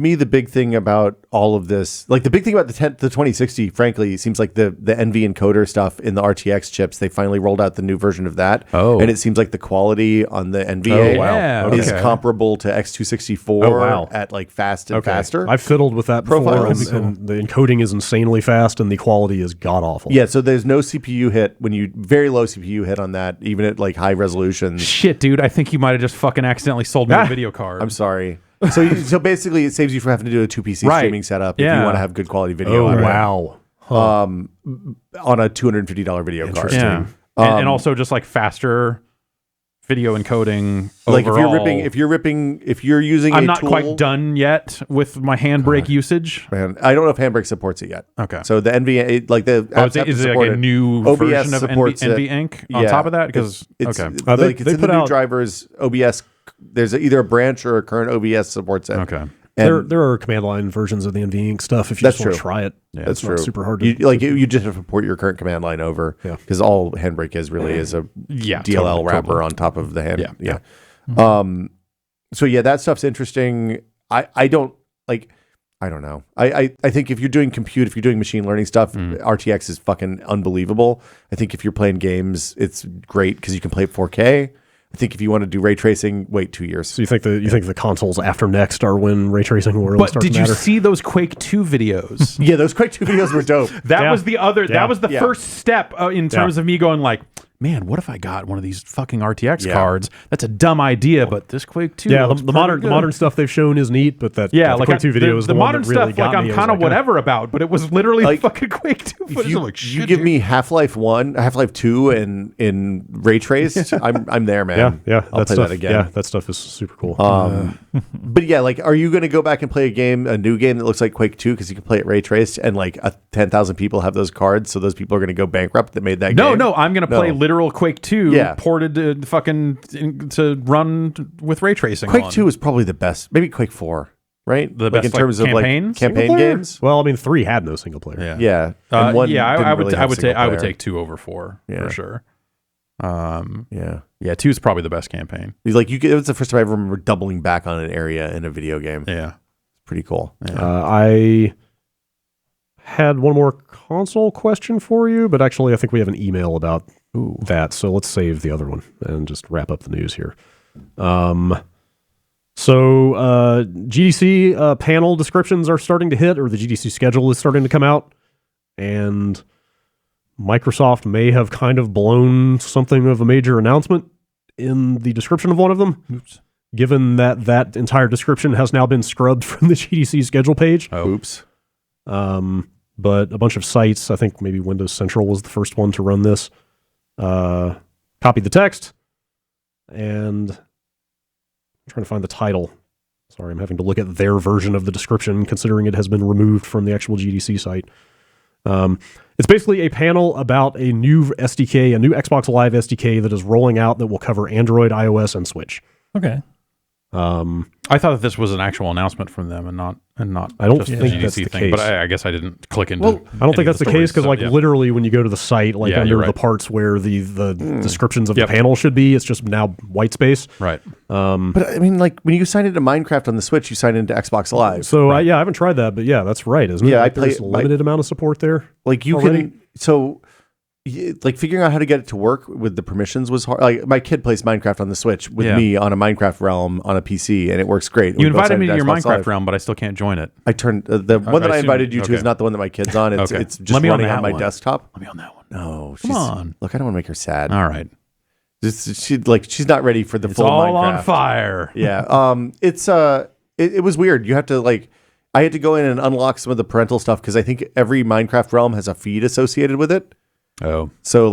me, the big thing about all of this, the big thing about the 2060, frankly, seems like the NV encoder stuff in the RTX chips. They finally rolled out the new version of that. Oh. And it seems like the quality on the NVA is comparable to X264 at fast and faster. I've fiddled with that before, and the encoding is insanely fast, and the quality is god awful. Yeah, so there's no CPU hit very low CPU hit on that, even at high resolutions. Shit, dude, I think you might have just fucking accidentally sold me a video card. I'm sorry. So basically, it saves you from having to do a 2 PC streaming setup if you want to have good quality video. Oh, wow. On a $250 video card. Yeah. And also just like faster video encoding like overall. if you're using I'm a not tool, quite done yet with my handbrake usage. Man, I don't know if Handbrake supports it yet. Okay. So the NV, like the is it like a new OBS version of supports it. NVEnc on top of that? Because it's okay. like it's in the new drivers. OBS, there's either a branch or a current OBS supports it. Okay. There are command line versions of the NVEnc stuff if you just want to try it. Yeah, that's true. Not super hard to you just have to port your current command line over. Yeah. Because all Handbrake is really is a DLL wrapper on top of the hand. Yeah. So yeah, that stuff's interesting. I don't know. I think if you're doing machine learning stuff, RTX is fucking unbelievable. I think if you're playing games, it's great because you can play 4K. I think if you want to do ray tracing, wait 2 years. So you think the consoles after next are when ray tracing will really start to matter? But did you see those Quake 2 videos? Yeah, those Quake 2 videos were dope. That was the other. That was the first step in terms of me going like, man, what if I got one of these fucking RTX cards? That's a dumb idea, but this Quake 2. Yeah, the modern stuff they've shown is neat, but that like Quake 2 video is the modern one that really stuff. got Like me. I'm kind of whatever about, but it was literally like, fucking Quake 2 footage. You give me Half-Life 1, Half-Life 2, and in ray traced, I'm there, man. Yeah, I'll play that again. Yeah, that stuff is super cool. But yeah, like, are you going to go back and play a new game that looks like Quake 2 because you can play it ray traced and like 10,000 people have those cards, so those people are going to go bankrupt that made that game? No, I'm going to play literal Quake 2 ported to to run with ray tracing. Quake 2 is probably the best. Maybe Quake 4, right? The best in terms of campaigns? campaign games. Well, I mean, 3 had no single player. Yeah. I would take I would take 2 over 4 for sure. Yeah, 2 is probably the best campaign. Like it was the first time I ever remember doubling back on an area in a video game. Yeah, it's pretty cool. Yeah. I had one more console question for you, but actually I think we have an email about that, so let's save the other one and just wrap up the news here. GDC panel descriptions are starting to hit, or the GDC schedule is starting to come out, and Microsoft may have kind of blown something of a major announcement in the description of one of them. Oops. Given that entire description has now been scrubbed from the GDC schedule page. Oops. But a bunch of sites, I think maybe Windows Central was the first one to run this, copied the text, and I'm trying to find the title. Sorry, I'm having to look at their version of the description, considering it has been removed from the actual GDC site. It's basically a panel about a new SDK, a new Xbox Live SDK that is rolling out that will cover Android, iOS, and Switch. Okay. I thought that this was an actual announcement from them and not. I don't think GDC that's the thing, case. but I guess I didn't click into. Well, I don't think that's the case because, literally, when you go to the site, under the parts where the descriptions of the panel should be, it's just now white space. Right. But I mean, like when you sign into Minecraft on the Switch, you sign into Xbox Live. So I haven't tried that, but yeah, that's right, isn't it? Yeah, there's a limited amount of support there. Like you already? Like figuring out how to get it to work with the permissions was hard. Like my kid plays Minecraft on the Switch with me on a Minecraft realm on a PC, and it works great. You invited me to your Minecraft realm, but I still can't join it. I turned the one that I invited you to is not the one that my kid's on. It's just running on my desktop. Let me on that one. No, come on. Look, I don't want to make her sad. All right. She's not ready for the full all Minecraft. On fire. Yeah. It was weird. You have to I had to go in and unlock some of the parental stuff because I think every Minecraft realm has a feed associated with it. Oh, so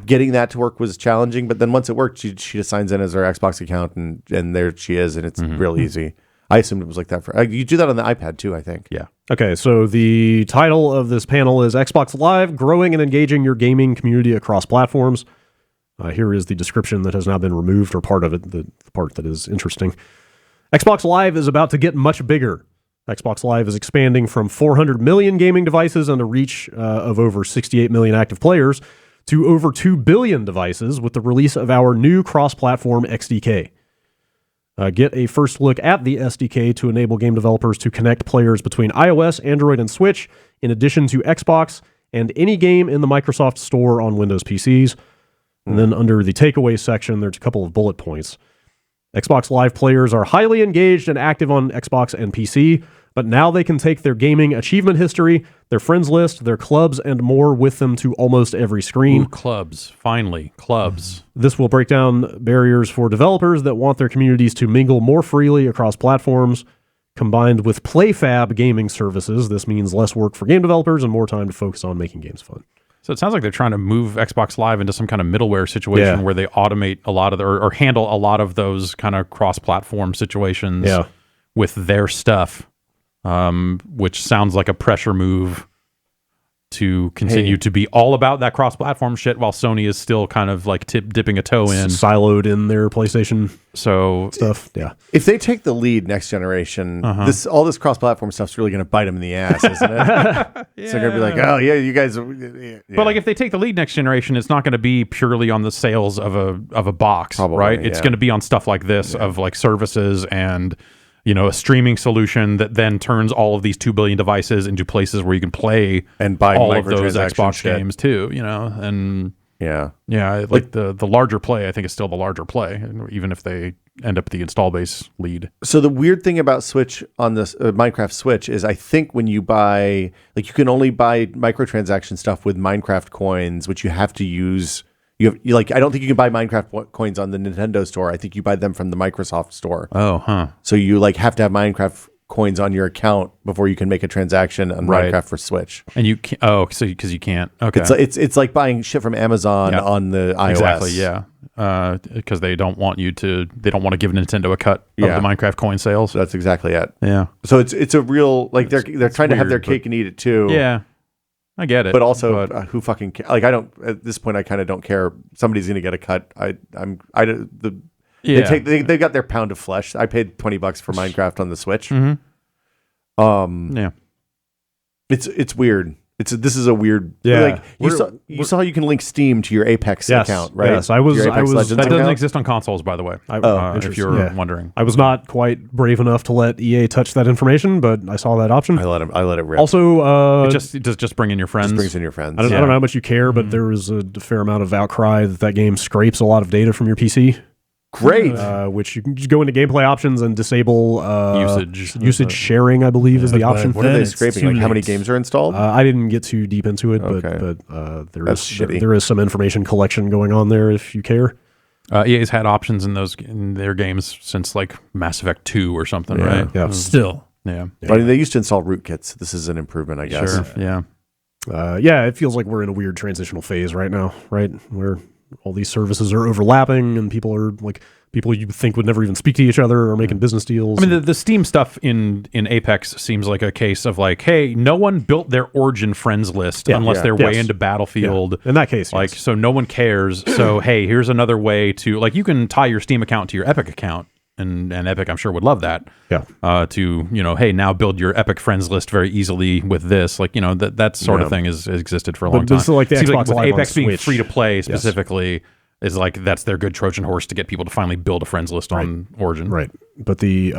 getting that to work was challenging, but then once it worked, she just signs in as her Xbox account, and there she is, and it's real easy. I assumed it was like that for you do that on the iPad too, I think. Yeah. Okay, so the title of this panel is Xbox Live: Growing and Engaging Your Gaming Community Across Platforms. Here is the description that has now been removed, or part of it, the part that is interesting. Xbox Live is about to get much bigger. Xbox Live is expanding from 400 million gaming devices and a reach of over 68 million active players to over 2 billion devices with the release of our new cross-platform XDK. Get a first look at the SDK to enable game developers to connect players between iOS, Android, and Switch, in addition to Xbox and any game in the Microsoft Store on Windows PCs. And then under the takeaway section, there's a couple of bullet points. Xbox Live players are highly engaged and active on Xbox and PC, but now they can take their gaming achievement history, their friends list, their clubs, and more with them to almost every screen. Ooh, clubs. Finally, clubs. This will break down barriers for developers that want their communities to mingle more freely across platforms. Combined with PlayFab gaming services, this means less work for game developers and more time to focus on making games fun. So it sounds like they're trying to move Xbox Live into some kind of middleware situation where they automate a lot of or handle a lot of those kind of cross-platform situations with their stuff, which sounds like a pressure move to continue to be all about that cross-platform shit while Sony is still kind of like dipping a toe in. Siloed in their PlayStation stuff. Yeah. If they take the lead next generation, all this cross-platform stuff's really going to bite them in the ass, isn't it? So they're going to be like, oh, yeah, you guys... Yeah. But like if they take the lead next generation, it's not going to be purely on the sales of a box, probably, right? It's going to be on stuff like this of like services and... a streaming solution that then turns all of these 2 billion devices into places where you can play and buy all of those Xbox games too, and like the larger play, I think is still the larger play, even if they end up the install base lead. So the weird thing about Switch on this Minecraft Switch is I think when you buy, like you can only buy microtransaction stuff with Minecraft coins, which you have to use. I don't think you can buy Minecraft coins on the Nintendo store. I think you buy them from the Microsoft store. Oh, huh. So you have to have Minecraft coins on your account before you can make a transaction on Minecraft for Switch. And you can't, because you can't. Okay. It's like buying shit from Amazon on the iOS. Exactly, yeah. Because they don't want to give Nintendo a cut of the Minecraft coin sales. That's exactly it. Yeah. So it's a real, like they're trying to have their cake and eat it too. Yeah. I get it, but also who fucking like I don't at this point I kind of don't care. Somebody's gonna get a cut. They got their pound of flesh. I paid $20 for Minecraft on the Switch. It's weird. This is a weird. Like you saw how you can link Steam to your Apex account, right? Yes, I was. That doesn't exist on consoles, by the way. If you're wondering, I was not quite brave enough to let EA touch that information, but I saw that option. I let it rip. Also, it just bring in your friends. Just brings in your friends. I don't know how much you care, but there was a fair amount of outcry that game scrapes a lot of data from your PC. Great. Which you can just go into gameplay options and disable usage sharing, I believe, is the option. What are they scraping? Like how many games are installed? I didn't get too deep into it, but there is some information collection going on there if you care. EA's had options in their games since like Mass Effect 2 or something, right? Yeah. Still. Yeah. But I mean, they used to install rootkits. This is an improvement, I guess. Sure. Yeah. It feels like we're in a weird transitional phase right now, right? Where all these services are overlapping and people you think would never even speak to each other are making business deals. I mean, the Steam stuff in Apex seems like a case of like, hey, no one built their Origin friends list unless they're way into Battlefield. In that case, so no one cares. So, hey, here's another way to, like, you can tie your Steam account to your Epic account. And Epic, I'm sure, would love that. Yeah. Hey, now build your Epic friends list very easily with this. Like, that sort of thing has existed for a long time. This is like the Xbox with Live Apex on being Switch. free to play specifically is like that's their good Trojan horse to get people to finally build a friends list on Origin. Right. But the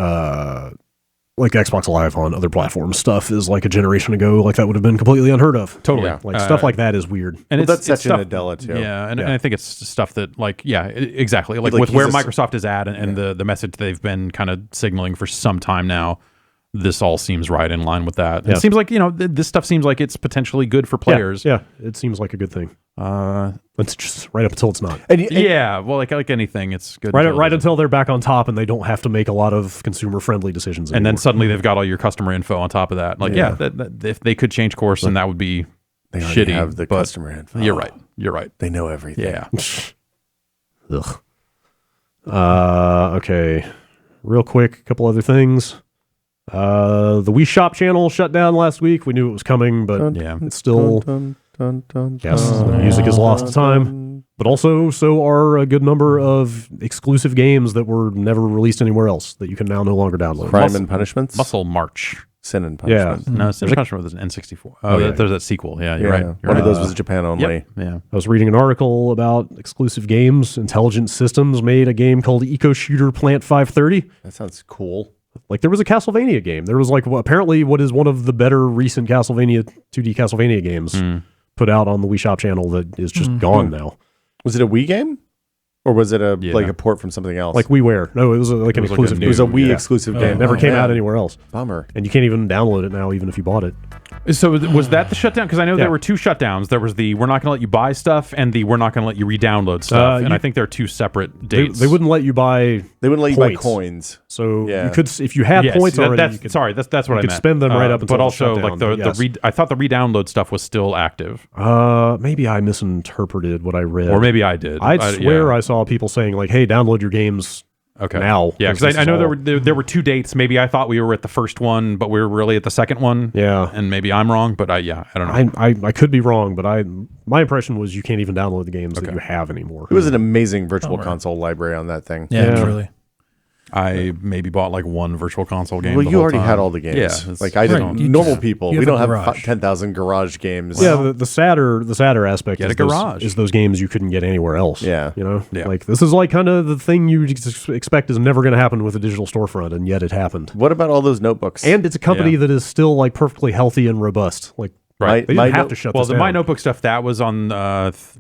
like Xbox Live on other platforms stuff is like a generation ago, like that would have been completely unheard of. Totally. Yeah. Like stuff like that is weird. And that's Satya Nadella too. Yeah, and I think it's stuff that exactly. Like with where Microsoft is at and the message they've been kind of signaling for some time now, this all seems right in line with that. Yeah. It seems like, this stuff seems like it's potentially good for players. Yeah, it seems like a good thing. It's just right up until it's not. Well, like anything, it's good. Right until they're back on top and they don't have to make a lot of consumer-friendly decisions anymore. And then suddenly they've got all your customer info on top of that. Like, that if they could change course, then that would be they shitty. Have the customer info. You're right. They know everything. Yeah. Ugh. Okay. Real quick, a couple other things. The Wii Shop channel shut down last week. We knew it was coming, but it's still... the music is lost to time. But also, so are a good number of exclusive games that were never released anywhere else that you can now no longer download. Crime and Punishments? Muscle March. Sin and Punishment. Yeah. No, Sin and Punishment was an N64. There's that sequel. Yeah, you're right. One of those was Japan only. Yep. Yeah. I was reading an article about exclusive games. Intelligent Systems made a game called Eco Shooter Plant 530. That sounds cool. Like there was a Castlevania game. There was apparently what is one of the better recent 2D Castlevania games put out on the Wii Shop channel that is just gone now. Was it a Wii game? Or was it a port from something else? Like WiiWare. No, it was an exclusive. It was a Wii exclusive game. It never came out anywhere else. Bummer. And you can't even download it now, even if you bought it. So was that the shutdown? Because I know there were two shutdowns. There was the we're not going to let you buy stuff, and the we're not going to let you re-download stuff. And I think they're two separate dates. They wouldn't let you buy. They wouldn't let you buy coins. So you could, if you had points already. That's what I meant. You could spend them right up until but also the like I thought the re-download stuff was still active. Maybe I misinterpreted what I read, or maybe I did. I swear I saw people saying like, "Hey, download your games." Now, yeah, because I know there were two dates. Maybe I thought we were at the first one, but we were really at the second one. Yeah, and maybe I'm wrong, but I don't know. I could be wrong, but my impression was you can't even download the games that you have anymore. It was an amazing virtual console library on that thing. Yeah, really. I maybe bought like one virtual console game. Well, you already had all the games. Yeah, like I didn't. Normal people, we don't have 10,000 garage games. Yeah, the sadder aspect is is those games you couldn't get anywhere else. Yeah, like this is like kind of the thing you expect is never going to happen with a digital storefront, and yet it happened. What about all those notebooks? And it's a company that is still like perfectly healthy and robust. Like right, they didn't have to shut. Well, the My Notebook stuff that was on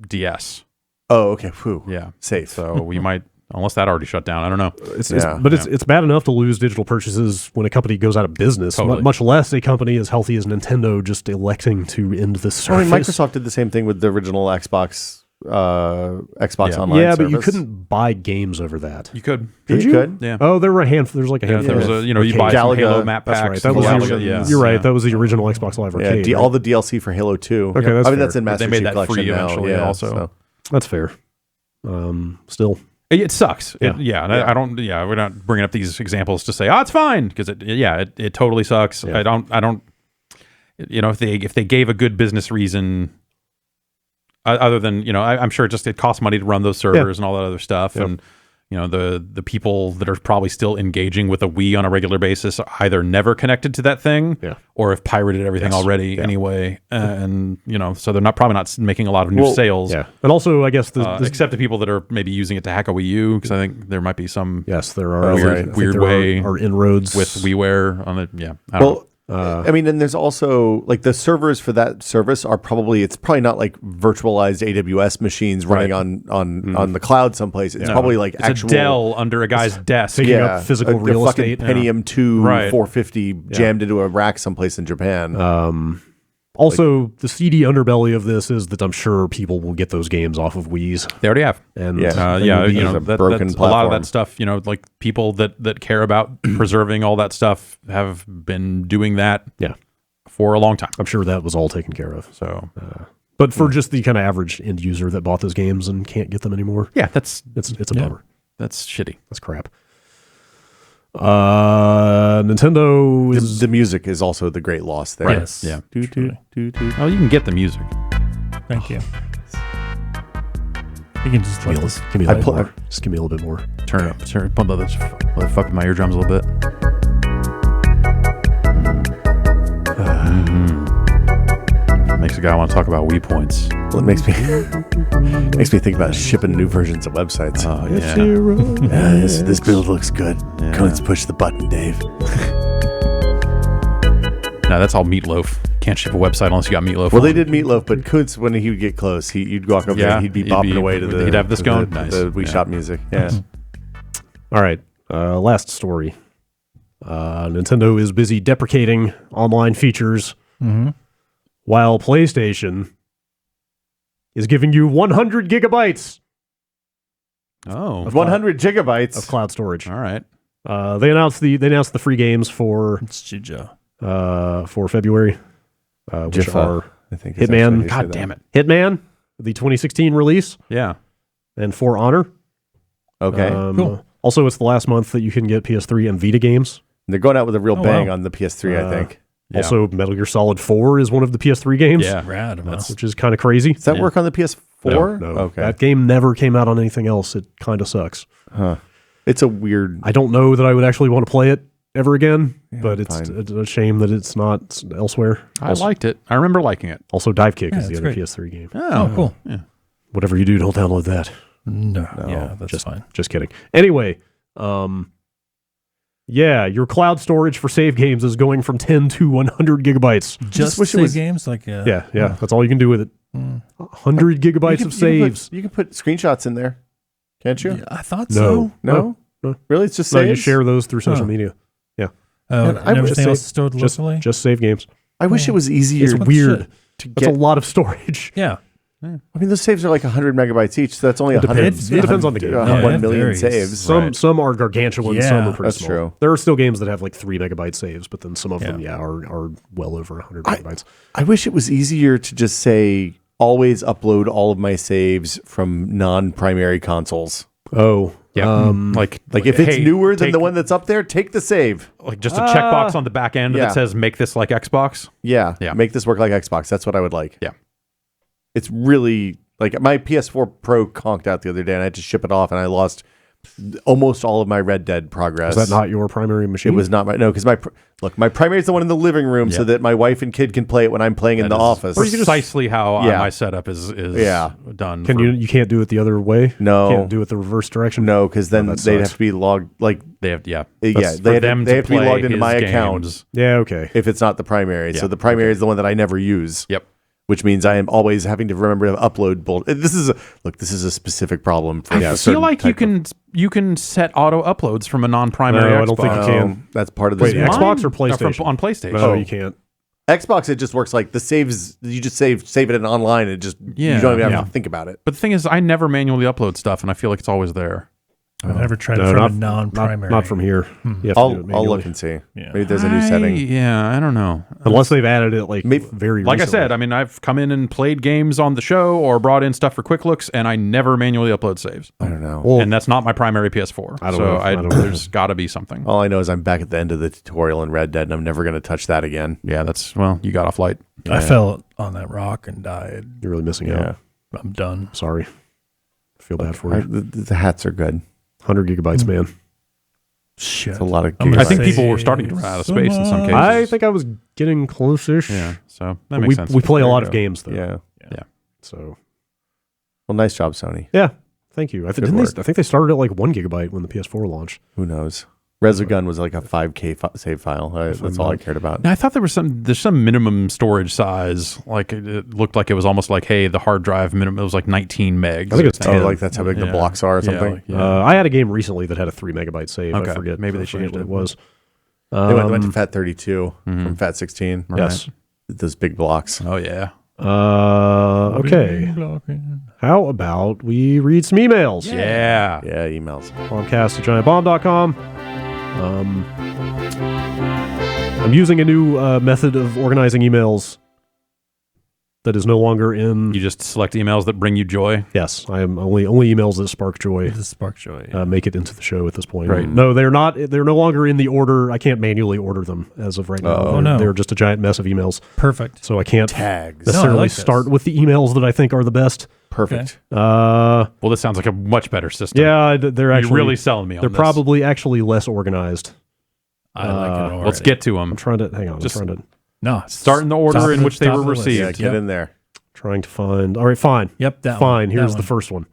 DS. Oh, okay. Whew. Yeah, safe. So we might. Unless that already shut down. I don't know. It's bad enough to lose digital purchases when a company goes out of business, much less a company as healthy as Nintendo just electing to end this service. Microsoft did the same thing with the original Xbox Online service. But you couldn't buy games over that. You could. You could? Yeah. Oh, there were a handful. There's like a handful. There was you buy some Halo map packs. That's right. You're right. That was the original Xbox Live Arcade. Yeah, all the DLC for Halo 2. Okay, that's fair. that's in Master Chief Collection free now. eventually also. So. That's fair. Still. It sucks. I don't. Yeah, we're not bringing up these examples to say, "Oh, it's fine," because it totally sucks. Yeah. I don't. If they gave a good business reason, other than I'm sure it costs money to run those servers and all that other stuff, and the people that are probably still engaging with a Wii on a regular basis are either never connected to that thing, or have pirated everything already anyway, and so they're probably not making a lot of new sales. Yeah, and also I guess except the people that are maybe using it to hack a Wii U, because I think there might be some there are weird way are inroads with WiiWare on it. Yeah, and there's also like the servers for that service it's probably not like virtualized AWS machines running on the cloud someplace. It's probably like actual a Dell under a guy's desk, taking up physical real estate. Pentium 2 450 jammed into a rack someplace in Japan. Also, the seedy underbelly of this is that I'm sure people will get those games off of Wii's. They already have. And that's a lot of that stuff, like people that care about preserving all that stuff have been doing that for a long time. I'm sure that was all taken care of. So, but for just the kind of average end user that bought those games and can't get them anymore. Yeah, it's a bummer. That's shitty. That's crap. Nintendo is the music is also the great loss there. Right. Yes. Yeah. Oh, you can get the music. Thank you. You can just give me a little more. Just give me a little bit more. Turn it up. Pump up. Fuck with my eardrums a little bit. Makes a guy want to talk about Wii points. Well, it makes me think about shipping new versions of websites. Oh, yeah. This build looks good. Yeah. Let's push the button, Dave. No, that's all Meatloaf. Can't ship a website unless you got Meatloaf. Well, they did Meatloaf, but Kuntz, when he would get close, you'd walk over there and he'd be bopping away to the... He'd have this going? Nice. The Wii Shop music. Yeah. All right. Last story. Nintendo is busy deprecating online features while PlayStation is giving you 100 gigabytes. Oh, 100 gigabytes of cloud storage. All right. They announced the free games for February, which are I think Hitman. God damn it, Hitman, the 2016 release. Yeah, and For Honor. Okay, cool. Also, it's the last month that you can get PS3 and Vita games. And they're going out with a real bang on the PS3, I think. Yeah. Also, Metal Gear Solid 4 is one of the PS3 games. Yeah, rad, which is kind of crazy. Does that work on the PS4? No. Okay. That game never came out on anything else. It kind of sucks. Huh. It's a weird... I don't know that I would actually want to play it ever again, but it's a shame that it's not elsewhere. I liked it. I remember liking it. Also, Dive Kick is the other PS3 game. Oh, cool. Yeah. Whatever you do, don't download that. No. Yeah, that's fine. Just kidding. Anyway, your cloud storage for save games is going from 10 to 100 gigabytes. Just save games? Yeah. That's all you can do with it. 100 gigabytes of saves. You can put screenshots in there. Can't you? Yeah, I thought No. so. No? Really? It's just No, saves? you share those through social media. Man, And everything else is stored Just, locally? just save games. I wish it was easier It's What weird. shit? to That's get. a lot of storage. Yeah. I mean, those saves are like 100 megabytes each, so that's only It 100. depends. It depends on the game. Yeah, 1 it million varies. saves. Some are gargantuan, Yeah, some are pretty that's small. true. There are still games that have like 3 megabyte saves, but then some of them, Yeah. are well over 100 megabytes. I wish it was easier to just say, always upload all of my saves from non-primary consoles. Oh, Yeah. Like If it's hey, newer than take- the one that's up there, take the save. like just a checkbox on the back end yeah. that says make this like Xbox. Yeah. Yeah. Make this work like Xbox. That's what I would like. Yeah. It's really like my PS4 Pro conked out the other day and I had to ship it off and I lost almost all of my Red Dead progress. is that not your primary machine? It was not my because my primary is the one in the living room so Yeah. that my wife and kid can play it when I'm playing in the office. Precisely how Yeah. my setup is Yeah. done. Can you can't do it the other way? No. Can't do it the reverse direction? No, because then that they'd sucks. have to be logged. Like They have yeah, for they have to be play logged into his my account games. Yeah, okay. if it's not the primary. So Yeah, the primary is the one that I never use. Yep. Which means I am always having to remember to upload. This is a specific problem. For I a feel certain like type you can set auto uploads from a non-primary. No, Xbox. I don't think you can. That's part of the Wait, Xbox or Mine- PlayStation? on PlayStation. No, you can't. Xbox. It just works like the saves. You just save it in online. It just Yeah. you don't even Yeah. have to think about it. But the thing is, I never manually upload stuff, and I feel like it's always there. I've never tried No, it from not- a non-primary. Not from here. You have to do I'll it manually. look and see. Yeah. Maybe there's a new setting. Yeah, I don't know. Unless they've added it Maybe- very Like recently. I said, I mean, I've come in and played games on the show or brought in stuff for quick looks, and I never manually upload saves. I don't know. Well, And that's not my primary PS4. I don't so know. I don't know. there's got to be something. All I know is I'm back at the end of the tutorial in Red Dead, and I'm never going to touch that again. Yeah, you got off light. I fell on that rock and died. you're really missing Yeah, out. I'm done. Sorry. Feel bad for you. the hats are good. 100 gigabytes, man. Shit. It's a lot of. I'm gonna I think say people were starting to run out of space in some cases. I think I was getting close-ish. Yeah, so that But makes we, sense. we play a There lot you of go. games, though. Yeah. So, Well, nice job, Sony. yeah. Thank you. I Good think work. I think they started at like 1 gigabyte when the PS4 launched. Who knows? Resogun was like a 5K save file. That's all I cared about. Now, I thought there's some minimum storage size. Like it looked like it was almost like, hey, the hard drive minimum it was like 19 megs. I think it's Oh, 10. like that's how big the Yeah. blocks are or something. like, yeah. I had a game recently that had a 3 megabyte save. Okay. I forget. Maybe they I forget changed what it. it was. They went to Fat 32 from Fat 16. Yes. Those big blocks. Oh yeah. Okay. How about we read some emails? Yeah. Yeah, emails. Bombcast@giantbomb.com. I'm using a new method of organizing emails that is no longer in. You just select emails that bring you joy. Yes, I am only emails that spark joy. This spark joy. Make it into the show at this point. Right. No, they're not. They're no longer in the order. I can't manually order them as of right now. Oh, no. They're just a giant mess of emails. Perfect. So I can't Tags. necessarily like this. start with the emails that I think are the best. Perfect. Well, this sounds like a much better system. Yeah, they're actually You're really selling me on They're this. probably actually less organized. I like it already. Let's get to them. I'm trying to hang on. Just I'm trying to no. Start in the order Top in of which they top were of the list. received. Yeah, get Yep. in there. trying to find. All right, fine. Yep. That Fine. one. Here's That the one. first one.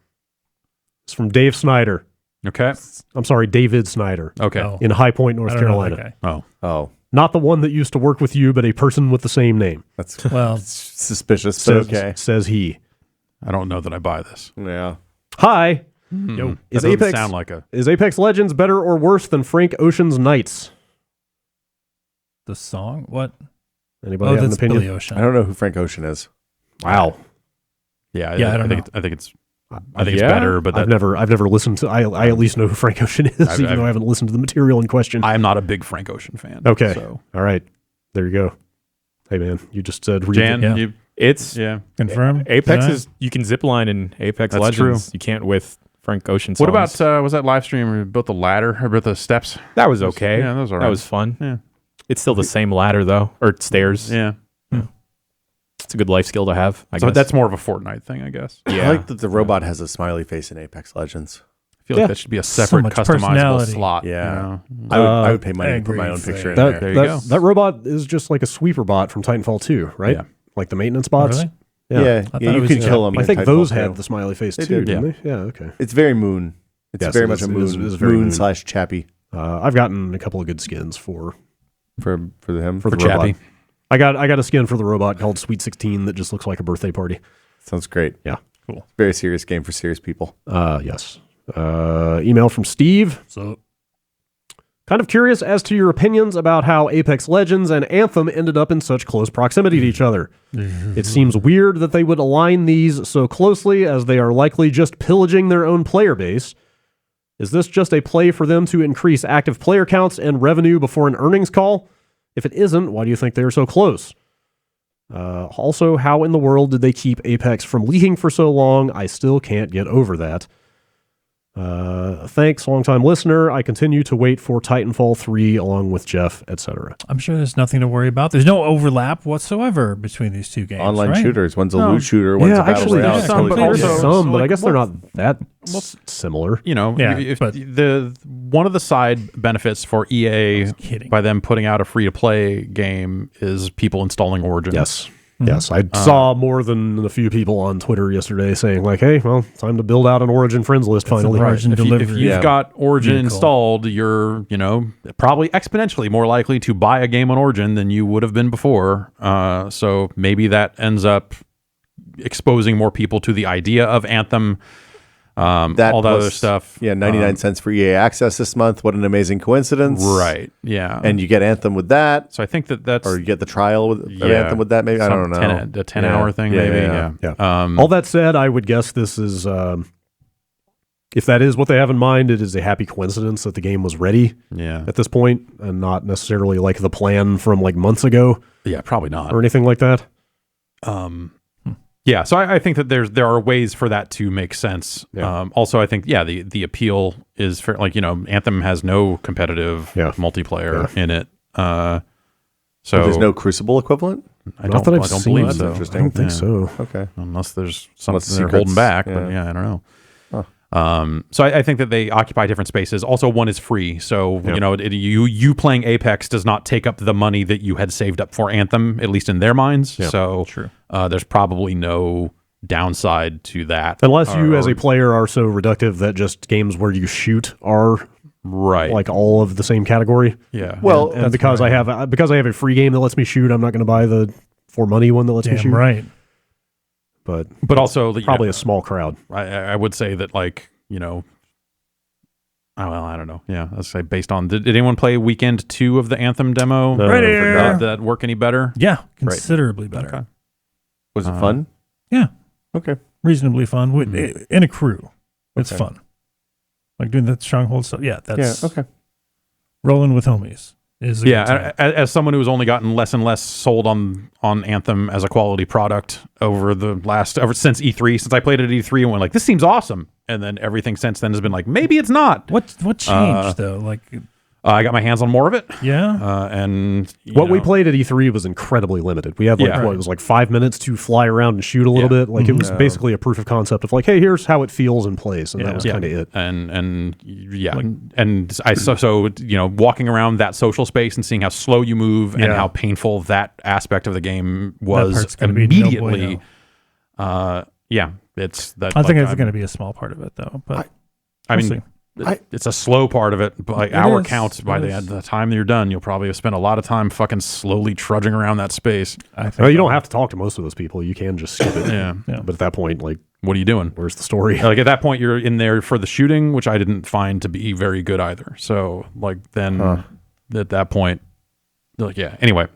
It's from Dave Snyder. Okay. I'm sorry, David Snyder Okay. Oh. in High Point, North I don't know Carolina. that guy. Oh. Oh, Not the one that used to work with you, but a person with the same name. that's Well, suspicious, but Says, okay. says he. I don't know that I buy this. Yeah. Hi. yo. That Is doesn't Apex sound like a is Apex Legends better or worse than Frank Ocean's Knights? The song? What? Anybody Oh, have an that's opinion? Billy Ocean. I don't know who Frank Ocean is. Wow. yeah. Yeah, I don't know. I think it's it's Yeah? better, but I've never listened to. I at least know who Frank Ocean is, even though I haven't listened to the material in question. I am not a big Frank Ocean fan. Okay. So All right. There you go. Hey man, you just said read Jan, it. Yeah. you It's yeah. Confirm? Apex Yeah. is you can zip line in Apex That's Legends. You can't with Frank Ocean songs. What about was that live stream where you built the ladder or built the steps? that? Was okay. Yeah, that was all That right. was fun. Yeah. It's still the same ladder though, or stairs. Yeah. It's a good life skill to have. I So guess. that's more of a Fortnite thing, I guess. I I like that the robot has a smiley face in Apex Legends. feel Yeah. like that should be a separate much customizable personality. slot. Yeah. You know? I would pay money I to put my agree own for picture in that. there. There you that, go. that robot is just like a sweeper bot from Titanfall 2, right? Yeah. Like the maintenance bots. Really? Yeah, thought you it was can just- kill them. I in think Titanfall those 2. had the smiley face They too, did, didn't they? Yeah, okay. It's very Moon. It's Yes, very it much is. a It Moon. is- it is very Moon. / Chappie I've gotten a couple of good skins for for him. the Chappie. robot. I got a skin for the robot called Sweet 16 that just looks like a birthday party. Sounds great. Yeah. Cool. Very serious game for serious people. Yes. Email from Steve. So, kind of curious as to your opinions about how Apex Legends and Anthem ended up in such close proximity to each other. It seems weird that they would align these so closely, as they are likely just pillaging their own player base. Is this just a play for them to increase active player counts and revenue before an earnings call? If it isn't, why do you think they are so close? Also, how in the world did they keep Apex from leaking for so long? I still can't get over that. Thanks, longtime listener. I continue to wait for Titanfall 3 along with Jeff, etc. I'm sure there's nothing to worry about. There's no overlap whatsoever between these two games. Online right? shooters. One's a loot shooter. One's a battle royale. There's some, but I guess they're not that similar. You know, one of the side benefits for EA by them putting out a free-to-play game is people installing Origin. Yes. Yes, I saw more than a few people on Twitter yesterday saying like, "Hey, well, time to build out an Origin friends list finally." If you've got Origin installed, you're probably exponentially more likely to buy a game on Origin than you would have been before. So maybe that ends up exposing more people to the idea of Anthem. All the other stuff. Yeah, 99 cents for EA access this month. What an amazing coincidence. Right. Yeah. And you get Anthem with that. So I think that's... Or you get the trial of Anthem with that, maybe? I don't know. A 10-hour thing, maybe. Yeah. All that said, I would guess this is... if that is what they have in mind, it is a happy coincidence that the game was ready at this point and not necessarily like the plan from like months ago. Yeah, probably not. Or anything like that. Yeah, so I think that there are ways for that to make sense. Yeah. Also, I think the appeal is for Anthem has no competitive multiplayer in it. So there's no Crucible equivalent. I don't believe so. Interesting. I don't think so. Okay, unless there's something they're holding back. But I don't know. So I think that they occupy different spaces. Also, one is free, so you playing Apex does not take up the money that you had saved up for Anthem, at least in their minds. Yeah. So True. There's probably no downside to that, unless you as a player are so reductive that just games where you shoot are like all of the same category. Yeah. Well, and because I have a free game that lets me shoot, I'm not going to buy the for money one that lets me shoot. Right. But also probably a small crowd. I would say that I don't know. Yeah, let's say based on did anyone play weekend 2 of the Anthem demo? No. Right here. Did that work any better? Yeah, considerably better. Okay. Was it fun? Yeah. Okay. Reasonably fun in a crew. It's fun. Like doing the stronghold stuff. Yeah, that's okay. Rolling with homies. As someone who's only gotten less and less sold on Anthem as a quality product ever since E3, since I played it at E3 and went like, this seems awesome, and then everything since then has been like, maybe it's not. What changed though? Like, I got my hands on more of it. Yeah. And what we played at E3 was incredibly limited. We had it was like 5 minutes to fly around and shoot a little bit. Like it was basically a proof of concept of like, hey, here's how it feels and plays, and that was kind of it. And I so walking around that social space and seeing how slow you move and how painful that aspect of the game was immediately. It's that. I think it's going to be a small part of it though, but I mean. It's a slow part of it. By hour count, by the time you're done, you'll probably have spent a lot of time fucking slowly trudging around that space. You don't have to talk to most of those people. You can just skip it. Yeah. But at that point, like, what are you doing? Where's the story? Like at that point, you're in there for the shooting, which I didn't find to be very good either. So like then at that point, like anyway.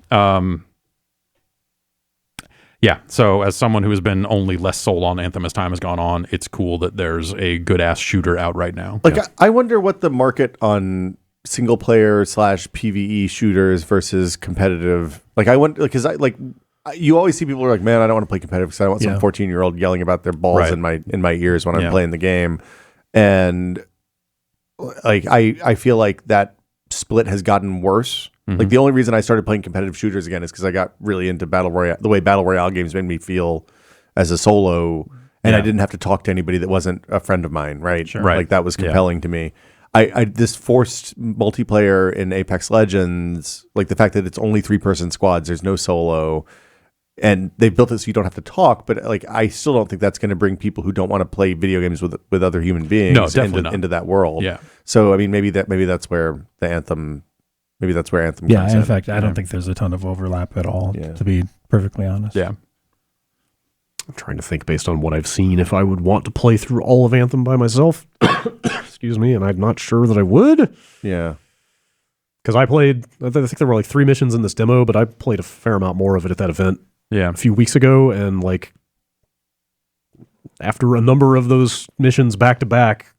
Yeah, so as someone who has been only less sold on Anthem as time has gone on, it's cool that there's a good-ass shooter out right now. Like, I wonder what the market on single-player / PvE shooters versus competitive... Like, I wonder... Because you always see people who are like, man, I don't want to play competitive because I want some 14-year-old yelling about their balls in my ears when I'm playing the game. And, like, I feel like that split has gotten worse. Like the only reason I started playing competitive shooters again is because I got really into Battle Royale, the way Battle Royale games made me feel as a solo, and I didn't have to talk to anybody that wasn't a friend of mine, right? Sure. Like that was compelling to me. I this forced multiplayer in Apex Legends, like the fact that it's only 3-person squads, there's no solo, and they built it so you don't have to talk, but like I still don't think that's going to bring people who don't want to play video games with other human beings into that world. Yeah. So I mean maybe that's where the Anthem comes in. Yeah, in fact, I don't think there's a ton of overlap at all, to be perfectly honest. Yeah. I'm trying to think based on what I've seen if I would want to play through all of Anthem by myself. Excuse me, and I'm not sure that I would. Yeah. Because I think there were like 3 missions in this demo, but I played a fair amount more of it at that event a few weeks ago, and like after a number of those missions back to back,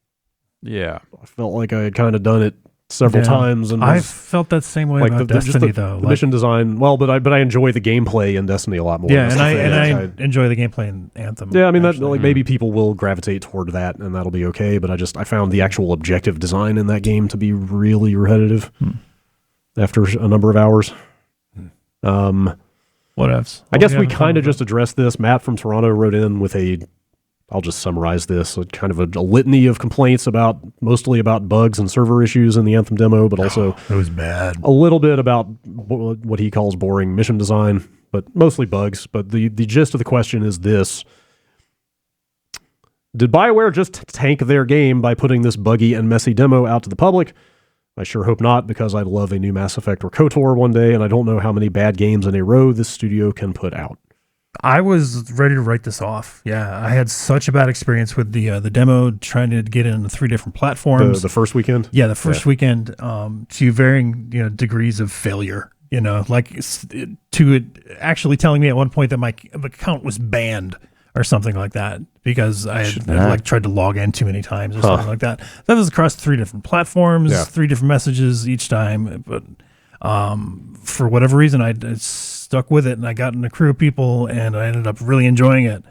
I felt like I had kind of done it several times, and I felt that same way about Destiny though. The mission design, but I enjoy the gameplay in Destiny a lot more. Yeah, and I enjoy the gameplay in Anthem. Yeah, I mean that maybe people will gravitate toward that, and that'll be okay. But I found the actual objective design in that game to be really repetitive after a number of hours. What else? I guess we kind of just addressed this. Matt from Toronto wrote in with I'll just summarize this, kind of a litany of complaints mostly about bugs and server issues in the Anthem demo, but also it was bad. A little bit about what he calls boring mission design, but mostly bugs. But the gist of the question is this. Did BioWare just tank their game by putting this buggy and messy demo out to the public? I sure hope not, because I'd love a new Mass Effect or KOTOR one day, and I don't know how many bad games in a row this studio can put out. I was ready to write this off. Yeah, I had such a bad experience with the demo, trying to get into 3 different platforms. The first weekend? Yeah, the first weekend, to varying degrees of failure. Like to it actually telling me at one point that my account was banned or something like that because I had tried to log in too many times or something like that. That was across 3 different platforms, 3 different messages each time. But for whatever reason, I stuck with it, and I got in a crew of people, and I ended up really enjoying it.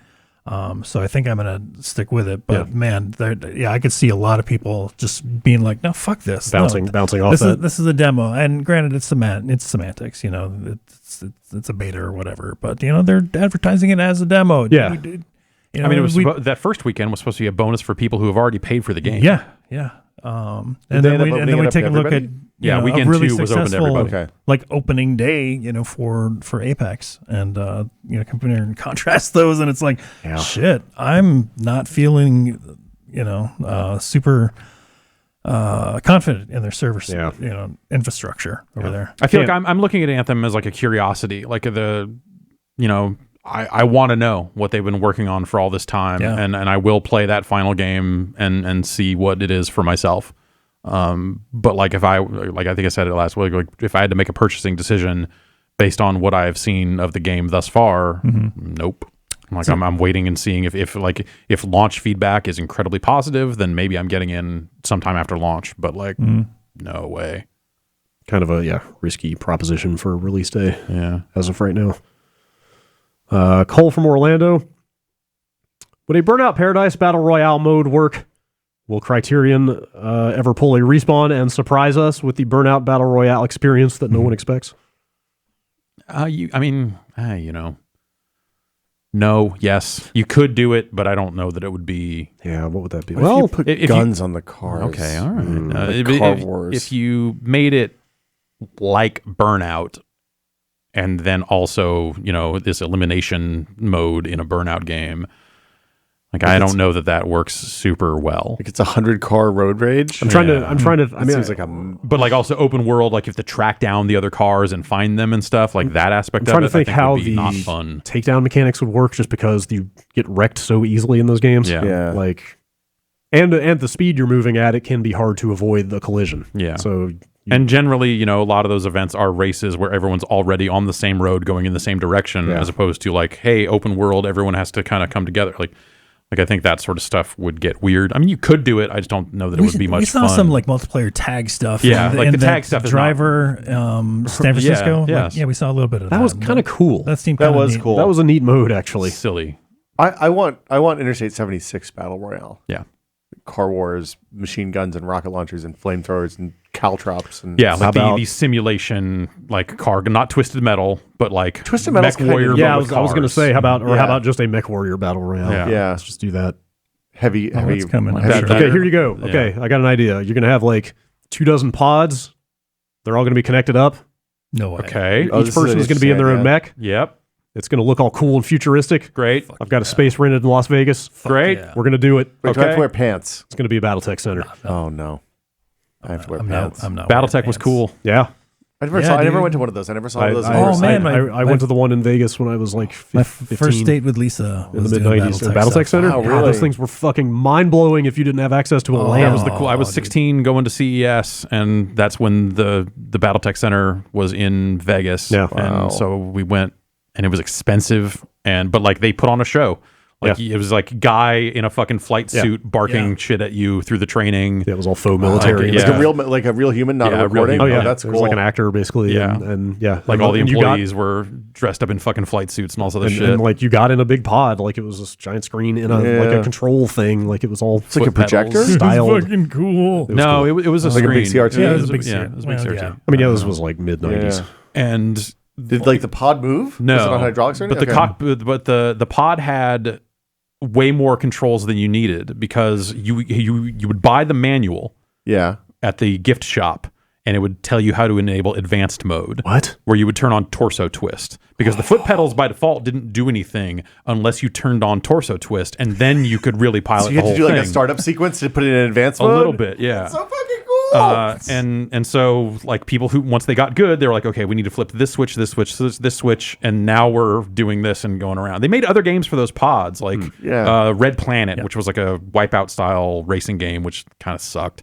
So I think I'm going to stick with it. But man, I could see a lot of people just being like, "No, fuck this." Bouncing off that. This is a demo, and granted, it's semantics. It's a beta or whatever. But they're advertising it as a demo. Yeah. That first weekend was supposed to be a bonus for people who have already paid for the game. Yeah. And then we take a look at weekend really 2 was open to everybody. Like opening day, for Apex, and compare and contrast those, and it's like, shit, I'm not feeling, super confident in their server, infrastructure over there. I feel like I'm looking at Anthem as like a curiosity, like I want to know what they've been working on for all this time, and I will play that final game and see what it is for myself. But like I think I said it last week, like if I had to make a purchasing decision based on what I have seen of the game thus far, nope. I'm waiting and seeing if launch feedback is incredibly positive, then maybe I'm getting in sometime after launch. But no way. Kind of a risky proposition for a release day. Yeah, as of right now. Cole from Orlando. Would a Burnout Paradise Battle Royale mode work? Will Criterion ever pull a respawn and surprise us with the Burnout Battle Royale experience that no one expects? No, yes. You could do it, but I don't know that it would be... Yeah, what would that be? Well, put guns on the cars. Okay, all right. Like Car Wars. If you made it like Burnout, and then also, this elimination mode in a Burnout game, I don't know that works super well. Like it's 100-car road rage. I'm trying to. I mean, seems like but also open world. Like you have to track down the other cars and find them and stuff. Like that aspect of it. I'm trying to think how would be the not fun takedown mechanics would work, just because you get wrecked so easily in those games. Yeah. And the speed you're moving at, it can be hard to avoid the collision. Yeah. So. And generally, a lot of those events are races where everyone's already on the same road going in the same direction, as opposed to hey, open world, everyone has to kind of come together. I think that sort of stuff would get weird. I mean, you could do it. I just don't know that it would be much fun. We saw some multiplayer tag stuff. Yeah, the tag stuff is driver, San Francisco. Yeah, we saw a little bit of that. That was kind of cool. That was cool. That was a neat mode, actually. Silly. I want Interstate 76 Battle Royale. Yeah. Car Wars, machine guns and rocket launchers and flamethrowers and caltrops and the simulation car, not Twisted Metal, but Twisted Metal Mech Warrior. I was going to say, how about just a Mech Warrior Battle Royale? Yeah. Let's just do that. Heavy. It's coming. Okay, here you go. Yeah. Okay, I got an idea. You're going to have 24 pods. They're all going to be connected up. No way. Okay. Each person is going to be in their own mech. Yep. It's going to look all cool and futuristic. Great. I've got a space rented in Las Vegas. Great. Yeah. We're going to do it. Wait, do I have to wear pants? It's going to be a BattleTech Center. Oh, no. I have to wear pants. I'm not. BattleTech was cool. Yeah. I never went to one of those. I never saw one of those. I went to the one in Vegas when I was like 15. My first date with Lisa in the mid-90s at Battletech Center. Wow, really? God, those things were fucking mind-blowing if you didn't have access to a LAN. That was the cool. I was 16 going to CES, and that's when the Battletech Center was in Vegas. Yeah. And so we went, and it was expensive, but like they put on a show. Like it was like a guy in a fucking flight suit barking shit at you through the training. Yeah, it was all faux military. Like a real human, not a recording. Oh yeah, that's it cool. was like an actor basically. Yeah. And like all the employees were dressed up in fucking flight suits and all this other shit. And like you got in a big pod, like it was this giant screen in like a control thing. Like it was all it's like a projector styled. It was fucking cool. It was a like screen. a big CRT. Yeah, it was a big CRT. It was a big CRT. I mean, this was like mid-90s. And did like the pod move? No, was it on hydraulics or anything? but the pod had way more controls than you needed because you would buy the manual at the gift shop and it would tell you how to enable advanced mode. What? Where you would turn on torso twist because the foot pedals by default didn't do anything unless you turned on torso twist and then you could really pilot so you the had whole to do thing. like a startup sequence to put it in advanced mode? A little bit, yeah. That's so fucking cool. And so like people who once they got good, they were like, okay, we need to flip this switch, and now we're doing this and going around. They made other games for those pods, like Red Planet, which was like a Wipeout style racing game, which kind of sucked.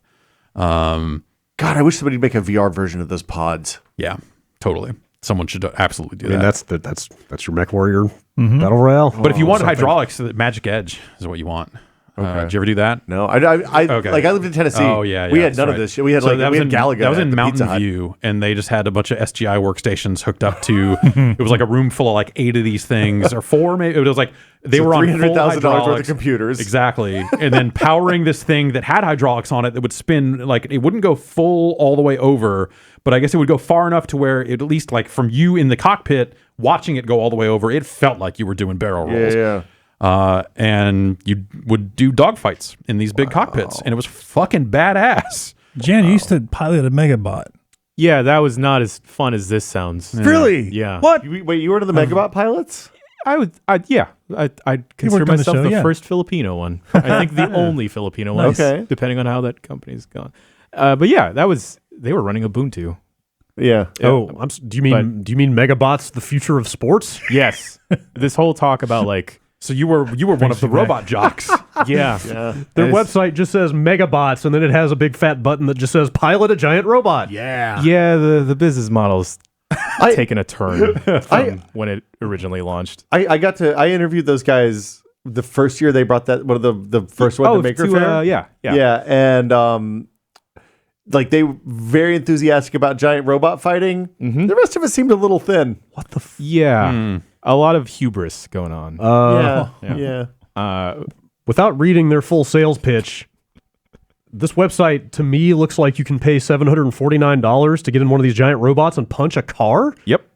God, I wish somebody'd make a VR version of those pods. Yeah, totally. Someone should absolutely do I mean, that. that's your Mech Warrior Battle Royale. But if you want hydraulics, Magic Edge is what you want. Did you ever do that? No, I lived in Tennessee. Oh yeah, we had none of this shit. We had we had Galaga. That was in at the Pizza Mountain Hut. View, and they just had a bunch of SGI workstations hooked up to. It was like a room full of like 8 of these things, or 4 maybe. It was like they were on $300,000 $100,000 worth of computers. Exactly, and then powering this thing that had hydraulics on it that would spin like it wouldn't go full all the way over, but I guess it would go far enough to where it at least like from you in the cockpit watching it go all the way over, it felt like you were doing barrel rolls. Yeah. And you would do dogfights in these big cockpits, and it was fucking badass. Jan, you used to pilot a Megabot. Yeah, that was not as fun as this sounds. Really? Yeah. What? Wait, you were one of the Megabot pilots? I'd consider worked on the myself show, the yeah. first Filipino one. I think the only Filipino one, Okay. depending on how that company's gone. But yeah, they were running Ubuntu. Yeah. Oh, do you mean Megabots, the future of sports? Yes. This whole talk about like, So you were one of the robot jocks. yeah. Their website just says Megabots, and then it has a big fat button that just says pilot a giant robot. Yeah. Yeah, the business model's taken a turn from when it originally launched. I interviewed those guys the first year they brought that one of the first one to Maker Faire. Yeah. And like they were very enthusiastic about giant robot fighting. The rest of it seemed a little thin. What the? A lot of hubris going on. Yeah. Without reading their full sales pitch, this website to me looks like you can pay $749 to get in one of these giant robots and punch a car. Yep.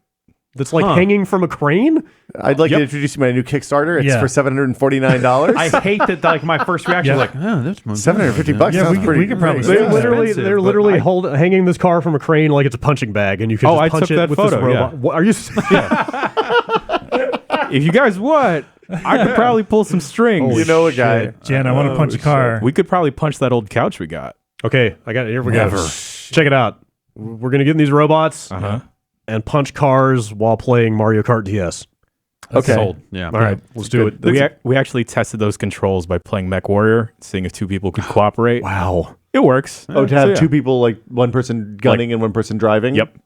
That's like hanging from a crane. I'd like to introduce you to my new Kickstarter. It's for $749. I hate that. Like my first reaction was like, oh, that's $750. Yeah, sounds pretty we could probably. great. They're literally hanging this car from a crane like it's a punching bag, and you can just punch it with this robot. What, are you? If you guys want, I could probably pull some strings. You know a guy. Jan, I want to punch a car. We could probably punch that old couch we got. Okay, I got it. Here we go. Check it out. We're gonna get in these robots and punch cars while playing Mario Kart DS. Okay. sold. Yeah. All right, let's do it. We actually tested those controls by playing Mech Warrior, seeing if 2 people could cooperate. Wow. It works. Oh, to have 2 people, like one person gunning and one person driving? Yep.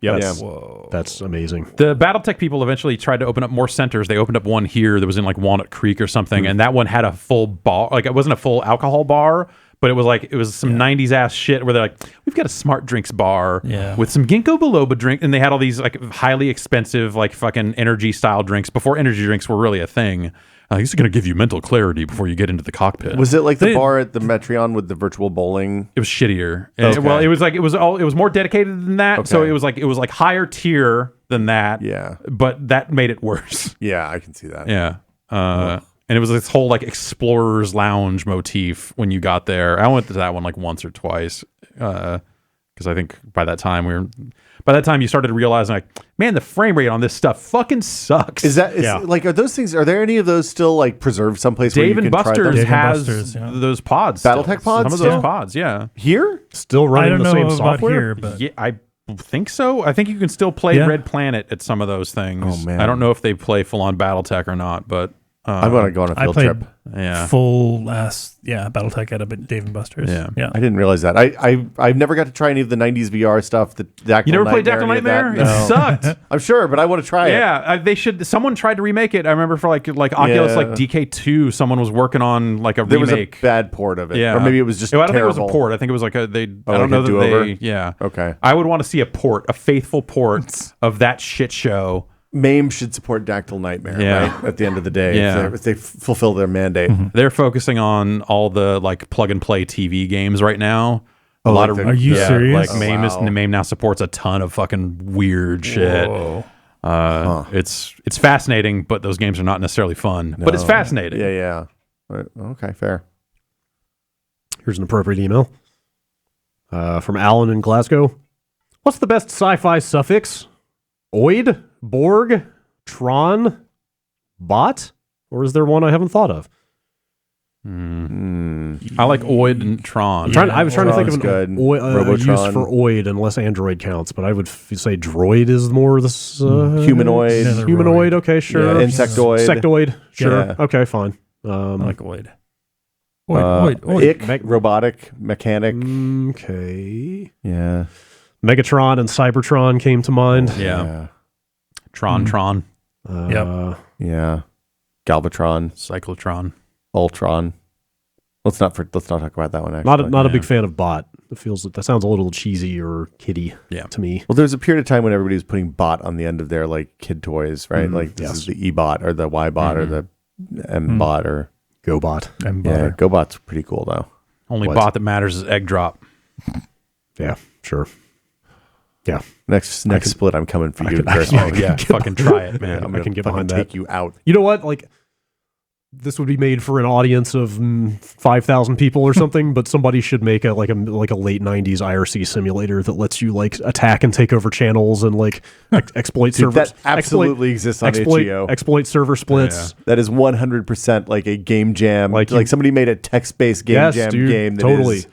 That's amazing. The BattleTech people eventually tried to open up more centers. They opened up one here that was in like Walnut Creek or something, and that one had a full bar. Like it wasn't a full alcohol bar, but it was some 90s ass shit where they're like, we've got a smart drinks bar with some ginkgo biloba drink, and they had all these like highly expensive like fucking energy style drinks before energy drinks were really a thing. These are going to give you mental clarity before you get into the cockpit. Was it like the bar at the Metreon with the virtual bowling? It was shittier. Okay. Well, it was more dedicated than that. So Okay. it was like higher tier than that. Yeah. But that made it worse. Yeah, I can see that. Yeah. And it was this whole like explorer's lounge motif when you got there. I went to that one like once or twice because I think by that time you started realizing like, man, the frame rate on this stuff fucking sucks. Like, are there any of those still like preserved someplace Dave where you and can try them? Buster's Dave and has Buster's, yeah. those pods. BattleTech pods? Some of those Yeah. pods, yeah. Here? Still I running don't the know same about software. here, but Yeah, think so. I think you can still play Red Planet at some of those things. Oh, man. I don't know if they play full-on BattleTech or not, but I'm going to go on a field trip. Full ass, BattleTech at a Dave & Buster's. Yeah. I didn't realize that. I've never got to try any of the 90s VR stuff. You never played Dactyl Nightmare? No. It sucked. I'm sure, but I want to try it. Yeah, they should. Someone tried to remake it. I remember for like Oculus, like DK2, someone was working on like a there remake. Was a bad port of it. Yeah. Or maybe it was just I don't terrible. think it was a port. I think it was like I don't like know a that do-over? Yeah. Okay. I would want to see a faithful port of that shit show. MAME should support Dactyl Nightmare, right? At the end of the day, if they fulfill their mandate. They're focusing on all the like plug and play TV games right now. A lot of are you serious? Like MAME now supports a ton of fucking weird shit. It's fascinating, but those games are not necessarily fun. But it's fascinating. Yeah. Okay, fair. Here's an appropriate email from Alan in Glasgow. What's the best sci-fi suffix? Oid, Borg, Tron, Bot? Or is there one I haven't thought of? I like Oid and Tron. I was trying to think of good. an use for Oid, unless Android counts, but I would say Droid is more this humanoid. Humanoid, okay, sure. Yeah, insectoid. Sectoid, sure. Yeah. Okay, fine. I like Oid. Oid. Ick, robotic, mechanic. Okay. Yeah. Megatron and Cybertron came to mind. Yeah. Tron. Yep. Yeah. Galvatron, Cyclotron. Ultron. Let's not talk about that one. Actually, Not a big fan of Bot. It feels that sounds a little cheesy or kiddie to me. Well, there's a period of time when everybody was putting Bot on the end of their like kid toys, right? Like this is the E-Bot or the Y-Bot or the M-Bot or GoBot. Yeah, GoBot's pretty cool though. Only bot that matters is Egg Drop. Yeah, sure. Yeah. Next split, I'm coming for you. Fucking try it, man. I can get behind that. Take you out. You know what? Like, this would be made for an audience of 5,000 people or something, but somebody should make a late 90s IRC simulator that lets you like attack and take over channels and like exploit servers. That absolutely exists on HEO. Exploit server splits. Yeah. That is 100% like a game jam. Like somebody made a text-based game jam game that is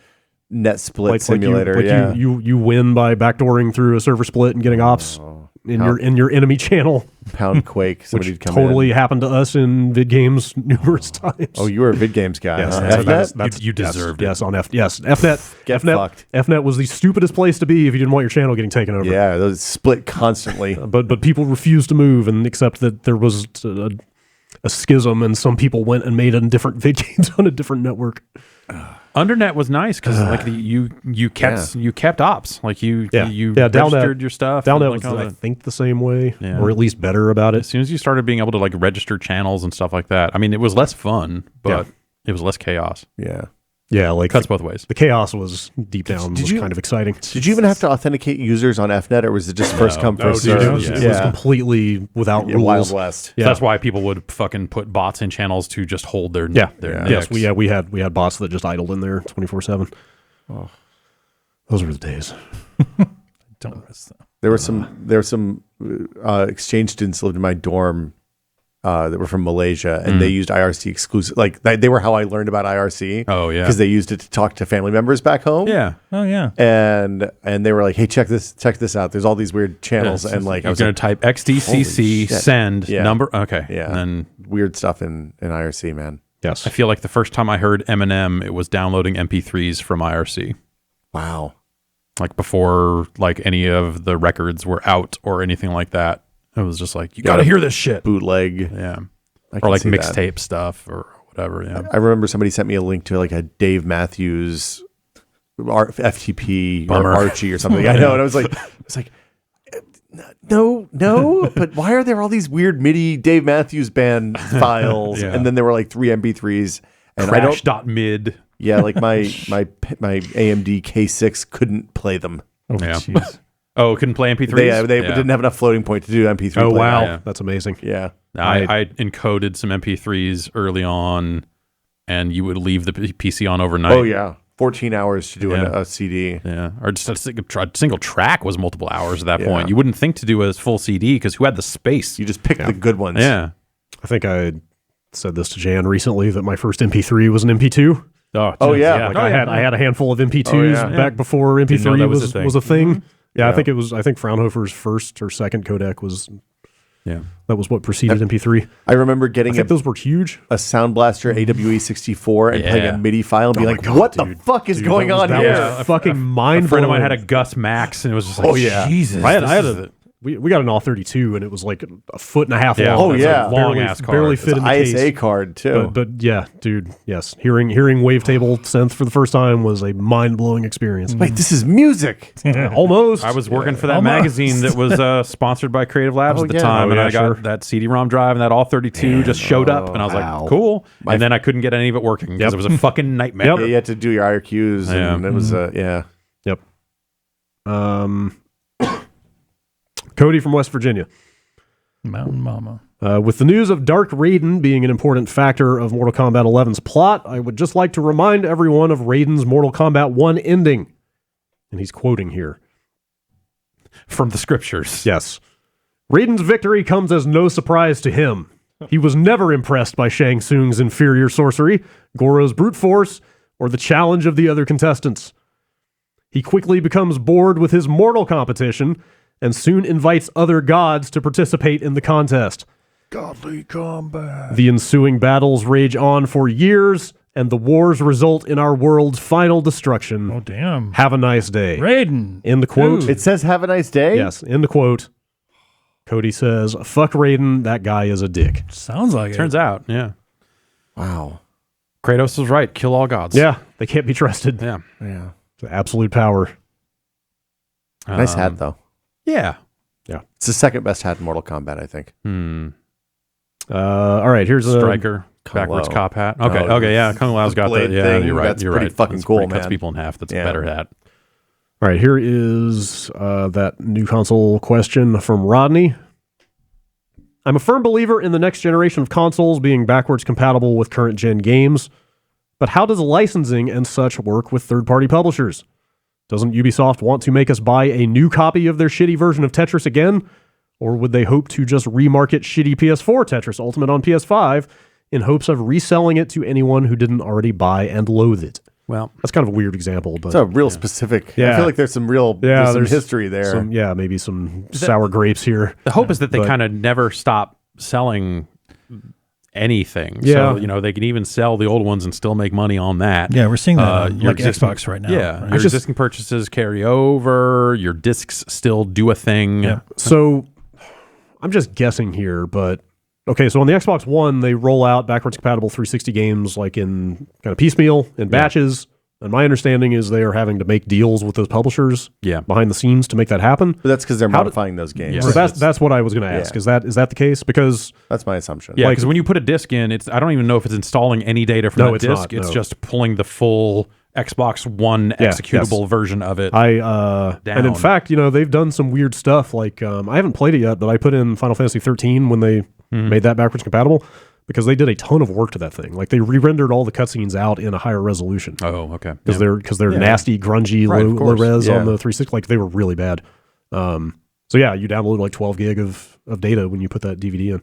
net split simulator. You win by backdooring through a server split and getting ops in your enemy channel. Pound Quake, which totally happened to us in vid games numerous times. Oh, you were a vid games guy. Yes, FNet? You deserved it. Yes, on FNet. Get fucked. FNet was the stupidest place to be if you didn't want your channel getting taken over. Yeah, those split constantly. But people refused to move and accept that there was a schism, and some people went and made different vid games on a different network. Undernet was nice because like you kept ops, like you registered your stuff. Downnet was I think the same way, or at least better about it. As soon as you started being able to like register channels and stuff like that, I mean, it was less fun, but it was less chaos. Yeah, like cuts both ways. The chaos was deep down kind of exciting. Did you even have to authenticate users on FNet, or was it just first come first serve? It was completely without rules. Wild West. Yeah. So that's why people would fucking put bots in channels to just hold their Yes, we had bots that just idled in there 24/7. Oh, those were the days. Don't miss them. There were some exchange students lived in my dorm. That were from Malaysia, and they used IRC exclusive. Like they were how I learned about IRC. Oh yeah, because they used it to talk to family members back home. Yeah. Oh yeah. And they were like, "Hey, check this out. There's all these weird channels." And like, I was going to type XDCC send number. Okay. Yeah. And then weird stuff in IRC, man. Yes. I feel like the first time I heard Eminem, it was downloading MP3s from IRC. Wow. Like before, like any of the records were out or anything like that. It was just like, you got to hear this shit. Bootleg. Yeah. Or like mixtape stuff or whatever. Yeah. I remember somebody sent me a link to like a Dave Matthews FTP or Archie or something. I know. And I was like, no, but why are there all these weird MIDI Dave Matthews Band files? And then there were like 3 MP3s. And Crash.mid. Yeah. Like my AMD K6 couldn't play them. Oh, yeah. Jeez. Oh, couldn't play MP3s? They didn't have enough floating point to do MP3. Oh, wow. Yeah. That's amazing. Yeah. I encoded some MP3s early on, and you would leave the PC on overnight. Oh, yeah. 14 hours to do a CD. Yeah. Or just a single track was multiple hours at that point. You wouldn't think to do a full CD because who had the space? You just picked the good ones. Yeah. I think I said this to Jan recently that my first MP3 was an MP2. Oh, yeah. I had a handful of MP2s back before MP3 was a thing. Yeah, I think Fraunhofer's first or second codec was. Yeah, that was what preceded MP3. I remember getting those were huge. A Sound Blaster AWE 64 and playing a MIDI file and being like, God, "What dude. the fuck is going on that here?" Was fucking mind. A friend of mine had a Gus Max, and it was just like, Jesus. I had we got an all-32, and it was like a foot and a half long. Oh, yeah. Long ass card. Barely fit in the ISA case. card too. But yeah, dude, yes. Hearing wavetable synth for the first time was a mind-blowing experience. Wait, this is music. Almost. I was working for that magazine that was sponsored by Creative Labs at the time, and I got that CD-ROM drive, and that all-32 just showed up, and I was like, cool. And then I couldn't get any of it working because it was a fucking nightmare. Yeah, you had to do your IRQs, and it was Yep. Cody from West Virginia. Mountain Mama. With the news of Dark Raiden being an important factor of Mortal Kombat 11's plot, I would just like to remind everyone of Raiden's Mortal Kombat 1 ending. And he's quoting here. From the scriptures. Yes. Raiden's victory comes as no surprise to him. He was never impressed by Shang Tsung's inferior sorcery, Goro's brute force, or the challenge of the other contestants. He quickly becomes bored with his mortal competition and soon invites other gods to participate in the contest. Godly combat. The ensuing battles rage on for years, and the wars result in our world's final destruction. Oh, damn. Have a nice day. Raiden. In the quote. Dude. It says, "Have a nice day." Yes, in the quote. Cody says, "Fuck Raiden, that guy is a dick." Sounds like Turns out, yeah. Wow. Kratos was right. Kill all gods. Yeah, they can't be trusted. Yeah. It's absolute power. Nice hat, though. Yeah. It's the second best hat in Mortal Kombat, I think. All right, here's Striker. Backwards Lao. cop hat. Okay, yeah. Kung Lao's got blade the. Yeah, thing, you're right. that's You're pretty right. fucking That's cool, pretty- Cuts man. people in half. That's Yeah. a better hat. All right, here is that new console question from Rodney. I'm a firm believer in the next generation of consoles being backwards compatible with current gen games, but how does licensing and such work with third-party publishers? Doesn't Ubisoft want to make us buy a new copy of their shitty version of Tetris again? Or would they hope to just remarket shitty PS4 Tetris Ultimate on PS5 in hopes of reselling it to anyone who didn't already buy and loathe it? Well, That's kind of a weird example, but It's a real specific. Yeah. I feel like there's some real there's some history there. maybe some sour grapes here. the hope is that they But- kind of never stop selling anything. Yeah. So, they can even sell the old ones and still make money on that. Yeah, we're seeing that on, your like existing- Xbox right now. Yeah. right? Your existing purchases carry over. Your discs still do a thing. Yeah. So I'm just guessing here, but okay, so on the Xbox One, they roll out backwards compatible 360 games like in kind of piecemeal, in batches. And my understanding is they are having to make deals with those publishers behind the scenes to make that happen. But that's because they're modifying those games. So that's what I was going to ask. Yeah. Is that the case? Because That's my assumption. Yeah, because when you put a disc in, I don't even know if it's installing any data from that it's disc. not, It's no. just pulling the full Xbox One executable version of it. and in Down. fact, they've done some weird stuff. Like I haven't played it yet, but I put in Final Fantasy 13 when they made that backwards compatible because they did a ton of work to that thing. Like they re-rendered all the cutscenes out in a higher resolution. Oh, okay. Because they're nasty, grungy, Right, of low course. res Yeah. on the 360. Like they were really bad. So yeah, you download like 12 gig of data when you put that DVD in.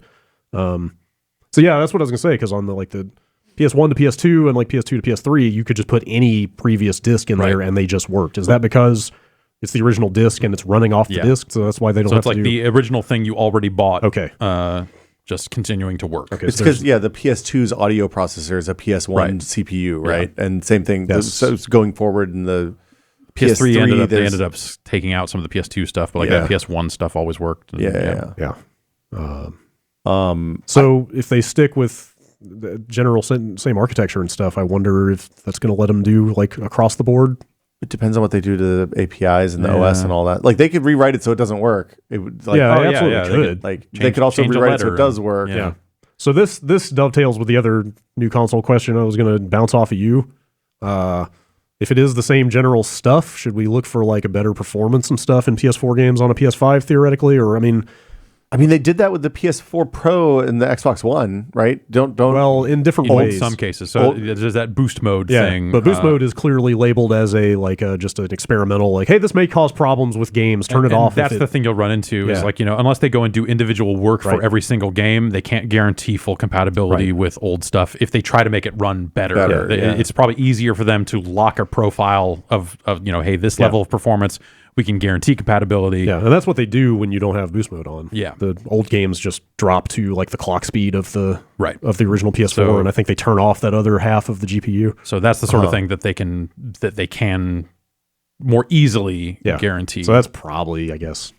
So yeah, that's what I was gonna say. Because on the PS1 to PS2 and like PS2 to PS3, you could just put any previous disc in there and they just worked. Is that because it's the original disc and it's running off the disc? So that's why they don't So have it's like to do... the original thing you already bought. Okay. Just continuing to work. Okay, It's so because the PS2's audio processor is a PS1 CPU, right? And same thing. Yes. So it's going forward in the PS3 PS3 they ended up taking out some of the PS2 stuff, but that PS1 stuff always worked. And, Yeah. So if they stick with the general same architecture and stuff, I wonder if that's going to let them do like across the board. It depends on what they do to the APIs and the OS and all that. Like they could rewrite it so it doesn't work. It would They absolutely they could. they could also change a rewrite it so letter it does and- work. yeah. So this dovetails with the other new console question I was going to bounce off of you. If it is the same general stuff, should we look for like a better performance and stuff in PS4 games on a PS5 theoretically? Or I mean, they did that with the PS4 Pro and the Xbox One, right? Don't. well, in different In ways. some cases. So there's that boost mode thing. But boost mode is clearly labeled as just an experimental, like, hey, this may cause problems with games. Turn it off. That's the thing you'll run into is unless they go and do individual work for every single game, they can't guarantee full compatibility with old stuff. If they try to make it run better, it's probably easier for them to lock a profile of hey, this level of performance we can guarantee compatibility. Yeah, and that's what they do when you don't have boost mode on. Yeah. The old games just drop to like the clock speed of the original PS4, So- and I think they turn off that other half of the GPU. So that's the sort of thing that they can more easily guarantee. So that's probably, I guess,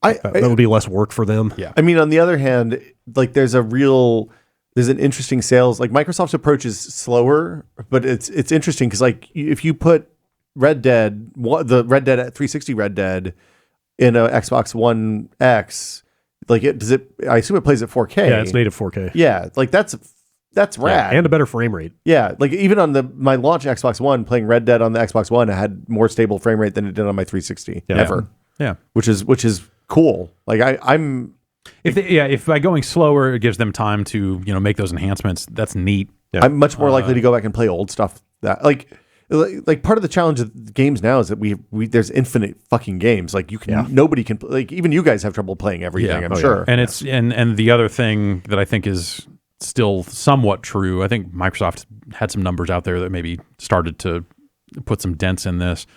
that would be less work for them. Yeah. I mean, on the other hand, like there's an interesting sales, like Microsoft's approach is slower, but it's interesting because like if you put Red Dead, the Red Dead 360 Red Dead in a Xbox One X, like I assume it plays at 4K. Yeah, it's native 4K. Yeah, like that's rad. And a better frame rate. Yeah, like even on my launch Xbox One, playing Red Dead on the Xbox One, it had more stable frame rate than it did on my 360 ever. Yeah. Which is cool. Like If by going slower it gives them time to make those enhancements, that's neat. I'm much more likely to go back and play old stuff. That like part of the challenge of games now is that we there's infinite fucking games. Like nobody can, like, even you guys have trouble playing everything. I'm sure. And it's and the other thing that I think is still somewhat true, I think Microsoft had some numbers out there that maybe started to put some dents in this,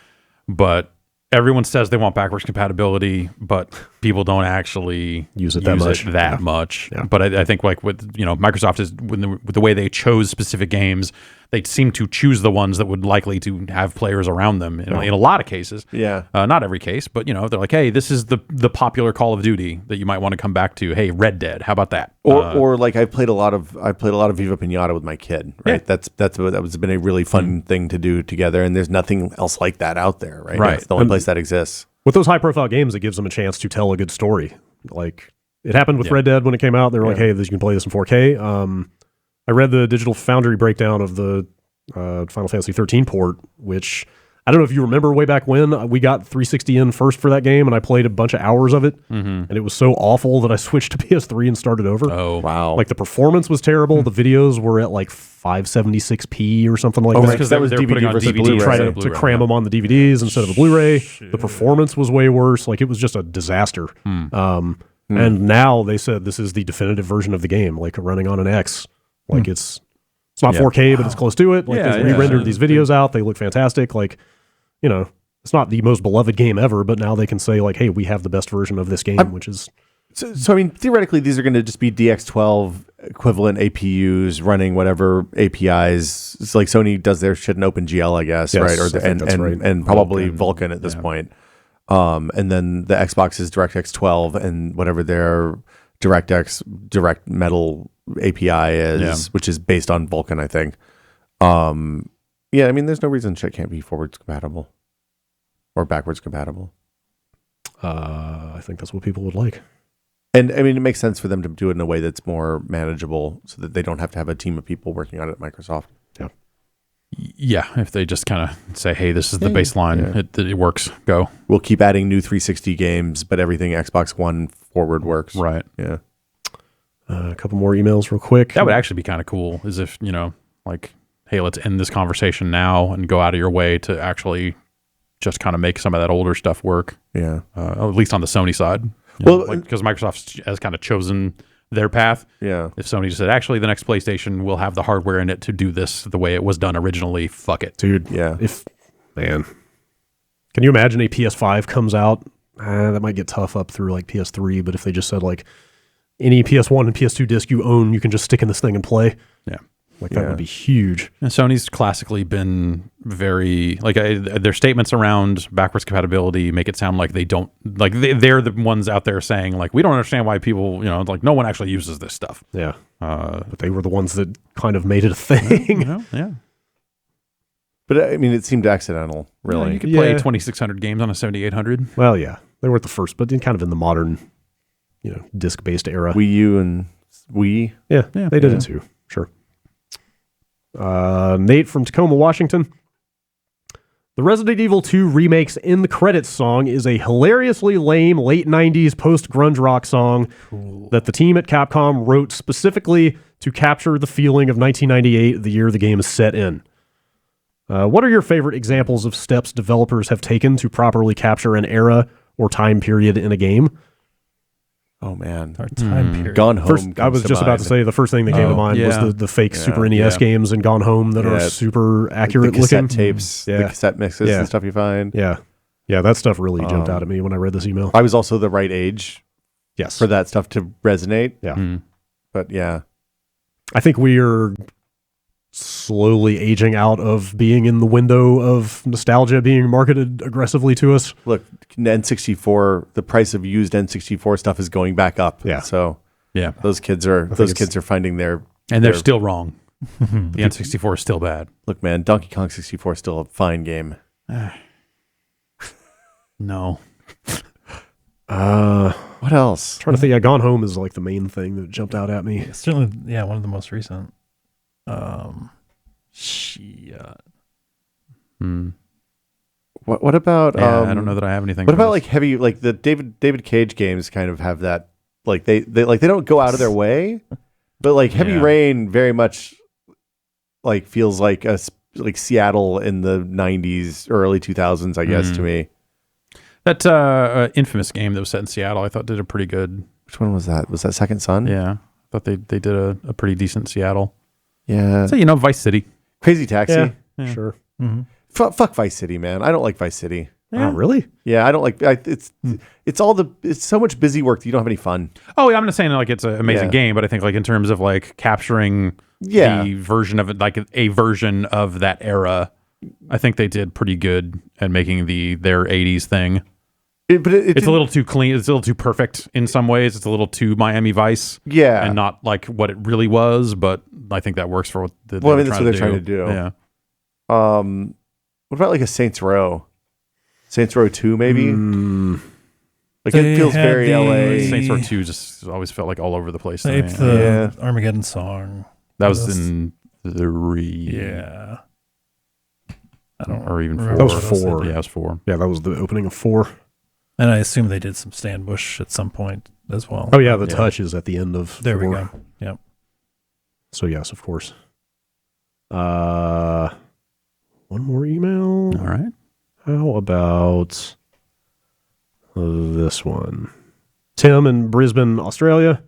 but everyone says they want backwards compatibility, but people don't actually use it that much. Yeah. But I think like with Microsoft is with the way they chose specific games, they seem to choose the ones that would likely to have players around them in a lot of cases. Yeah. Not every case, but they're like, hey, this is the popular Call of Duty that you might want to come back to. Hey, Red Dead, how about that? Or like I played a lot of Viva Pinata with my kid. Right. Yeah. That's been a really fun thing to do together, and there's nothing else like that out there. Right. Right. It's the only place that exists. With those high profile games, it gives them a chance to tell a good story. Like it happened with Red Dead when it came out. They were like, hey, you can play this in 4K. I read the Digital Foundry breakdown of the Final Fantasy 13 port, which I don't know if you remember way back when we got 360 in first for that game, and I played a bunch of hours of it, and it was so awful that I switched to PS3 and started over. Oh, wow. Like the performance was terrible. The videos were at like 576p or something like that. because that was DVD versus Blu-ray. Try to cram them on the DVDs instead of a Blu-ray. The performance was way worse. Like it was just a disaster. And now they said this is the definitive version of the game, like running on an X. Like it's not 4K, but it's close to it. Like they've re-rendered these videos out. They look fantastic. Like, it's not the most beloved game ever, but now they can say like, hey, we have the best version of this game, which is... So I mean, theoretically, these are going to just be DX12 equivalent APUs running whatever APIs. It's like Sony does their shit in OpenGL, I guess, Yes, right? And probably Vulkan at this point. And then the Xbox is DirectX 12 and whatever their DirectX Direct Metal API is, which is based on Vulkan, I think. I mean, there's no reason shit can't be forwards compatible or backwards compatible. I think that's what people would like. And I mean, it makes sense for them to do it in a way that's more manageable so that they don't have to have a team of people working on it at Microsoft. Yeah. Yeah, if they just kind of say, hey, this is the baseline, it works, go. We'll keep adding new 360 games, but everything Xbox One forward works. Right. Yeah. A couple more emails real quick. That would actually be kind of cool, as if, like, hey, let's end this conversation now and go out of your way to actually just kind of make some of that older stuff work. Yeah. At least on the Sony side. Because Microsoft has kind of chosen their path. Yeah. If Sony just said, actually, the next PlayStation will have the hardware in it to do this the way it was done originally, fuck it. Dude, can you imagine a PS5 comes out? That might get tough up through like PS3, but if they just said like any PS1 and PS2 disc you own, you can just stick in this thing and play. Yeah. Like that would be huge. And Sony's classically been very their statements around backwards compatibility make it sound like they don't they're the ones out there saying like we don't understand why people like no one actually uses this stuff. Yeah, but they were the ones that kind of made it a thing. Yeah. But I mean, it seemed accidental, really. Yeah, you could play 2,600 games on a 7,800. Well, yeah, they weren't the first, but kind of in the modern, disc-based era. Wii U and Wii. Yeah, they did it too. Sure. Nate from Tacoma, Washington. The Resident Evil 2 Remake's In the Credits song is a hilariously lame late 90s post-grunge rock song that the team at Capcom wrote specifically to capture the feeling of 1998, the year the game is set in. What are your favorite examples of steps developers have taken to properly capture an era or time period in a game? Oh, man. Our time period. Gone Home. First, I was just about to say the first thing that came to mind was the fake Super NES games and Gone Home that are super accurate the cassette looking. tapes, the cassette mixes and stuff you find. Yeah. Yeah, that stuff really jumped out at me when I read this email. I was also the right age Yes. for that stuff to resonate. Yeah. But yeah. I think we are slowly aging out of being in the window of nostalgia being marketed aggressively to us. Look, N64, the price of used N64 stuff is going back up. Yeah. So Yeah. those kids are finding their And they're still wrong. The N64 is still bad. Look, man, Donkey Kong 64 is still a fine game. No. What else? Trying to think. Yeah, Gone Home is like the main thing that jumped out at me. Certainly, yeah, one of the most recent. Shit. What about? I don't know that I have anything. What about like heavy, like the David Cage games? Kind of have that, like they don't go out of their way, but like Heavy Rain very much like feels like like Seattle in the 90s, early 2000s, I guess to me. That infamous game that was set in Seattle, I thought did a pretty good. Which one was that? Was that Second Son? Yeah, I thought they did a pretty decent Seattle. Yeah. So Vice City, Crazy Taxi. Yeah. Sure. Fuck Vice City, man. I don't like Vice City. Oh, really? Yeah, I don't like. It's so much busy work that you don't have any fun. Oh, yeah, I'm not saying like it's an amazing game, but I think like in terms of like capturing the version of it, like a version of that era, I think they did pretty good at making their 80s thing. It's a little too clean. It's a little too perfect in some ways. It's a little too Miami Vice. Yeah. And not like what it really was, but I think that works for what that's what they're trying to do. Yeah. What about like a Saints Row? Saints Row 2, maybe? Like it feels very LA. Saints Row 2 just always felt like all over the place. It's the Armageddon song. That was in 3. Yeah. I don't, or even 4. That was 4. Yeah, it was 4. Yeah, that was the opening of 4. And I assume they did some Stan Bush at some point as well. Oh yeah, the touch is at the end of 4. There we go. Yep. So yes, of course. One more email. All right. How about this one? Tim in Brisbane, Australia.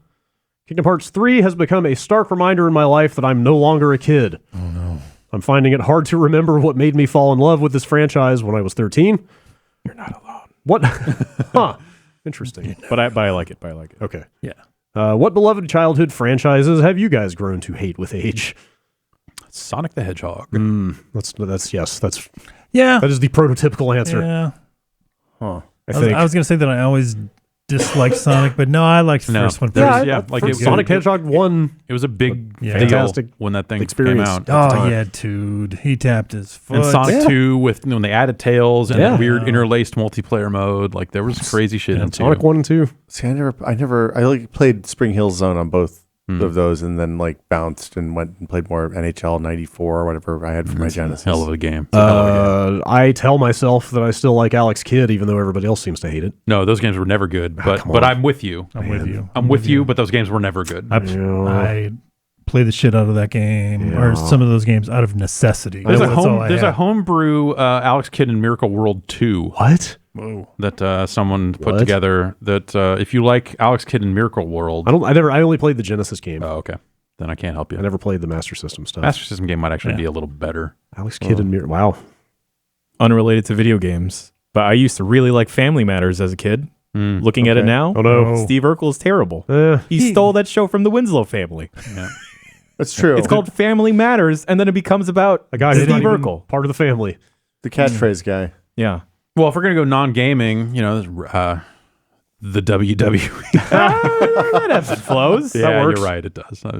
Kingdom Hearts 3 has become a stark reminder in my life that I'm no longer a kid. Oh no. I'm finding it hard to remember what made me fall in love with this franchise when I was 13. You're not alone. What? Huh. Interesting. But I like it. Okay. Yeah. What beloved childhood franchises have you guys grown to hate with age? Sonic the Hedgehog. That's yes. That Yeah. is the prototypical answer. Yeah. Huh. I was going to say that I always disliked Sonic, but no, I liked the first one. Sonic Hedgehog 1. It was a big deal fantastic when that thing experience. came out. Oh yeah, dude, he tapped his foot. And Sonic 2 with when they added Tails and that weird interlaced multiplayer mode, like there was crazy shit in Sonic 1 and 2. See, I like played Spring Hill Zone on both of those, and then like bounced and went and played more NHL 94 or whatever I had for my Genesis. Hell of a game. I tell myself that I still like Alex Kidd, even though everybody else seems to hate it. No, those games were never good. But I'm with you. I'm with you, but those games were never good. I play the shit out of that game, or some of those games out of necessity. There's a homebrew Alex Kidd in Miracle World 2. What? Whoa. That someone put together. That if you like Alex Kidd in Miracle World, I only played the Genesis game. Oh, okay. Then I can't help you. I never played the Master System stuff. Master System game might actually be a little better. Alex Kidd and Miracle. Wow. Unrelated to video games, but I used to really like Family Matters as a kid. Looking at it now, oh no, Steve Urkel is terrible. He stole that show from the Winslow family. Yeah. That's true. It's called Family Matters, and then it becomes about a guy Steve who's not even Urkel, part of the family, the catchphrase guy. Yeah. Well, if we're gonna go non-gaming, the WWE. That ebbs and flows. Yeah, That works. you're right. It does. I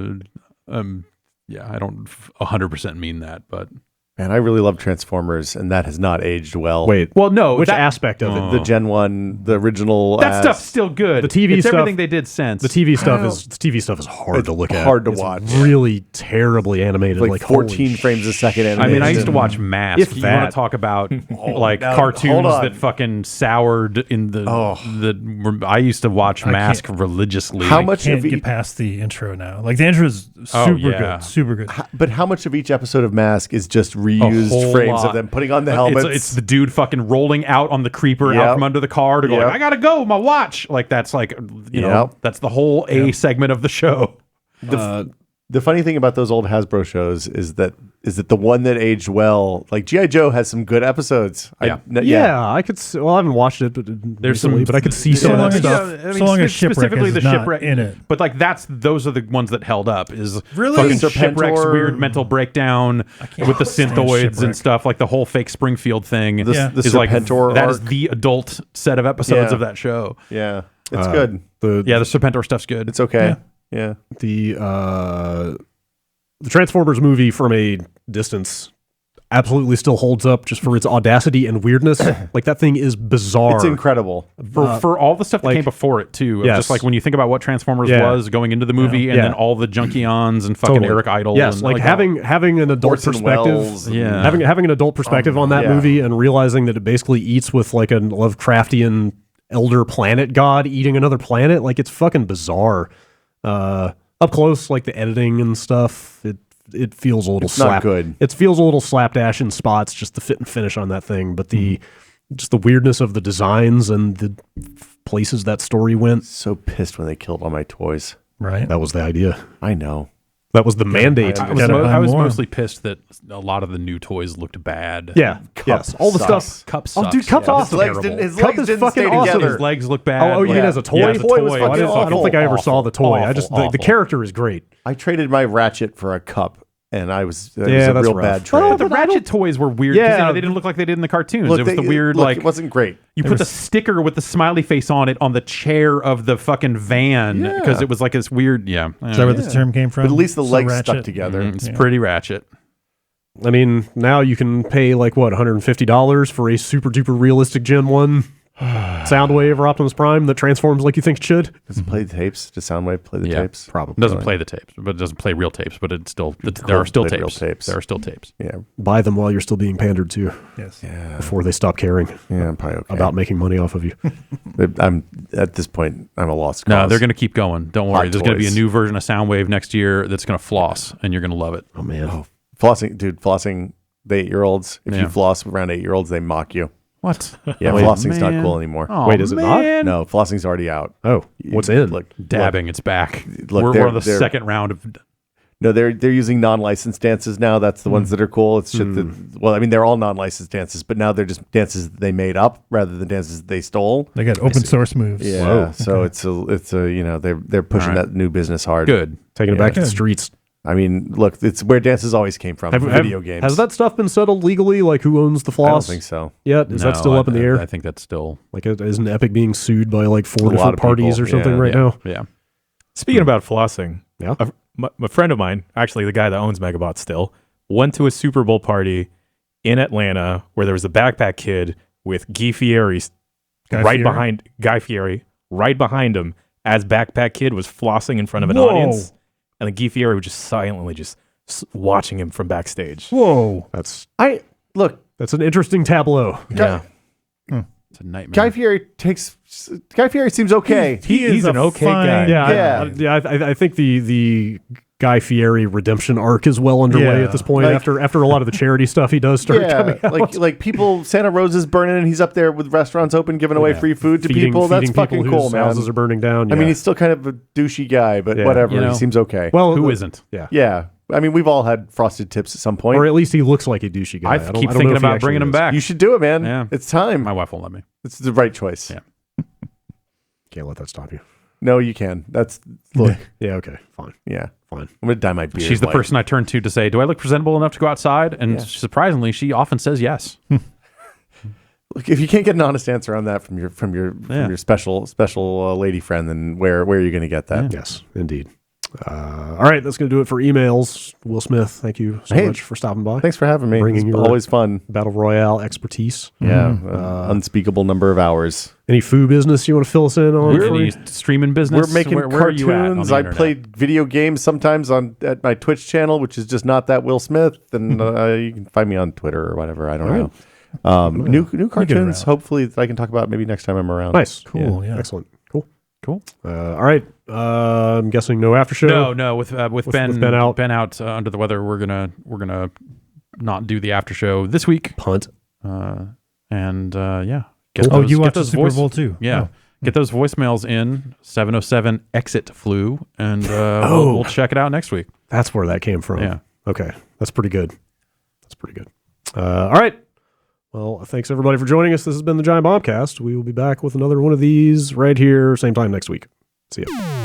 don't 100% mean that, but Man, I really love Transformers, and that has not aged well. Wait, well, no, which aspect of it? The Gen 1, the original. That stuff's still good. The TV it's stuff, everything they did since. The TV stuff is hard to look at. Hard to It's watch. Really terribly animated, like 14 frames a second animation. I mean, I used to watch Mask. If You that. want to talk about like now, cartoons hold on. that fucking soured in the. I used to watch Mask religiously. How much Can't of get each, past the intro now. Like the intro is super good. but how much of each episode of Mask is just reused frames of them putting on the helmets? It's the dude fucking rolling out on the creeper out from under the car to go, like, I gotta go, my watch. Like that's like that's the whole segment of the show. The funny thing about those old Hasbro shows is that is it the one that aged well? Like G.I. Joe has some good episodes. Yeah, I could. I haven't watched it, but there's recently, but I could see some of that stuff. So long as Shipwreck specifically is the not shipwreck in it. But like those are the ones that held up. Is Really? fucking Serpentor. Shipwreck's weird mental breakdown with the stand synthoids Shipwreck. and stuff, like the whole fake Springfield thing. The is like Serpentor that is arc. the adult set of episodes Yeah. of that show. Yeah, it's good. The Serpentor stuff's good. It's okay. Yeah. the Transformers movie from a distance absolutely still holds up just for its audacity and weirdness. Like that thing is bizarre. It's incredible. For all the stuff that like- came before it too. Yes. Just like when you think about what Transformers Yeah. was going into the movie, and Yeah. then all the Junkions and fucking Totally. Eric Idle. Yes, and like having an adult Orson perspective. Welles and- Yeah. Having an adult perspective on that yeah. movie and realizing that it basically eats with like a Lovecraftian elder planet god eating another planet. Like it's fucking bizarre. Up close, like the editing and stuff, it feels a little It's not good. It feels a little slapdash in spots, just the fit and finish on that thing. But just the weirdness of the designs and the places that story went. So pissed when they killed all my toys. Right. That was the idea. I know. That was the mandate. I I was more. mostly pissed that a lot of the new toys looked bad. Yeah. Cup Yes. All the sucks. stuff. Cup Oh, sucks. dude, Cup's Yeah. awesome. His Cup legs is didn't fucking stay awesome. together. His legs look bad. Oh, you mean Yeah. as a toy? Yeah, as a toy was toy. fucking I don't awful. think I ever saw the toy. I Awful, just the awful. character is great. I traded my Ratchet for a cup, and I was it was Yeah, a that's real rough. bad But trade. the Ratchet toys were weird. 'Cause, Yeah. they didn't look like they did in the cartoons. Look, it was the weird look, like it wasn't great. you put the sticker with the smiley face on it on the chair of the fucking van because Yeah. it was like this weird. Yeah, Is that where this term came from? But at least the So legs ratchet? stuck together. It's pretty ratchet. I mean, now you can pay like what $150 for a super duper realistic Gen 1 Soundwave or Optimus Prime that transforms like you think it should. Does it play the tapes? Does Soundwave play the Yeah. tapes? Probably. It doesn't play the tapes, but it doesn't play real tapes. But it's still there are still play real tapes. tapes. There are still tapes. Yeah. Buy them while you're still being pandered to Yes. Yeah. before they stop caring Yeah, I'm probably okay. about making money off of you. I'm at this point. I'm a lost cause. No, they're going to keep going. Don't worry. Hot There's going to be a toys. new version of Soundwave next year that's going to floss, and you're going to love it. Oh man. flossing, dude. Flossing the 8-year-olds. If Yeah. you floss around 8-year-olds, they mock you. What? Yeah, Wait, flossing's not man. cool anymore. Oh, Wait, is it not? man. No, flossing's already out. Oh, what's in? Look, Dabbing, it's back. Look, we're they're- on the they're- second round of. No, they're using non-licensed dances now. That's the ones that are cool. It's shit that, well, I mean, they're all non-licensed dances, but now they're just dances that they made up rather than dances that they stole. They got open source moves. Yeah, Whoa. so it's a you know they're pushing All right. that new business hard. Good. Taking it back to the Good. streets. I mean, look, it's where dances always came from. Video games. Has that stuff been settled legally? Like who owns the I floss? don't think so. Yet? Is that No, still up in the I air? think that's still. Like isn't Epic being sued by like 4 A lot different of parties people, or something yeah. right now? Yeah. Speaking about flossing, Yeah. a friend of mine, actually the guy that owns Megabot still, went to a Super Bowl party in Atlanta where there was a backpack kid with Guy Fieri Guy Fieri right behind him as backpack kid was flossing in front of an Whoa. audience, and then Guy Fieri was just silently just watching him from backstage. Whoa. That's Look, an interesting tableau. Yeah, It's a nightmare. Guy Fieri seems okay. he's an okay guy. Yeah, I think the Guy Fieri redemption arc is well underway Yeah. at this point. Like- after a lot of the charity stuff he does start coming out. like people, Santa Rosa's burning, and he's up there with restaurants open, giving away free food to people. That's feeding fucking people cool, whose man. houses are burning down. I mean, yeah. he's still kind of a douchey guy, but Yeah. whatever. You know. He seems okay. well, Who isn't? Yeah, yeah. I mean, we've all had frosted tips at some point. or at least he looks like a douchey guy. I don't- keep I don't know thinking if he about actually bringing him is. back. You should do it, man. Yeah. It's time. My wife won't let me. It's the right choice. Yeah. Can't let that stop you. No, you can. That's look. Yeah, okay, fine, Yeah, fine. I'm gonna dye my beard. She's the white. person I turn to say, "Do I look presentable enough to go outside?" And Yeah. surprisingly, she often says yes. Look, if you can't get an honest answer on that from your special lady friend, then where are you going to get that? Yes, indeed. All right, that's going to do it for emails. Will Smith, thank you so Hey, much for stopping by. Thanks for having me. Bringing It's your- always fun. Battle Royale expertise. Yeah, unspeakable number of hours. Any food business you want to fill us in on? Any streaming business? We're making Where are you at on cartoons. the I internet? played video games sometimes at my Twitch channel, which is just not that Will Smith. And you can find me on Twitter or whatever. I don't know. New cartoons. Hopefully, that I can talk about maybe next time I'm around. Nice. Cool. Yeah. Excellent. Cool. Cool. All right. I'm guessing no after show. No. With Ben Ben out. under the weather, we're gonna not do the after show this week. Punt. And yeah. You watched the Super Bowl too? Yeah. Get those voicemails in 707 exit flu, and we'll check it out next week. That's where that came from. Yeah. Okay. That's pretty good. pretty good. All right. Well, thanks everybody for joining us. This has been the Giant Bombcast. We will be back with another one of these right here, same time next week. See ya.